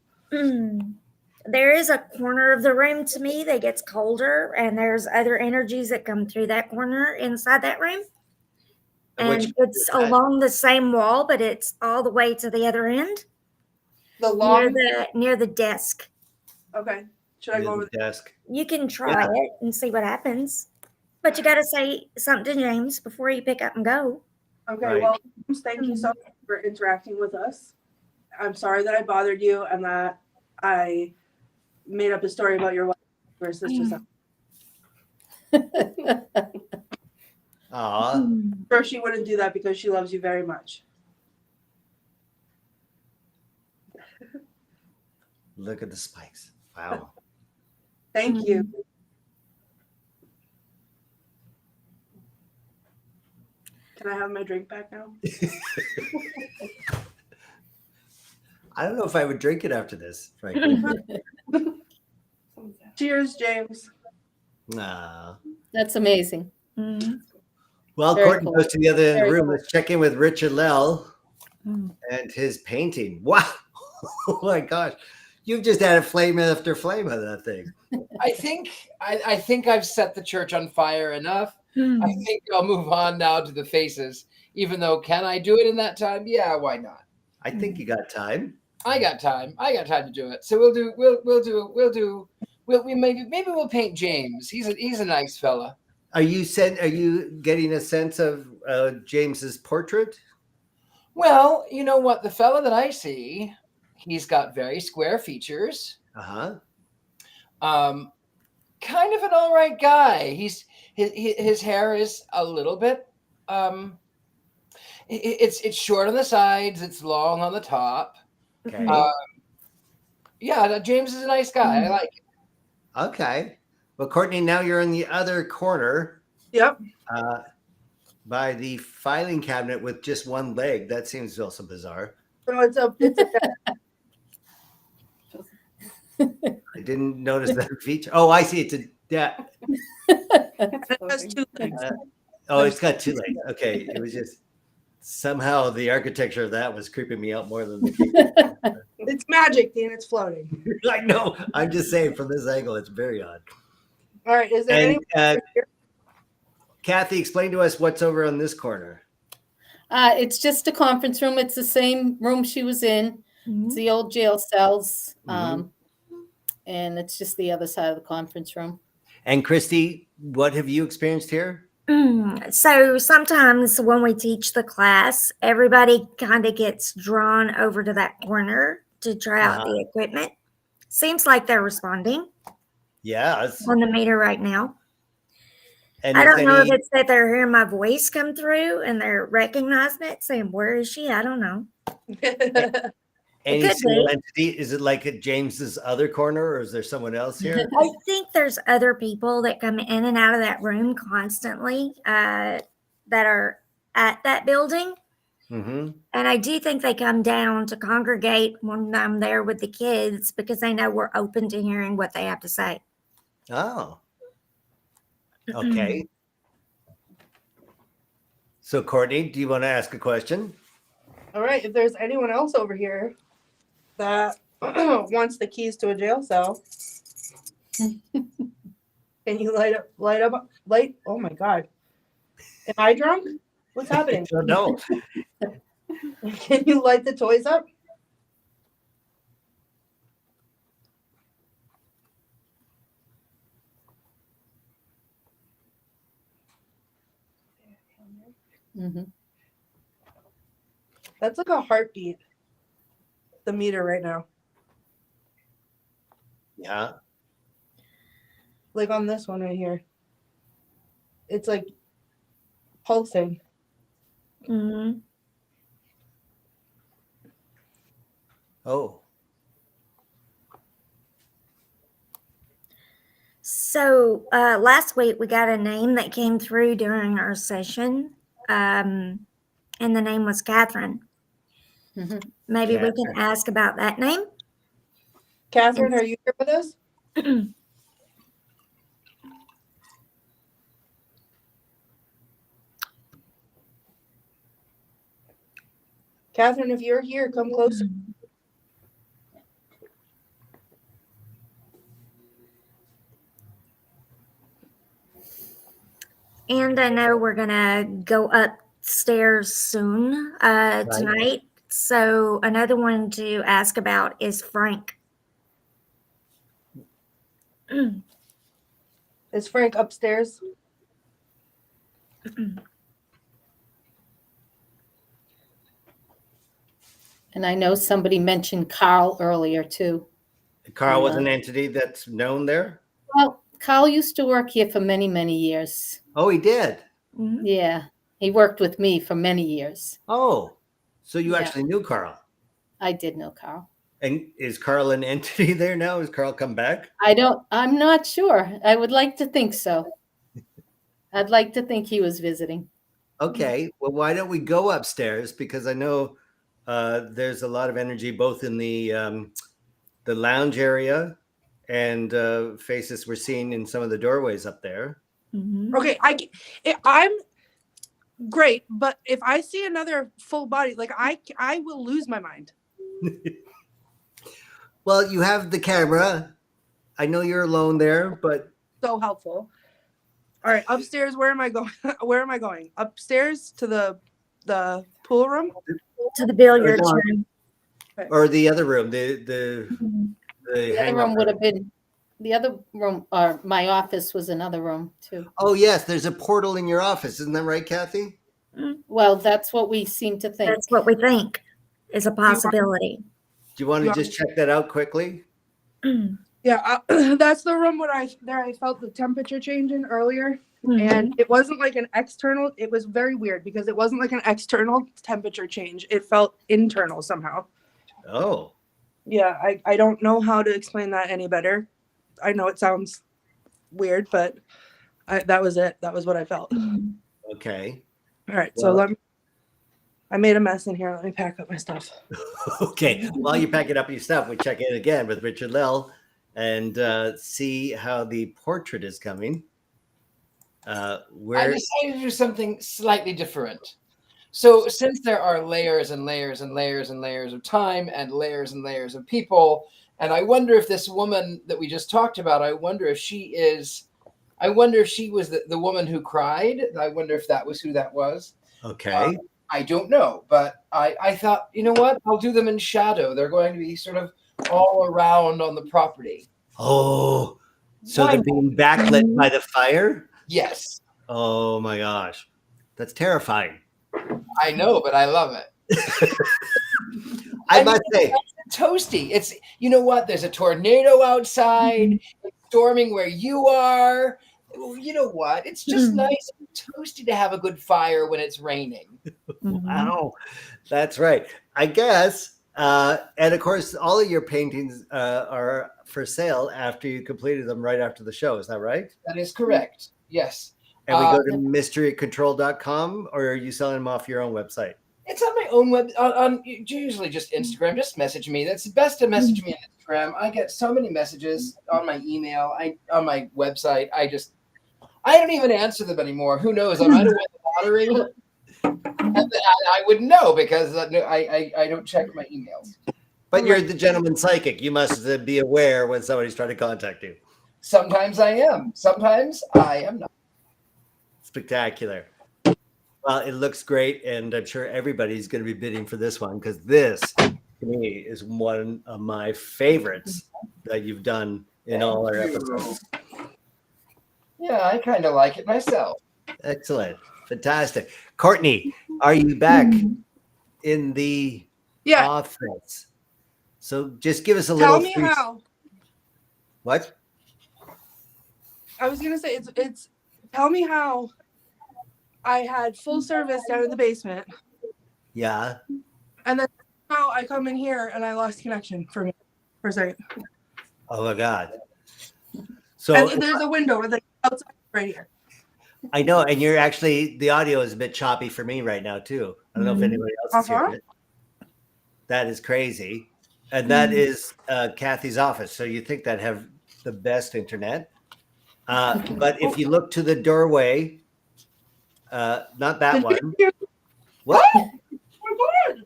Speaker 4: There is a corner of the room to me that gets colder, and there's other energies that come through that corner inside that room. And
Speaker 1: Which-
Speaker 4: it's along the same wall, but it's all the way to the other end,
Speaker 5: The long.
Speaker 4: near the desk.
Speaker 5: Okay. Should I go over
Speaker 1: the desk?
Speaker 4: You can try it and see what happens. But you got to say something to James before you pick up and go.
Speaker 5: Okay,
Speaker 1: Right.
Speaker 5: well, thank you so much for interacting with us. I'm sorry that I bothered you and that I made up a story about your wife or sister.
Speaker 1: Aw.
Speaker 5: I'm sure she wouldn't do that because she loves you very much.
Speaker 1: Look at the spikes. Wow.
Speaker 5: Thank you. Can I have my drink back now?
Speaker 1: I don't know if I would drink it after this, frankly.
Speaker 5: Cheers, James.
Speaker 1: Nah.
Speaker 6: That's amazing.
Speaker 4: Mhm.
Speaker 1: Well,
Speaker 6: Very
Speaker 1: Courtney
Speaker 6: cool.
Speaker 1: goes to the other end of the
Speaker 6: Very
Speaker 1: room.
Speaker 6: cool.
Speaker 1: Let's check in with Richard-Lael
Speaker 4: Mm.
Speaker 1: and his painting. Wow. Oh my gosh. You've just added flame after flame of that thing.
Speaker 2: I think I've set the church on fire enough.
Speaker 4: Mm.
Speaker 2: I think I'll move on now to the faces. Even though, can I do it in that time? Yeah, why not?
Speaker 1: I think you got time.
Speaker 2: I got time. I got time to do it. So maybe we'll paint James. He's a nice fella.
Speaker 1: Are you getting a sense of James's portrait?
Speaker 2: Well, you know what? The fella that I see, he's got very square features.
Speaker 1: Uh-huh.
Speaker 2: Kind of an all right guy. His hair is a little bit it's short on the sides, it's long on the top.
Speaker 1: Okay.
Speaker 2: Yeah, James is a nice guy. I like it.
Speaker 1: Okay. Well, Courtney, now you're in the other corner
Speaker 5: Yep.
Speaker 1: by the filing cabinet with just one leg. That seems also bizarre.
Speaker 5: So it's a
Speaker 1: I didn't notice that feature. Oh, I see. It
Speaker 5: has two legs.
Speaker 1: it's got two legs. Okay. It was just somehow the architecture of that was creeping me out more than the
Speaker 5: It's magic, Dean. It's floating.
Speaker 1: I know. I'm just saying from this angle, it's very odd.
Speaker 5: All right. Is there
Speaker 1: And
Speaker 5: any?
Speaker 1: Kathy, explain to us what's over on this corner.
Speaker 6: It's just a conference room. It's the same room she was in. It's the old jail cells.
Speaker 1: Mhm.
Speaker 6: And it's just the other side of the conference room.
Speaker 1: And Christy, what have you experienced here?
Speaker 4: So sometimes when we teach the class, everybody kind of gets drawn over to that corner to try out the equipment. Seems like they're responding
Speaker 1: Yeah.
Speaker 4: on the meter right now.
Speaker 1: And
Speaker 4: I
Speaker 1: is
Speaker 4: don't know if
Speaker 1: any-
Speaker 4: it's that they're hearing my voice come through and they're recognizing it, saying, "Where is she?" I don't know.
Speaker 1: any
Speaker 4: could
Speaker 1: single
Speaker 4: be.
Speaker 1: entity? Is it like at James's other corner, or is there someone else here?
Speaker 4: I think there's other people that come in and out of that room constantly that are at that building.
Speaker 1: Mm-hmm.
Speaker 4: And I do think they come down to congregate when I'm there with the kids because they know we're open to hearing what they have to say.
Speaker 1: Oh. Okay. So, Courtney, do you want to ask a question?
Speaker 5: All right. If there's anyone else over here that wants the keys to a jail cell, can you light? Oh my God. Am I drunk? What's happening?
Speaker 1: I don't know.
Speaker 5: Can you light the toys up?
Speaker 6: Mhm.
Speaker 5: That's like a heartbeat. The meter right now.
Speaker 1: Yeah.
Speaker 5: Like on this one right here. It's like pulsing.
Speaker 4: Mm-hmm.
Speaker 1: Oh.
Speaker 4: So last week we got a name that came through during our session, and the name was Catherine.
Speaker 6: Mhm.
Speaker 4: Maybe we can ask about that name.
Speaker 5: Catherine, are you here with us? Catherine, if you're here, come closer.
Speaker 4: And I know we're gonna go upstairs soon tonight. So another one to ask about is Frank.
Speaker 5: Is Frank upstairs?
Speaker 6: And I know somebody mentioned Carl earlier too.
Speaker 1: Carl was an entity that's known there?
Speaker 6: Well, Carl used to work here for many, many years.
Speaker 1: Oh, he did?
Speaker 3: Mhm.
Speaker 6: Yeah. He worked with me for many years.
Speaker 1: Oh, so you
Speaker 6: Yeah.
Speaker 1: actually knew Carl.
Speaker 6: I did know Carl.
Speaker 1: And is Carl an entity there now? Has Carl come back?
Speaker 6: I'm not sure. I would like to think so. I'd like to think he was visiting.
Speaker 1: Okay, well, why don't we go upstairs? Because I know there's a lot of energy both in the lounge area and faces we're seeing in some of the doorways up there.
Speaker 3: Mhm.
Speaker 5: Okay, I'm great, but if I see another full body, like I will lose my mind.
Speaker 1: Well, you have the camera. I know you're alone there, but
Speaker 5: So helpful. All right, upstairs. Where am I going? Where am I going? Upstairs to the pool room.
Speaker 4: To the billiards room.
Speaker 1: or the other room, the
Speaker 6: The other
Speaker 1: hangout
Speaker 6: room would have been, the other room, or my office was another room too.
Speaker 1: Oh yes, there's a portal in your office, isn't that right, Kathy?
Speaker 6: Well, that's what we seem to think.
Speaker 4: That's what we think is a possibility.
Speaker 1: Do you want to just check that out quickly?
Speaker 5: Yeah, that's the room where I felt the temperature changing earlier, and it wasn't like an external. It was very weird because it wasn't like an external temperature change. It felt internal somehow.
Speaker 1: Oh.
Speaker 5: Yeah, I don't know how to explain that any better. I know it sounds weird, but that was it. That was what I felt.
Speaker 1: Okay.
Speaker 5: All right, so I made a mess in here. Let me pack up my stuff.
Speaker 1: Okay. While you're packing up your stuff, we check in again with Richard-Lael and see how the portrait is coming.
Speaker 2: I decided to do something slightly different. So since there are layers and layers and layers and layers of time and layers of people, and I wonder if this woman that we just talked about, I wonder if she was the woman who cried. I wonder if that was who that was.
Speaker 1: Okay.
Speaker 2: I don't know, but I thought, you know what? I'll do them in shadow. They're going to be sort of all around on the property.
Speaker 1: Oh, so they're being backlit by the fire?
Speaker 2: Yes.
Speaker 1: Oh my gosh. That's terrifying.
Speaker 2: I know, but I love it.
Speaker 1: I must say,
Speaker 2: it's toasty. It's, you know what? There's a tornado outside. It's storming where you are. You know what? It's just nice and toasty to have a good fire when it's raining.
Speaker 1: wow, that's right. I guess, and of course, all of your paintings are for sale after you completed them right after the show. Is that right?
Speaker 2: That is correct. Yes.
Speaker 1: And we go to mysterycontrol.com, or are you selling them off your own website?
Speaker 2: It's on my own web, on usually just Instagram. Just message me. That's best to message me on Instagram. I get so many messages on my email, on my website. I don't even answer them anymore. Who knows? I might have won the lottery. And I wouldn't know because I don't check my emails.
Speaker 1: But you're the gentleman psychic. You must be aware when somebody's trying to contact you.
Speaker 2: Sometimes I am. Sometimes I am not.
Speaker 1: Spectacular. Well, it looks great, and I'm sure everybody's going to be bidding for this one because this, to me, is one of my favorites that you've done in all our episodes.
Speaker 2: Yeah, I kind of like it myself.
Speaker 1: Excellent. Fantastic. Courtney, are you back in the office? So just give us a little.
Speaker 5: Tell me how.
Speaker 1: What?
Speaker 5: I was gonna say it's. Tell me how. I had full service down in the basement.
Speaker 1: Yeah.
Speaker 5: And then how I come in here and I lost connection for a second.
Speaker 1: Oh my God. So
Speaker 5: and there's a window outside right here.
Speaker 1: I know, and you're actually the audio is a bit choppy for me right now too. I don't know if anybody else is hearing it. That is crazy, and that is Kathy's office. So you think that have the best internet? But if you look to the doorway, not that one. What?
Speaker 5: Oh my God!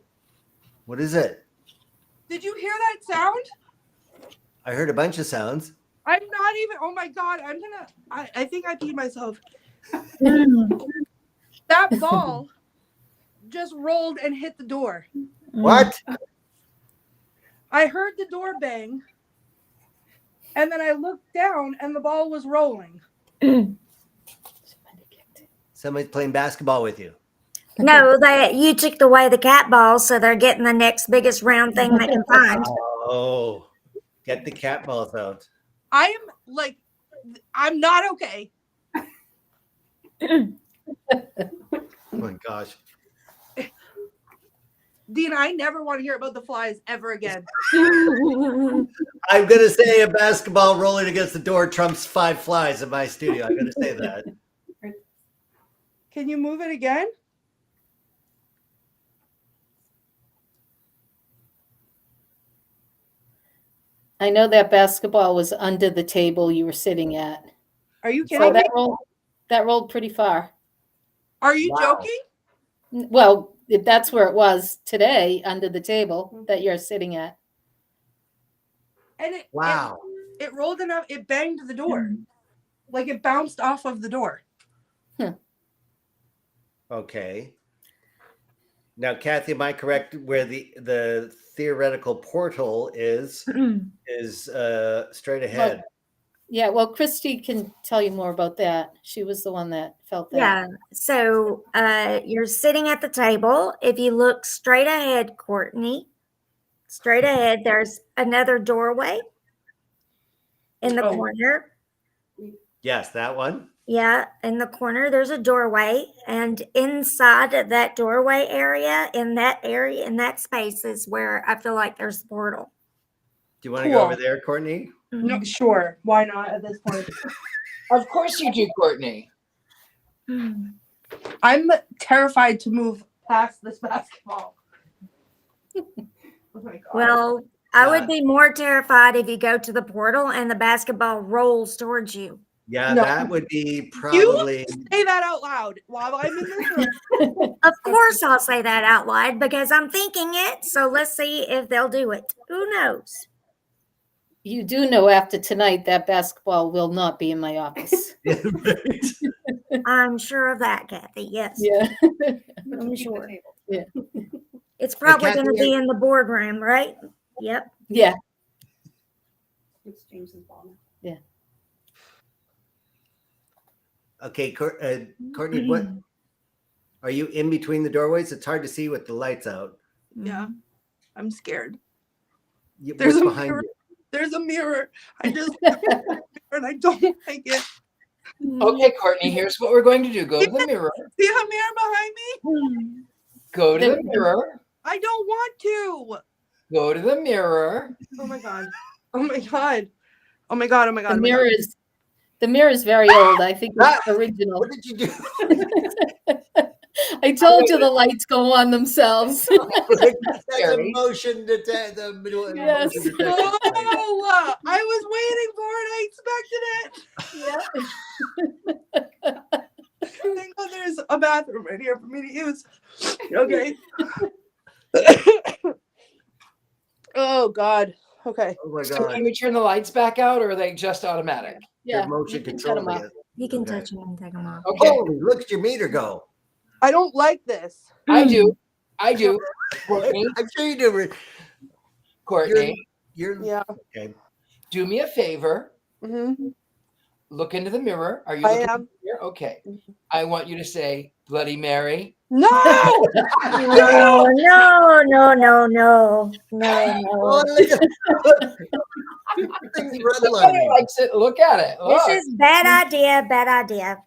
Speaker 1: What is it?
Speaker 5: Did you hear that sound?
Speaker 1: I heard a bunch of sounds.
Speaker 5: I'm not even. Oh my God! I think I peed myself. That ball just rolled and hit the door.
Speaker 1: What?
Speaker 5: I heard the door bang. And then I looked down and the ball was rolling.
Speaker 1: Somebody's playing basketball with you.
Speaker 4: No, you took away the cat ball, so they're getting the next biggest round thing they can find.
Speaker 1: Oh, get the cat balls out.
Speaker 5: I'm not okay.
Speaker 1: Oh my gosh.
Speaker 5: Dean, I never want to hear about the flies ever again.
Speaker 1: I'm going to say a basketball rolling against the door trumps 5 flies in my studio. I'm going to say that.
Speaker 5: Can you move it again?
Speaker 6: I know that basketball was under the table you were sitting at.
Speaker 5: Are you
Speaker 6: So
Speaker 5: kidding me?
Speaker 6: that rolled pretty far.
Speaker 5: Are you
Speaker 1: Wow.
Speaker 5: joking?
Speaker 6: Well, that's where it was today, under the table that you're sitting at.
Speaker 5: And
Speaker 1: Wow.
Speaker 5: it rolled enough, it banged the door. Like it bounced off of the door.
Speaker 1: Okay. Now, Kathy, am I correct where the theoretical portal is straight ahead?
Speaker 6: Yeah, well, Christy can tell you more about that. She was the one that felt that.
Speaker 4: Yeah. So you're sitting at the table. If you look straight ahead, Courtney, straight ahead, there's another doorway in the corner.
Speaker 1: Yes, that one.
Speaker 4: Yeah, in the corner, there's a doorway. And inside of that doorway area, in that space is where I feel like there's the portal.
Speaker 1: Do you want to go over there, Courtney?
Speaker 5: No, sure. Why not at this point?
Speaker 2: Of course you do, Courtney.
Speaker 5: I'm terrified to move past this basketball. Oh my God.
Speaker 4: Well, I would be more terrified if you go to the portal and the basketball rolls towards you.
Speaker 1: Yeah,
Speaker 5: No.
Speaker 1: that would be probably.
Speaker 5: You say that out loud while I'm in this room.
Speaker 4: Of course, I'll say that out loud because I'm thinking it. So let's see if they'll do it. Who knows?
Speaker 6: You do know after tonight that basketball will not be in my office.
Speaker 1: Right.
Speaker 4: I'm sure of that, Kathy. Yes,
Speaker 6: Yeah.
Speaker 4: I'm sure.
Speaker 6: Yeah.
Speaker 4: It's probably
Speaker 1: Kathy,
Speaker 4: going to be in the boardroom, right? Yep.
Speaker 6: Yeah.
Speaker 7: It's James's ball now.
Speaker 6: Yeah.
Speaker 1: Okay, Courtney, what are you in between the doorways? It's hard to see with the lights out.
Speaker 5: Yeah. I'm scared.
Speaker 1: What's behind you?
Speaker 5: There's a mirror. I just looked at the mirror and I don't like it.
Speaker 2: Okay, Courtney, here's what we're going to do. Go to the mirror.
Speaker 5: See a mirror behind me?
Speaker 2: Go to the mirror.
Speaker 5: I don't want to.
Speaker 2: Go to the mirror.
Speaker 5: Oh my God. Oh my God. Oh my God. Oh my God.
Speaker 6: The mirror is very old. I think it's original.
Speaker 1: What did you do?
Speaker 6: I told you the lights go on themselves.
Speaker 1: That's a motion detect. The middle.
Speaker 6: Yes.
Speaker 1: Motion
Speaker 5: No,
Speaker 1: detector.
Speaker 5: I was waiting for it. I expected it. Thank God there's a bathroom right here for me to use. Okay. Oh God. Okay.
Speaker 1: Oh my
Speaker 2: So
Speaker 1: God.
Speaker 2: can we turn the lights back out, or are they just automatic?
Speaker 1: Your motion
Speaker 6: you can
Speaker 1: control.
Speaker 6: turn 'em off.
Speaker 4: You can
Speaker 1: Okay.
Speaker 4: touch them and take them off.
Speaker 2: Okay,
Speaker 1: Holy, look at your meter go.
Speaker 5: I don't like this.
Speaker 2: I do. Courtney,
Speaker 1: I'm sure you do.
Speaker 2: Courtney,
Speaker 1: You're
Speaker 5: Yeah.
Speaker 1: okay.
Speaker 2: do me a favor.
Speaker 5: Mm-hmm.
Speaker 2: Look into the mirror. Are you
Speaker 5: I
Speaker 2: looking
Speaker 5: am.
Speaker 2: in the mirror? Okay. I want you to say Bloody Mary.
Speaker 5: No.
Speaker 4: No, no, no, no, no, no,
Speaker 1: Oh,
Speaker 4: no.
Speaker 1: look at things red
Speaker 2: Somebody
Speaker 1: lighting.
Speaker 2: likes it. Look at it.
Speaker 4: This
Speaker 2: Look.
Speaker 4: is bad idea. Bad idea.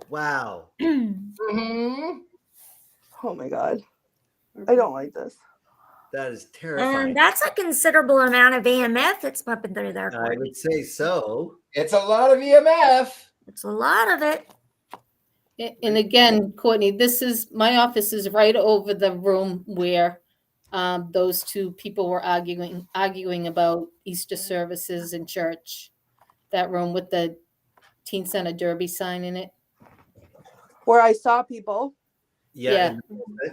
Speaker 1: Wow.
Speaker 2: Mhm.
Speaker 5: Oh my God. I don't like this.
Speaker 1: That is terrifying.
Speaker 4: And that's a considerable amount of EMF that's pumping through there.
Speaker 1: I
Speaker 4: Courtney.
Speaker 1: would say so.
Speaker 2: It's a lot of EMF.
Speaker 4: It's a lot of it.
Speaker 6: And again, Courtney, my office is right over the room where those two people were arguing about Easter services in church. That room with the Teen Center Derby sign in it.
Speaker 5: Where I saw people.
Speaker 1: Yeah.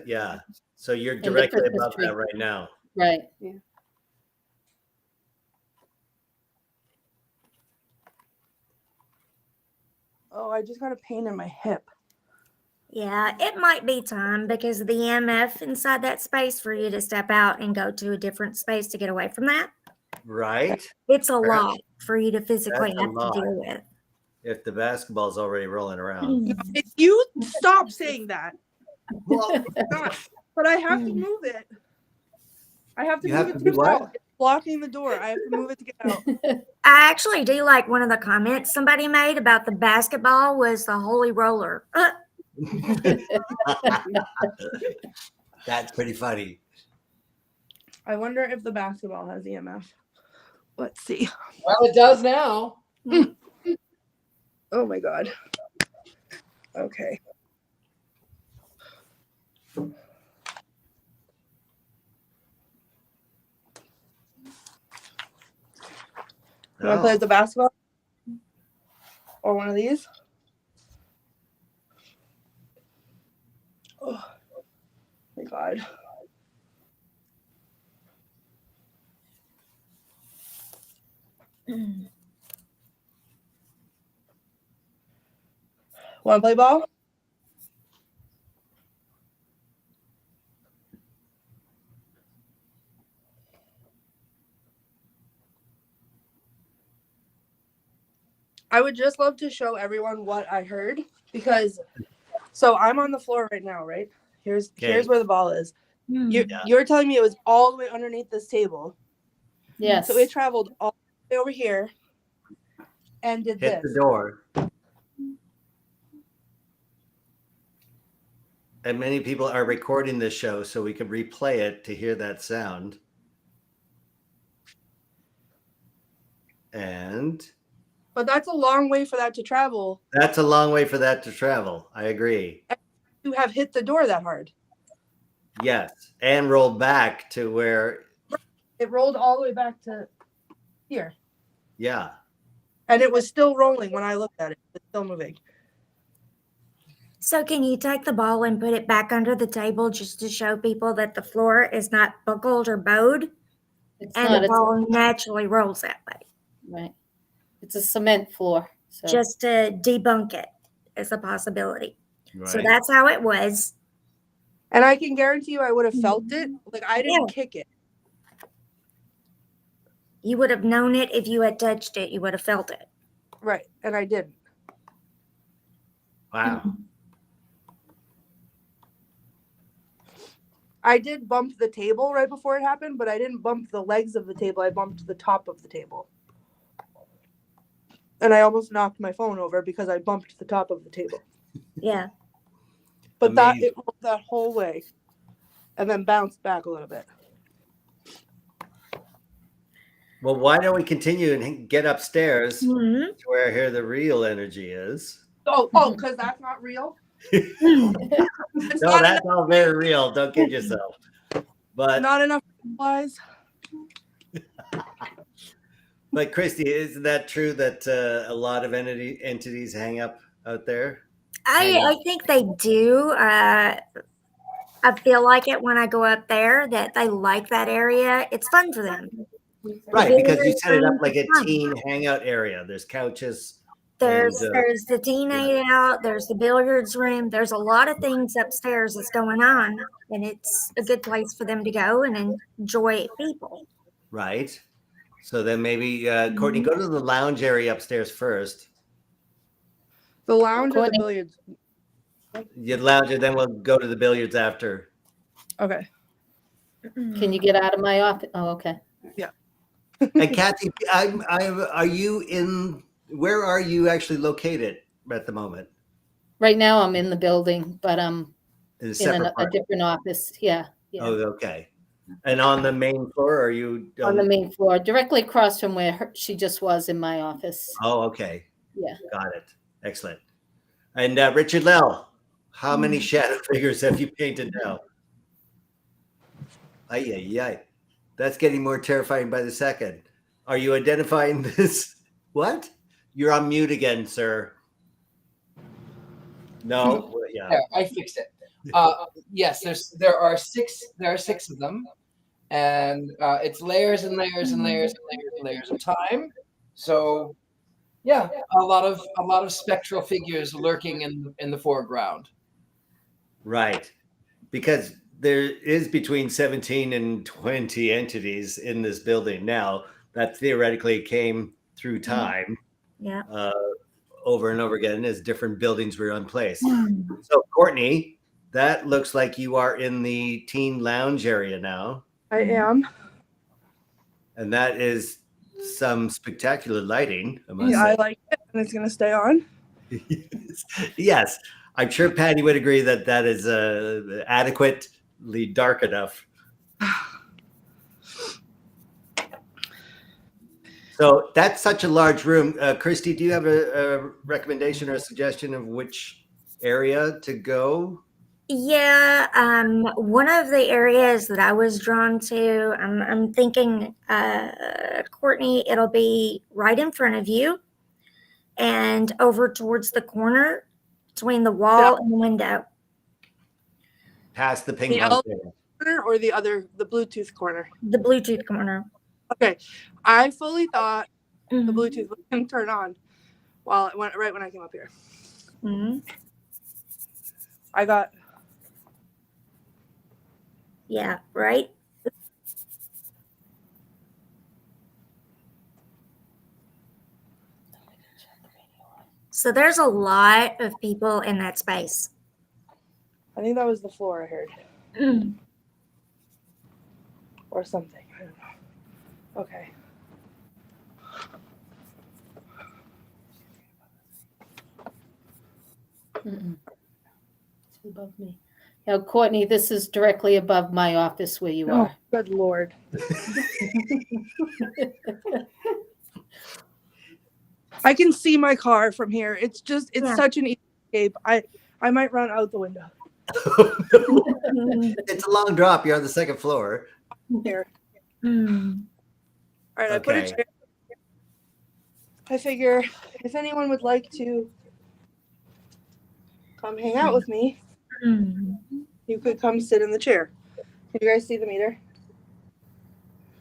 Speaker 1: Yeah. So you're
Speaker 6: the
Speaker 1: directly
Speaker 6: Christmas
Speaker 1: above
Speaker 6: tree.
Speaker 1: that right now.
Speaker 6: Right.
Speaker 5: Oh, I just got a pain in my hip.
Speaker 4: Yeah, it might be time because of the EMF inside that space for you to step out and go to a different space to get away from that.
Speaker 1: Right?
Speaker 4: It's a
Speaker 1: Perhaps
Speaker 4: lot for you to physically
Speaker 1: that's a
Speaker 4: have to
Speaker 1: lot.
Speaker 4: deal with.
Speaker 1: If the basketball's already rolling around.
Speaker 5: If you stop saying that,
Speaker 1: Well,
Speaker 5: but I have to move it. I have to
Speaker 1: You
Speaker 5: move
Speaker 1: have
Speaker 5: it
Speaker 1: to do
Speaker 5: through
Speaker 1: what?
Speaker 5: out. It's blocking the door. I have to move it to get out.
Speaker 4: I actually do like one of the comments somebody made about the basketball was the holy roller.
Speaker 1: That's pretty funny.
Speaker 5: I wonder if the basketball has EMF. Let's see.
Speaker 2: Well, it does now.
Speaker 5: Oh my god. Okay. You want to play with the basketball? Or one of these? Oh my god. Want to play ball? I would just love to show everyone what I heard because so I'm on the floor right now, right? Here's where the ball is. You're telling me it was all the way underneath this table.
Speaker 6: Yes.
Speaker 5: So it traveled all the way over here and did
Speaker 1: Hit
Speaker 5: this.
Speaker 1: the door. And many people are recording this show so we can replay it to hear that sound. And
Speaker 5: But that's a long way for that to travel.
Speaker 1: that's a long way for that to travel. I agree.
Speaker 5: You have hit the door that hard.
Speaker 1: Yes. And roll back to where,
Speaker 5: It rolled all the way back to here.
Speaker 1: yeah.
Speaker 5: And it was still rolling when I looked at it. It's still moving.
Speaker 4: So can you take the ball and put it back under the table just to show people that the floor is not buckled or bowed
Speaker 6: It's
Speaker 4: and
Speaker 6: not.
Speaker 4: the ball naturally rolls that way?
Speaker 6: Right. It's a cement floor. So.
Speaker 4: Just to debunk it as a possibility.
Speaker 1: Right.
Speaker 4: So that's how it was.
Speaker 5: And I can guarantee you I would have felt it. Like I didn't kick it.
Speaker 4: You would have known it if you had touched it. You would have felt it.
Speaker 5: Right. And I didn't.
Speaker 1: Wow.
Speaker 5: I did bump the table right before it happened, but I didn't bump the legs of the table. I bumped the top of the table. And I almost knocked my phone over because I bumped the top of the table.
Speaker 4: Yeah.
Speaker 5: But
Speaker 1: Amazing.
Speaker 5: it rolled that whole way and then bounced back a little bit.
Speaker 1: Well, why don't we continue and get upstairs
Speaker 4: Mhm.
Speaker 1: to where here the real energy is?
Speaker 5: Oh, because that's not real?
Speaker 1: No, that's all very real. Don't kid yourself. But
Speaker 5: Not enough supplies.
Speaker 1: But Christy, isn't that true that a lot of entities hang up out there?
Speaker 4: I think they do. I feel like it when I go up there that they like that area. It's fun for them.
Speaker 1: Right, because you set it up like a
Speaker 4: Fun.
Speaker 1: teen hangout area. There's couches.
Speaker 4: There's
Speaker 1: And,
Speaker 4: there's the teen night out. There's the billiards room. There's a lot of things upstairs that's going on, and it's a good place for them to go and enjoy people.
Speaker 1: Right. So then maybe Courtney, go to the lounge area upstairs first.
Speaker 5: The lounge or the
Speaker 6: Courtney.
Speaker 5: billiards?
Speaker 1: You lounge, and then we'll go to the billiards after.
Speaker 5: Okay.
Speaker 6: Can you get out of my office? Oh, okay.
Speaker 1: And Kathy, are you in? Where are you actually located at the moment?
Speaker 6: Right now I'm in the building, but I'm
Speaker 1: In a
Speaker 6: in
Speaker 1: separate
Speaker 6: a
Speaker 1: part.
Speaker 6: different office. Yeah.
Speaker 1: Oh, okay. And on the main floor, are you
Speaker 6: On the main floor, directly across from where she just was in my office.
Speaker 1: Oh, okay.
Speaker 6: Yeah.
Speaker 1: Got it. Excellent. And Richard-Lael, how many shadow figures have you painted now? Ay. That's getting more terrifying by the second. Are you identifying this? What? You're on mute again, sir. No. Yeah.
Speaker 2: There, I fixed it. Yes, there are six of them, and it's layers and layers and layers and layers and layers of time. So, yeah, a lot of spectral figures lurking in the foreground.
Speaker 1: Right. Because there is between 17 and 20 entities in this building now that theoretically came through time.
Speaker 4: Yeah.
Speaker 1: Over and over again as different buildings were in place. So, Courtney, that looks like you are in the teen lounge area now.
Speaker 5: I am.
Speaker 1: And that is some spectacular lighting, I must
Speaker 5: Yeah, I
Speaker 1: say.
Speaker 5: like it, and it's gonna stay on.
Speaker 1: Yes, I'm sure Patty would agree that that is adequately dark enough. So that's such a large room. Christy, do you have a recommendation or a suggestion of which area to go?
Speaker 4: Yeah, one of the areas that I was drawn to, I'm thinking, Courtney, it'll be right in front of you and over towards the corner between the wall and the window.
Speaker 1: Past the ping
Speaker 5: The
Speaker 1: pong table.
Speaker 5: Corner or the Bluetooth corner?
Speaker 4: The Bluetooth corner.
Speaker 5: Okay. I fully thought the
Speaker 4: Mhm.
Speaker 5: Bluetooth was going to turn on right when I came up here.
Speaker 4: Mhm.
Speaker 5: I got.
Speaker 4: Yeah, right? So there's a lot of people in that space.
Speaker 5: I think that was the floor I heard.
Speaker 4: Mm.
Speaker 5: Or something. I don't know. Okay.
Speaker 6: It's above me. Now, Courtney, this is directly above my office where you
Speaker 5: Oh,
Speaker 6: are.
Speaker 5: good Lord. I can see my car from here. It's
Speaker 4: Yeah.
Speaker 5: such an easy escape. I might run out the window.
Speaker 1: It's a long drop. You're on the second floor.
Speaker 5: Here.
Speaker 4: Mm.
Speaker 5: All right, I put a
Speaker 1: Okay.
Speaker 5: chair. I figure if anyone would like to come hang out with me,
Speaker 4: Mm.
Speaker 5: you could come sit in the chair. Can you guys see the meter?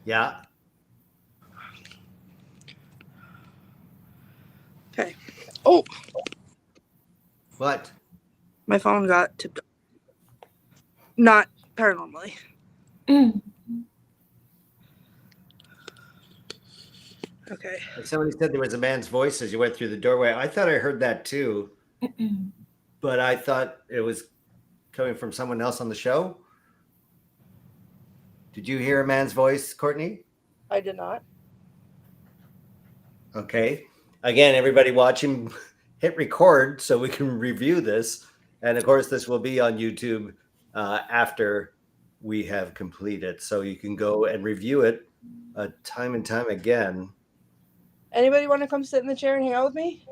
Speaker 1: Yeah.
Speaker 5: Okay. Oh,
Speaker 1: What?
Speaker 5: my phone got tipped up. Not paranormally.
Speaker 4: Mm.
Speaker 5: Okay.
Speaker 1: Like somebody said there was a man's voice as you went through the doorway. I thought I heard that too,
Speaker 4: Mm.
Speaker 1: but I thought it was coming from someone else on the show. Did you hear a man's voice, Courtney?
Speaker 5: I did not.
Speaker 1: Okay. Again, everybody watching, hit record so we can review this. And of course, this will be on YouTube after we have completed. So you can go and review it time and time again.
Speaker 5: Anybody want to come sit in the chair and hang out with me?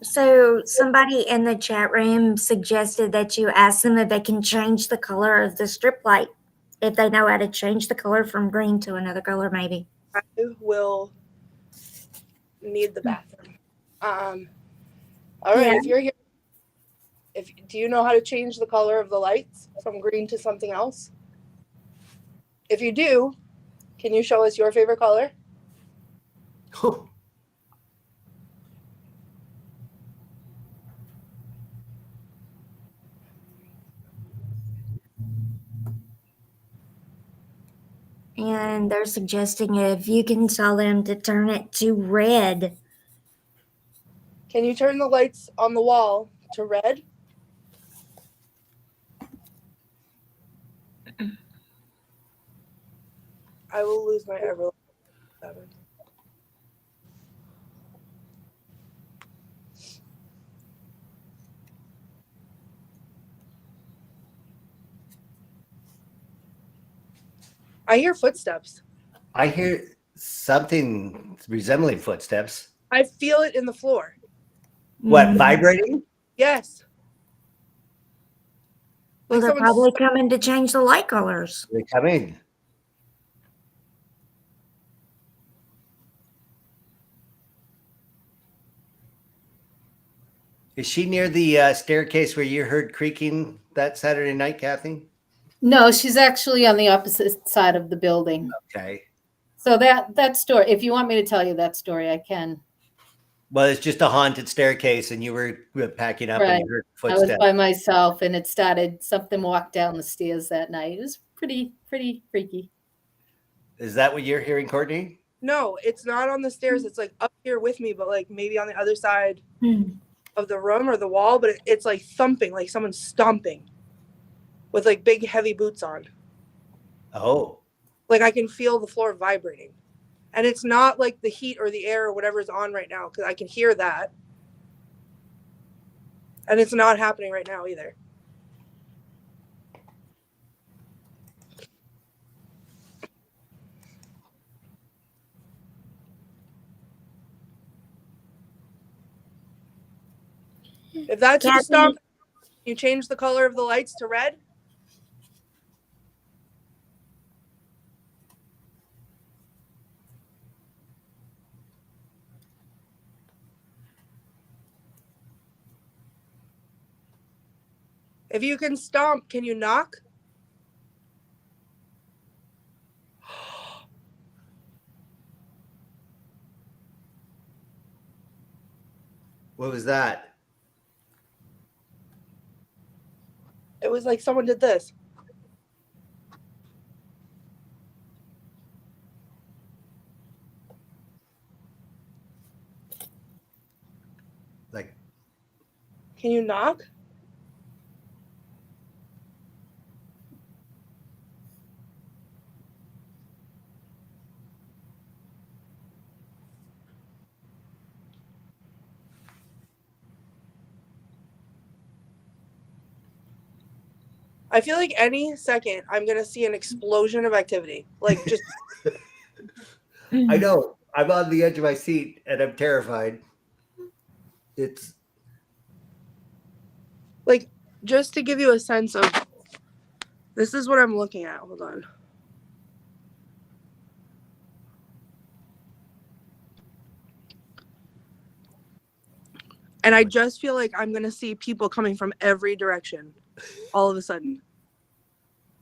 Speaker 4: So somebody in the chat room suggested that you ask them if they can change the color of the strip light, if they know how to change the color from green to another color, maybe.
Speaker 5: I will need the bathroom. All right,
Speaker 4: Yeah.
Speaker 5: if you're here, do you know how to change the color of the lights from green to something else? If you do, can you show us your favorite color?
Speaker 4: And they're suggesting if you can tell them to turn it to red.
Speaker 5: Can you turn the lights on the wall to red? I will lose my ever. I hear footsteps.
Speaker 1: I hear something resembling footsteps.
Speaker 5: I feel it in the floor.
Speaker 1: What,
Speaker 4: Mm.
Speaker 1: vibrating?
Speaker 5: Yes.
Speaker 4: Well,
Speaker 5: Like
Speaker 4: they're
Speaker 5: someone's-
Speaker 4: probably coming to change the light colors.
Speaker 1: They're coming. Is she near the staircase where you heard creaking that Saturday night, Kathy?
Speaker 6: No, she's actually on the opposite side of the building.
Speaker 1: Okay.
Speaker 6: So that story, if you want me to tell you that story, I can.
Speaker 1: Well, it's just a haunted staircase, and you were packing up,
Speaker 6: Right.
Speaker 1: and you heard
Speaker 6: I was
Speaker 1: footsteps.
Speaker 6: by myself, and something walked down the stairs that night. It was pretty freaky.
Speaker 1: Is that what you're hearing, Courtney?
Speaker 5: No, it's not on the stairs. It's like up here with me, but like maybe on the other side of the room or the wall. But it's like thumping, like someone's stomping with like big heavy boots on.
Speaker 1: Oh.
Speaker 5: Like I can feel the floor vibrating. And it's not like the heat or the air or whatever is on right now, because I can hear that. And it's not happening right now either. If that's a stop, you change the color of the lights to red. If you can stomp, can you knock?
Speaker 1: What was that?
Speaker 5: It was like someone did this.
Speaker 1: Like,
Speaker 5: Can you knock? I feel like any second I'm going to see an explosion of activity. Like just
Speaker 1: I know. I'm on the edge of my seat, and I'm terrified. It's
Speaker 5: like, just to give you a sense of, this is what I'm looking at. Hold on. And I just feel like I'm going to see people coming from every direction all of a sudden.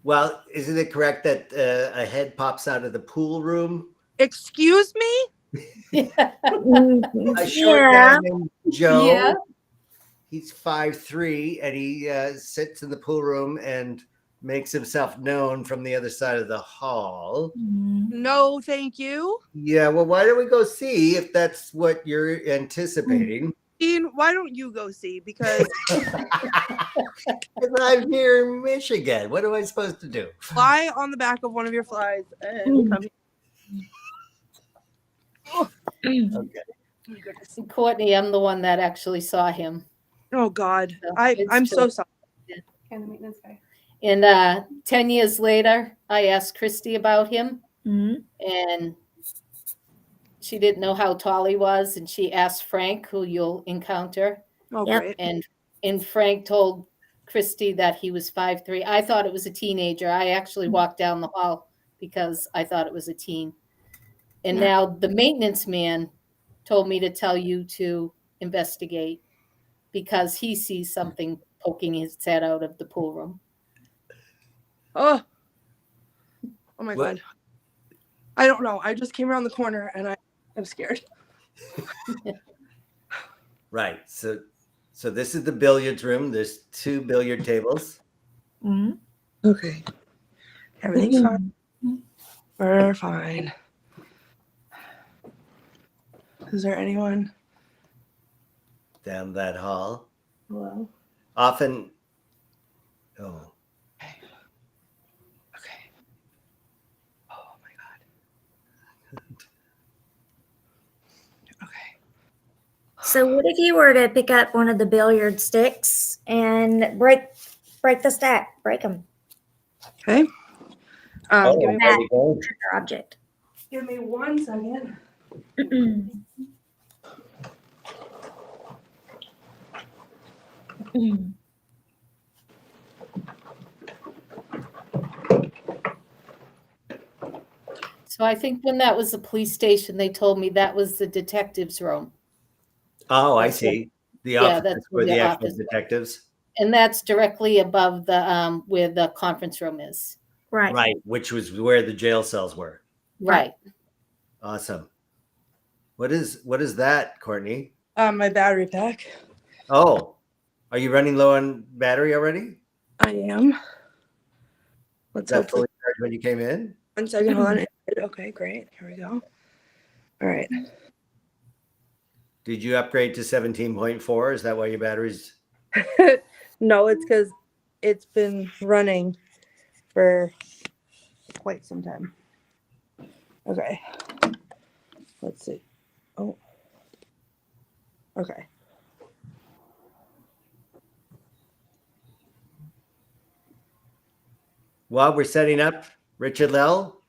Speaker 1: Well, isn't it correct that a head pops out of the pool room?
Speaker 5: Excuse me?
Speaker 1: A short guy named Joe.
Speaker 6: Yeah.
Speaker 1: He's 5'3", and he sits in the pool room and makes himself known from the other side of the hall.
Speaker 5: No, thank you.
Speaker 1: Yeah, well, why don't we go see if that's what you're anticipating?
Speaker 5: Dean, why don't you go see? Because
Speaker 1: I'm here in Michigan. What am I supposed to do?
Speaker 5: fly on the back of one of your flies and come here.
Speaker 1: Okay.
Speaker 6: Courtney, I'm the one that actually saw him.
Speaker 5: Oh God,
Speaker 6: So
Speaker 5: I'm
Speaker 6: it's
Speaker 5: so
Speaker 6: true.
Speaker 5: sorry.
Speaker 7: And the maintenance guy.
Speaker 6: And 10 years later, I asked Christy about him, and she didn't know how tall he was, and she asked Frank, who you'll encounter,
Speaker 5: Oh
Speaker 4: Yep.
Speaker 5: great.
Speaker 6: and Frank told Christy that he was 5'3". I thought it was a teenager. I actually walked down the hall because I thought it was a teen. And now the maintenance man told me to tell you to investigate because he sees something poking his head out of the pool room.
Speaker 5: Oh my
Speaker 1: What?
Speaker 5: God. I don't know. I just came around the corner and I'm scared.
Speaker 1: Right. So this is the billiards room. There's 2 billiard tables.
Speaker 5: Okay. Everything's fine. We're fine. Is there anyone?
Speaker 1: Down that hall.
Speaker 5: Hello?
Speaker 1: Often. Oh.
Speaker 5: Okay. Oh my God. Okay.
Speaker 4: So what if you were to pick up one of the billiard sticks and break the stack, break them,
Speaker 5: Okay.
Speaker 1: Oh,
Speaker 5: Give me
Speaker 1: there you go.
Speaker 4: your object?
Speaker 5: Give me 1 second.
Speaker 6: So I think when that was the police station, they told me that was the detective's room.
Speaker 1: Oh, I
Speaker 6: That's
Speaker 1: see. The
Speaker 6: yeah,
Speaker 1: office
Speaker 6: that's
Speaker 1: where
Speaker 6: where
Speaker 1: the
Speaker 6: the
Speaker 1: actual
Speaker 6: office-
Speaker 1: detectives.
Speaker 6: And that's directly above the where the conference room is.
Speaker 4: Right.
Speaker 1: Right, which was where the jail cells were.
Speaker 6: Right.
Speaker 1: Awesome. What is that, Courtney?
Speaker 5: My battery pack.
Speaker 1: Oh, are you running low on battery already?
Speaker 5: I am. Let's
Speaker 1: That
Speaker 5: hopefully.
Speaker 1: fully charged when you came in?
Speaker 5: 1 second, hold on. Okay, great. Here we go. All right.
Speaker 1: Did you upgrade to 17.4? Is that why your battery's...
Speaker 5: No, it's because it's been running for quite some time. Okay. Let's see. Oh. Okay.
Speaker 1: While we're setting up, Richard-Lael,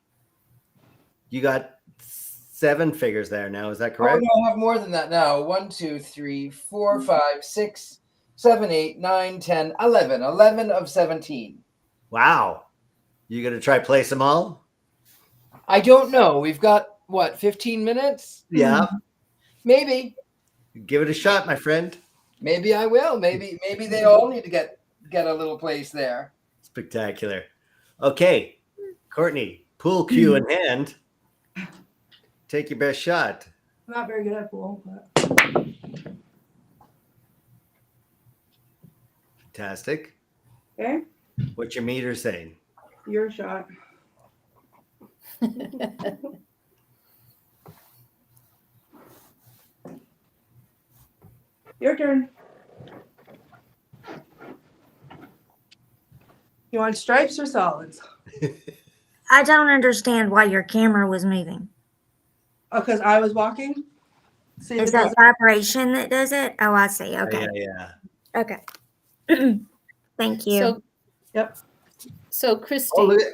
Speaker 1: you got 7 figures there now. Is that correct?
Speaker 2: Oh, no, I have more than that now. 1, 2, 3, 4, 5, 6, 7, 8, 9, 10, 11. 11 of 17.
Speaker 1: Wow. You going to try place them all?
Speaker 2: I don't know. We've got, what, 15 minutes?
Speaker 1: Yeah.
Speaker 2: Maybe.
Speaker 1: Give it a shot, my friend.
Speaker 2: Maybe I will. Maybe they all need to get a little place there.
Speaker 1: Spectacular. Okay, Courtney, pool cue in hand. Take your best shot.
Speaker 5: I'm not very good at pool, but
Speaker 1: Fantastic.
Speaker 5: okay.
Speaker 1: What's your meter saying?
Speaker 5: Your shot. Your turn. You want stripes or solids?
Speaker 4: I don't understand why your camera was moving.
Speaker 5: Oh, because I was walking. See if
Speaker 4: Is
Speaker 5: it
Speaker 4: that
Speaker 5: does.
Speaker 4: vibration that does it? Oh, I see. Okay.
Speaker 1: Yeah.
Speaker 4: Okay. Thank you.
Speaker 6: So,
Speaker 5: Yep.
Speaker 6: so Christy,
Speaker 1: Oh, look at it.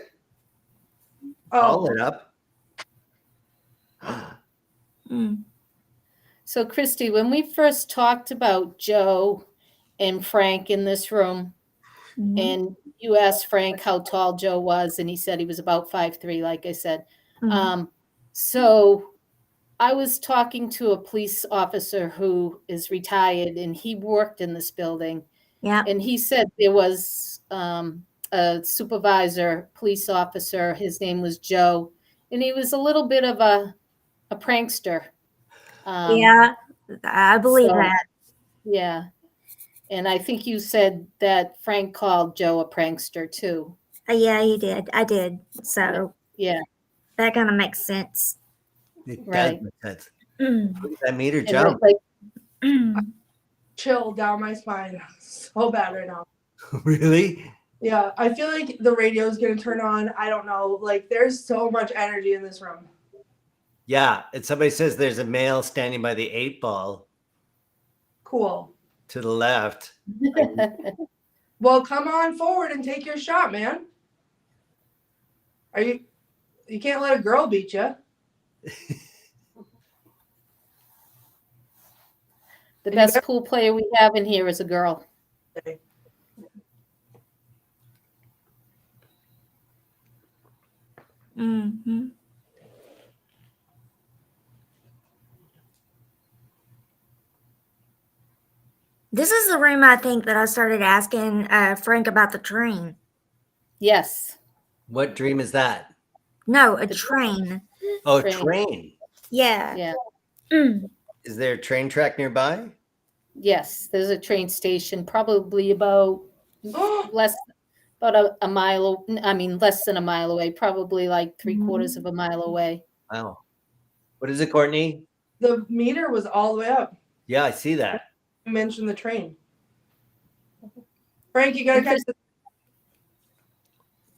Speaker 1: All
Speaker 5: Oh,
Speaker 1: lit up.
Speaker 4: Mm.
Speaker 6: so Christy, when we first talked about Joe and Frank in this room,
Speaker 4: Mhm.
Speaker 6: and you asked Frank how tall Joe was, and he said he was about 5'3", like I said.
Speaker 4: Mhm.
Speaker 6: So I was talking to a police officer who is retired, and he worked in this building.
Speaker 4: Yeah.
Speaker 6: And he said there was a supervisor, police officer. His name was Joe, and he was a little bit of a prankster.
Speaker 4: Yeah. I believe
Speaker 6: so-
Speaker 4: that.
Speaker 6: Yeah. And I think you said that Frank called Joe a prankster too.
Speaker 4: Yeah, he did. I did. So
Speaker 6: Yeah.
Speaker 4: that kind of makes sense.
Speaker 1: It
Speaker 6: Right.
Speaker 1: does make sense.
Speaker 4: Mm.
Speaker 1: Look at that meter
Speaker 6: And
Speaker 1: jump.
Speaker 6: like,
Speaker 5: chill down my spine so bad right now.
Speaker 1: Really?
Speaker 5: Yeah, I feel like the radio is going to turn on. I don't know. Like, there's so much energy in this room.
Speaker 1: Yeah. And somebody says there's a male standing by the 8 ball
Speaker 5: Cool.
Speaker 1: to the left.
Speaker 5: Well, come on forward and take your shot, man. You can't let a girl beat you.
Speaker 6: the best pool player we have in here is a girl.
Speaker 4: Mm-hmm. This is the room I think that I started asking Frank about the train.
Speaker 6: Yes.
Speaker 1: What dream is that?
Speaker 4: No, a train.
Speaker 1: Oh,
Speaker 6: Train.
Speaker 1: train.
Speaker 4: Yeah.
Speaker 6: Yeah.
Speaker 4: Mm.
Speaker 1: Is there a train track nearby?
Speaker 6: Yes. There's a train station, probably about less than a mile away, probably like 3/4 of a mile away.
Speaker 1: Wow. What is it, Courtney?
Speaker 5: The meter was all the way up.
Speaker 1: Yeah, I see that.
Speaker 5: You mentioned the train. Frank, you got to catch the.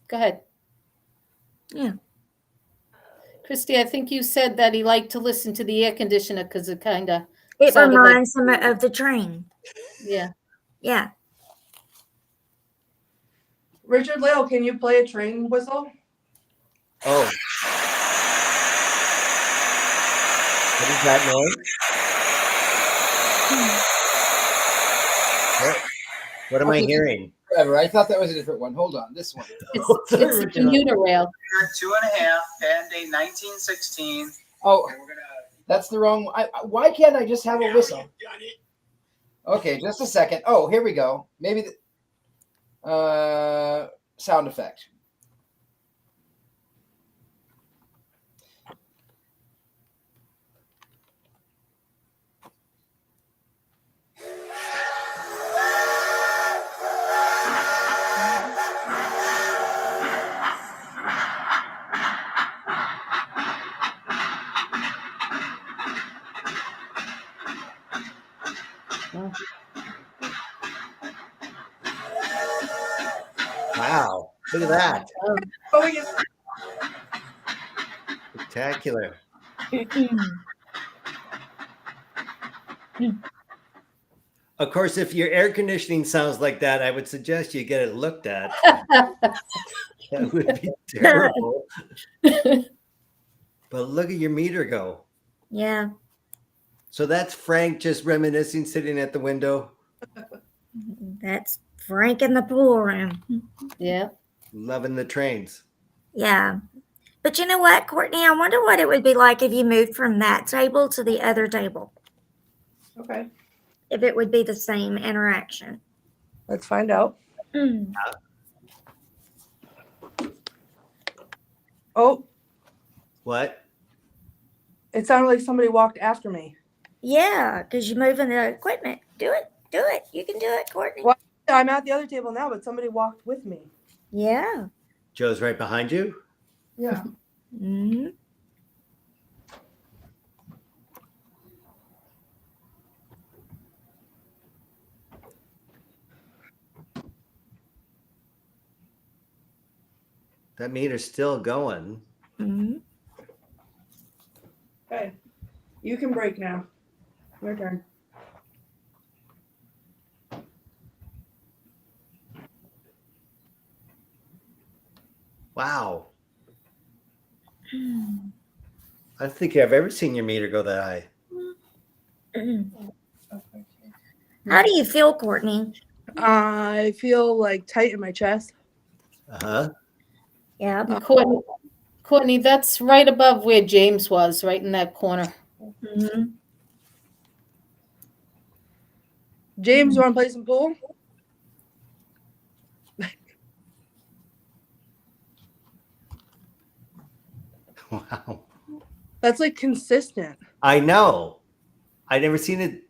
Speaker 6: Go ahead.
Speaker 4: Yeah.
Speaker 6: Christy, I think you said that he liked to listen to the air conditioner because it kind of
Speaker 4: It
Speaker 6: sounded like-
Speaker 4: reminds him of the train.
Speaker 6: yeah.
Speaker 4: Yeah.
Speaker 5: Richard-Lael, can you play a train whistle?
Speaker 1: Oh. What is that noise? What am I hearing?
Speaker 2: Whatever. I thought that was a different one. Hold on. This one.
Speaker 6: It's a commuter rail.
Speaker 8: 2.5, patent date 1916.
Speaker 2: Oh, that's the wrong one. Why can't I just have a whistle? Okay, just a second. Oh, here we go. Maybe the sound effect.
Speaker 1: Wow. Look at that.
Speaker 5: Oh, yeah.
Speaker 1: Spectacular. Of course, if your air conditioning sounds like that, I would suggest you get it looked at. That would be terrible. But look at your meter go.
Speaker 4: Yeah.
Speaker 1: So that's Frank just reminiscing, sitting at the window.
Speaker 4: That's Frank in the pool room.
Speaker 6: Yeah.
Speaker 1: Loving the trains.
Speaker 4: Yeah. But you know what, Courtney? I wonder what it would be like if you moved from that table to the other table.
Speaker 5: Okay.
Speaker 4: If it would be the same interaction.
Speaker 5: Let's find out. Oh,
Speaker 1: What?
Speaker 5: it sounded like somebody walked after me.
Speaker 4: Yeah, because you're moving the equipment. Do it. Do it. You can do it, Courtney.
Speaker 5: What? I'm at the other table now, but somebody walked with me.
Speaker 4: Yeah.
Speaker 1: Joe's right behind you?
Speaker 5: Yeah.
Speaker 4: Mm-hmm.
Speaker 1: That meter's still going.
Speaker 4: Mm-hmm.
Speaker 5: Okay. You can break now. Your turn.
Speaker 1: Wow. I don't think I've ever seen your meter go that high.
Speaker 4: How do you feel, Courtney?
Speaker 5: I feel like tight in my chest.
Speaker 1: Uh-huh.
Speaker 4: Yeah.
Speaker 6: Courtney, that's right above where James was, right in that corner.
Speaker 4: Mm-hmm.
Speaker 5: James, you want to play some pool?
Speaker 1: Wow.
Speaker 5: That's like consistent.
Speaker 1: I know. I never seen it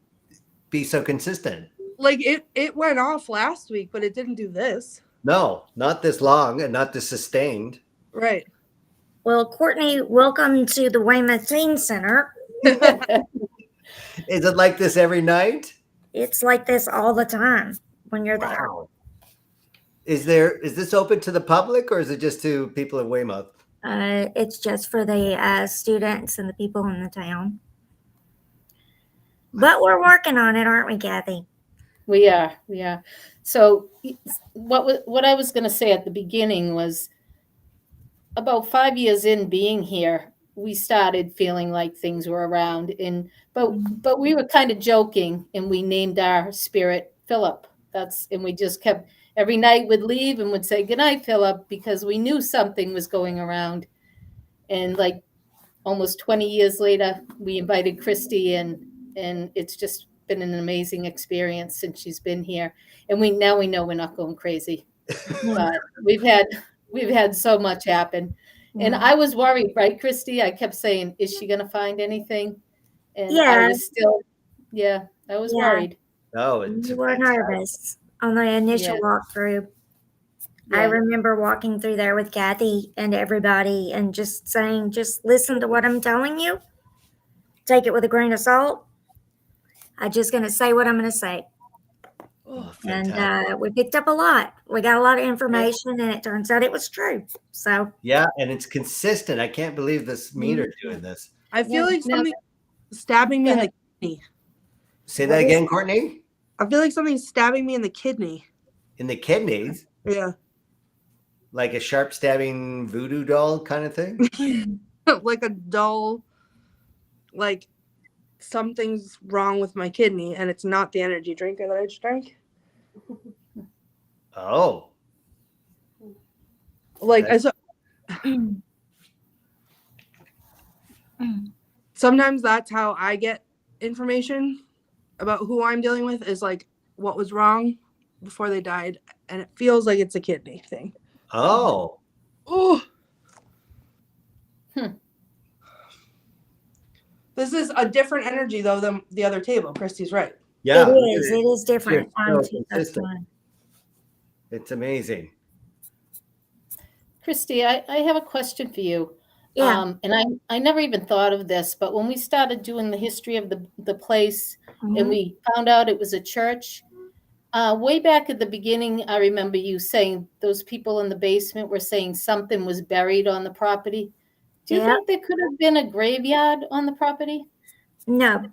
Speaker 1: be so consistent.
Speaker 5: Like it went off last week, but it didn't do this.
Speaker 1: No, not this long and not this sustained.
Speaker 5: Right.
Speaker 4: Well, Courtney, welcome to the Weymouth Teen Center.
Speaker 1: Is it like this every night?
Speaker 4: It's like this all the time when you're there.
Speaker 1: Wow. Is this open to the public or is it just to people in Weymouth?
Speaker 4: It's just for the students and the people in the town. But we're working on it, aren't we, Kathy?
Speaker 6: We are. So what I was going to say at the beginning was about 5 years in being here, we started feeling like things were around, but we were kind of joking, and we named our spirit Philip. And we just kept, every night would leave and would say goodnight, Philip, because we knew something was going around. And like almost 20 years later, we invited Christy, and it's just been an amazing experience since she's been here. And we know we're not going crazy. But we've had so much happen. And I was worried, right, Christy? I kept saying, is she going to find anything? And I was still, I was worried.
Speaker 1: Oh,
Speaker 4: You were nervous on the initial walkthrough.
Speaker 6: Yeah.
Speaker 4: I remember walking through there with Kathy and everybody and just saying, just listen to what I'm telling you. Take it with a grain of salt. I'm just going to say what I'm going to say.
Speaker 1: Oh,
Speaker 4: And we picked up a lot. We got a lot of information, and it turns out it was true. So
Speaker 1: yeah, and it's consistent. I can't believe this meter doing this.
Speaker 5: I feel like something stabbing me in the kidney.
Speaker 1: Say that again, Courtney?
Speaker 5: I feel like something's stabbing me in the kidney.
Speaker 1: In the kidneys?
Speaker 5: Yeah.
Speaker 1: Like a sharp stabbing voodoo doll kind of thing?
Speaker 5: Like a dull, like something's wrong with my kidney, and it's not the energy drink that I just drank.
Speaker 1: Oh.
Speaker 5: Like sometimes that's how I get information about who I'm dealing with, is like what was wrong before they died, and it feels like it's a kidney thing.
Speaker 1: Oh.
Speaker 5: Oh. This is a different energy though than the other table. Christy's right.
Speaker 1: Yeah.
Speaker 4: it is different.
Speaker 1: You're so consistent. It's amazing.
Speaker 6: Christy, I have a question for you.
Speaker 4: Yeah.
Speaker 6: And I never even thought of this, but when we started doing the history of the place and we found out it was a church, Way back at the beginning, I remember you saying those people in the basement were saying something was buried on the property. Do you
Speaker 4: Yeah.
Speaker 6: think there could have been a graveyard on the property?
Speaker 4: No,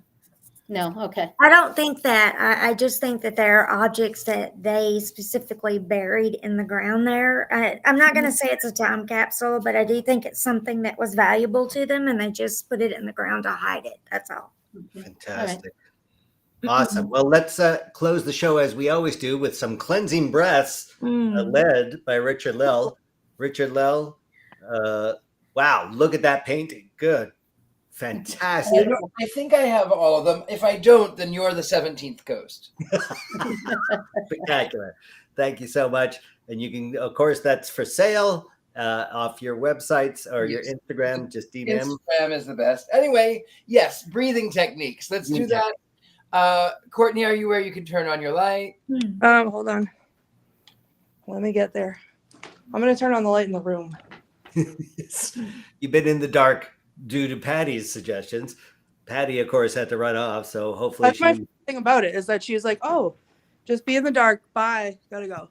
Speaker 6: No. Okay.
Speaker 4: I don't think that. I just think that there are objects that they specifically buried in the ground there. I'm not going to say it's a time capsule, but I do think it's something that was valuable to them and they just put it in the ground to hide it. That's all.
Speaker 1: Fantastic. Awesome. Well, let's close the show as we always do with some cleansing breaths led by Richard-Lael. Richard-Lael, wow, look at that painting. Good. Fantastic.
Speaker 2: I think I have all of them. If I don't, then you're the 17th ghost.
Speaker 1: Spectacular. Thank you so much. And you can, of course, that's for sale off your websites or your Instagram. Just DM.
Speaker 2: Instagram is the best. Anyway, yes, breathing techniques. Let's do that. Courtney, are you where you can turn on your light?
Speaker 5: Hold on. Let me get there. I'm going to turn on the light in the room.
Speaker 1: Yes. You've been in the dark due to Patty's suggestions. Patty, of course, had to run off, so hopefully
Speaker 5: That's my thing about it is that she was like, "Oh, just be in the dark. Bye. Gotta go."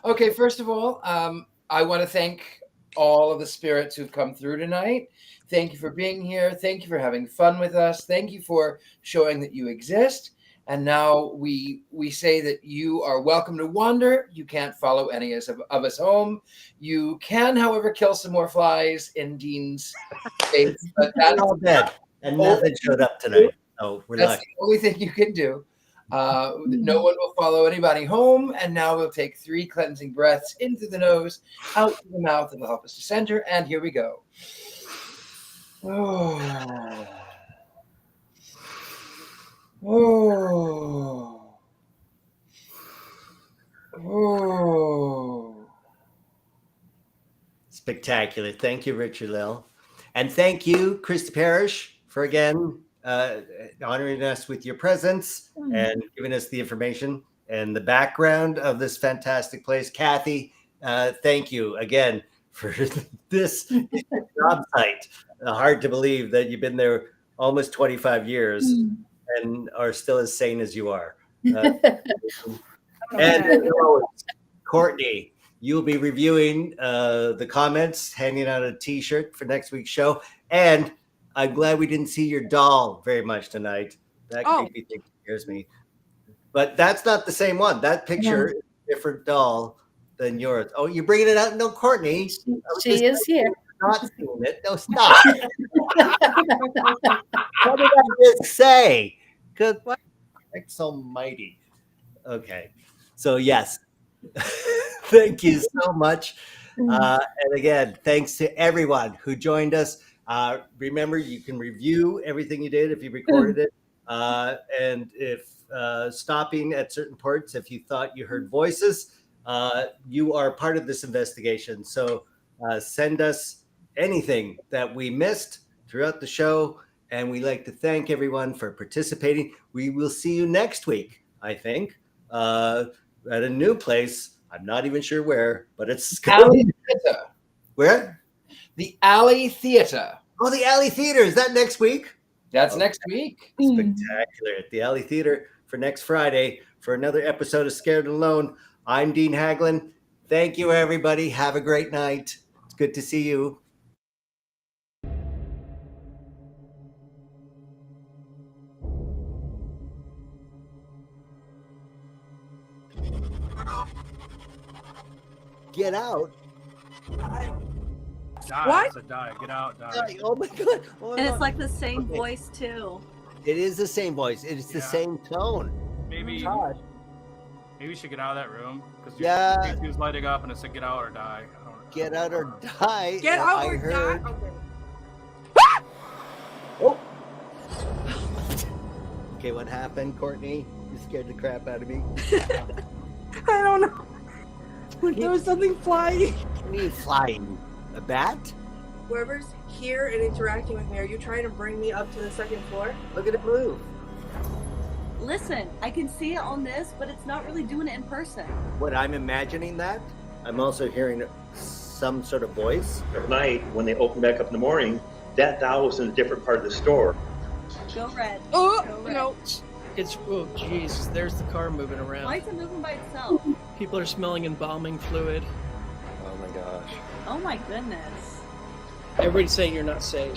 Speaker 2: Okay, first of all, I want to thank all of the spirits who've come through tonight. Thank you for being here. Thank you for having fun with us. Thank you for showing that you exist. And now we say that you are welcome to wander. You can't follow any of us home. You can, however, kill some more flies in Dean's face. But that's
Speaker 1: all dead. And nothing showed up tonight. So we're
Speaker 2: that's
Speaker 1: lucky.
Speaker 2: the only thing you can do. No one will follow anybody home. And now we'll take 3 cleansing breaths in through the nose, out through the mouth. It'll help us to center. And here we go. Oh. Oh. Oh.
Speaker 1: Spectacular. Thank you, Richard-Lael. And thank you, Christy Parrish, for again honoring us with your presence and giving us the information and the background of this fantastic place. Kathy, thank you again for this job site. Hard to believe that you've been there almost 25 years and are still as sane as you are. And Courtney, you'll be reviewing the comments, handing out a t-shirt for next week's show. And I'm glad we didn't see your doll very much tonight. That creepy thing scares me. But that's not the same one. That picture is a different doll than yours. Oh, you're bringing it out? No, Courtney.
Speaker 6: She is here.
Speaker 1: Not seeing it. No, stop. What did I just say? Good. Thanks almighty. Okay. So, yes. Thank you so much. And again, thanks to everyone who joined us. Remember, you can review everything you did if you recorded it. And if stopping at certain parts, if you thought you heard voices, you are part of this investigation. So send us anything that we missed throughout the show. And we'd like to thank everyone for participating. We will see you next week, I think, at a new place. I'm not even sure where, but it's
Speaker 2: Alley Theater.
Speaker 1: Where?
Speaker 2: The Alley Theater.
Speaker 1: Oh, the Alley Theater. Is that next week?
Speaker 2: That's next week.
Speaker 1: Spectacular. At the Alley Theater for next Friday for another episode of Scared and Alone. I'm Dean Haglund. Thank you, everybody. Have a great night. It's good to see you. Get out.
Speaker 9: Die.
Speaker 5: What?
Speaker 9: I said die. Get out. Die.
Speaker 1: Die. Oh my God. Oh,
Speaker 7: And
Speaker 1: no.
Speaker 7: it's like the same voice too.
Speaker 1: It is the same voice. It's the same tone.
Speaker 9: Maybe
Speaker 1: God.
Speaker 9: maybe you should get out of that room because
Speaker 1: Yeah.
Speaker 9: he was lighting up and it said get out or die. I don't know.
Speaker 1: Get out or die.
Speaker 5: Get
Speaker 1: Well,
Speaker 5: out
Speaker 1: I
Speaker 5: or
Speaker 1: heard.
Speaker 5: die. Okay.
Speaker 1: Oh. Okay, what happened, Courtney? You scared the crap out of me.
Speaker 5: I don't know. There was something flying.
Speaker 1: What are you flying? A bat?
Speaker 5: Whoever's here and interacting with me, are you trying to bring me up to the second floor?
Speaker 1: Look at it move.
Speaker 7: Listen, I can see it on this, but it's not really doing it in person.
Speaker 1: What, I'm imagining that? I'm also hearing some sort of voice.
Speaker 10: At night, when they opened back up in the morning, that doll was in a different part of the store.
Speaker 7: Go red.
Speaker 5: Oh,
Speaker 7: Go red.
Speaker 5: no.
Speaker 11: It's, oh jeez, there's the car moving around.
Speaker 7: Why is it moving by itself?
Speaker 11: People are smelling embalming fluid.
Speaker 12: Oh my gosh.
Speaker 7: Oh my goodness.
Speaker 11: Everybody's saying you're not safe.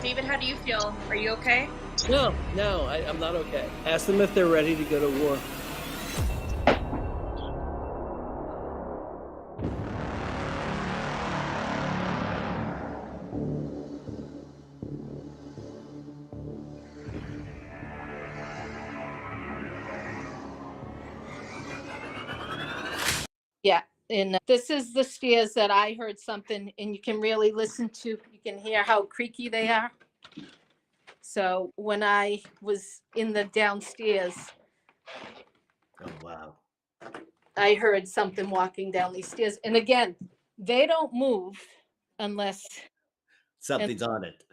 Speaker 13: David, how do you feel? Are you okay?
Speaker 11: No, I'm not okay. Ask them if they're ready to go to war.
Speaker 6: Yeah, and this is the stairs that I heard something, and you can really listen to, you can hear how creaky they are. So when I was in the downstairs,
Speaker 1: Oh, wow.
Speaker 6: I heard something walking down these stairs. And again, they don't move unless
Speaker 1: Something's on it.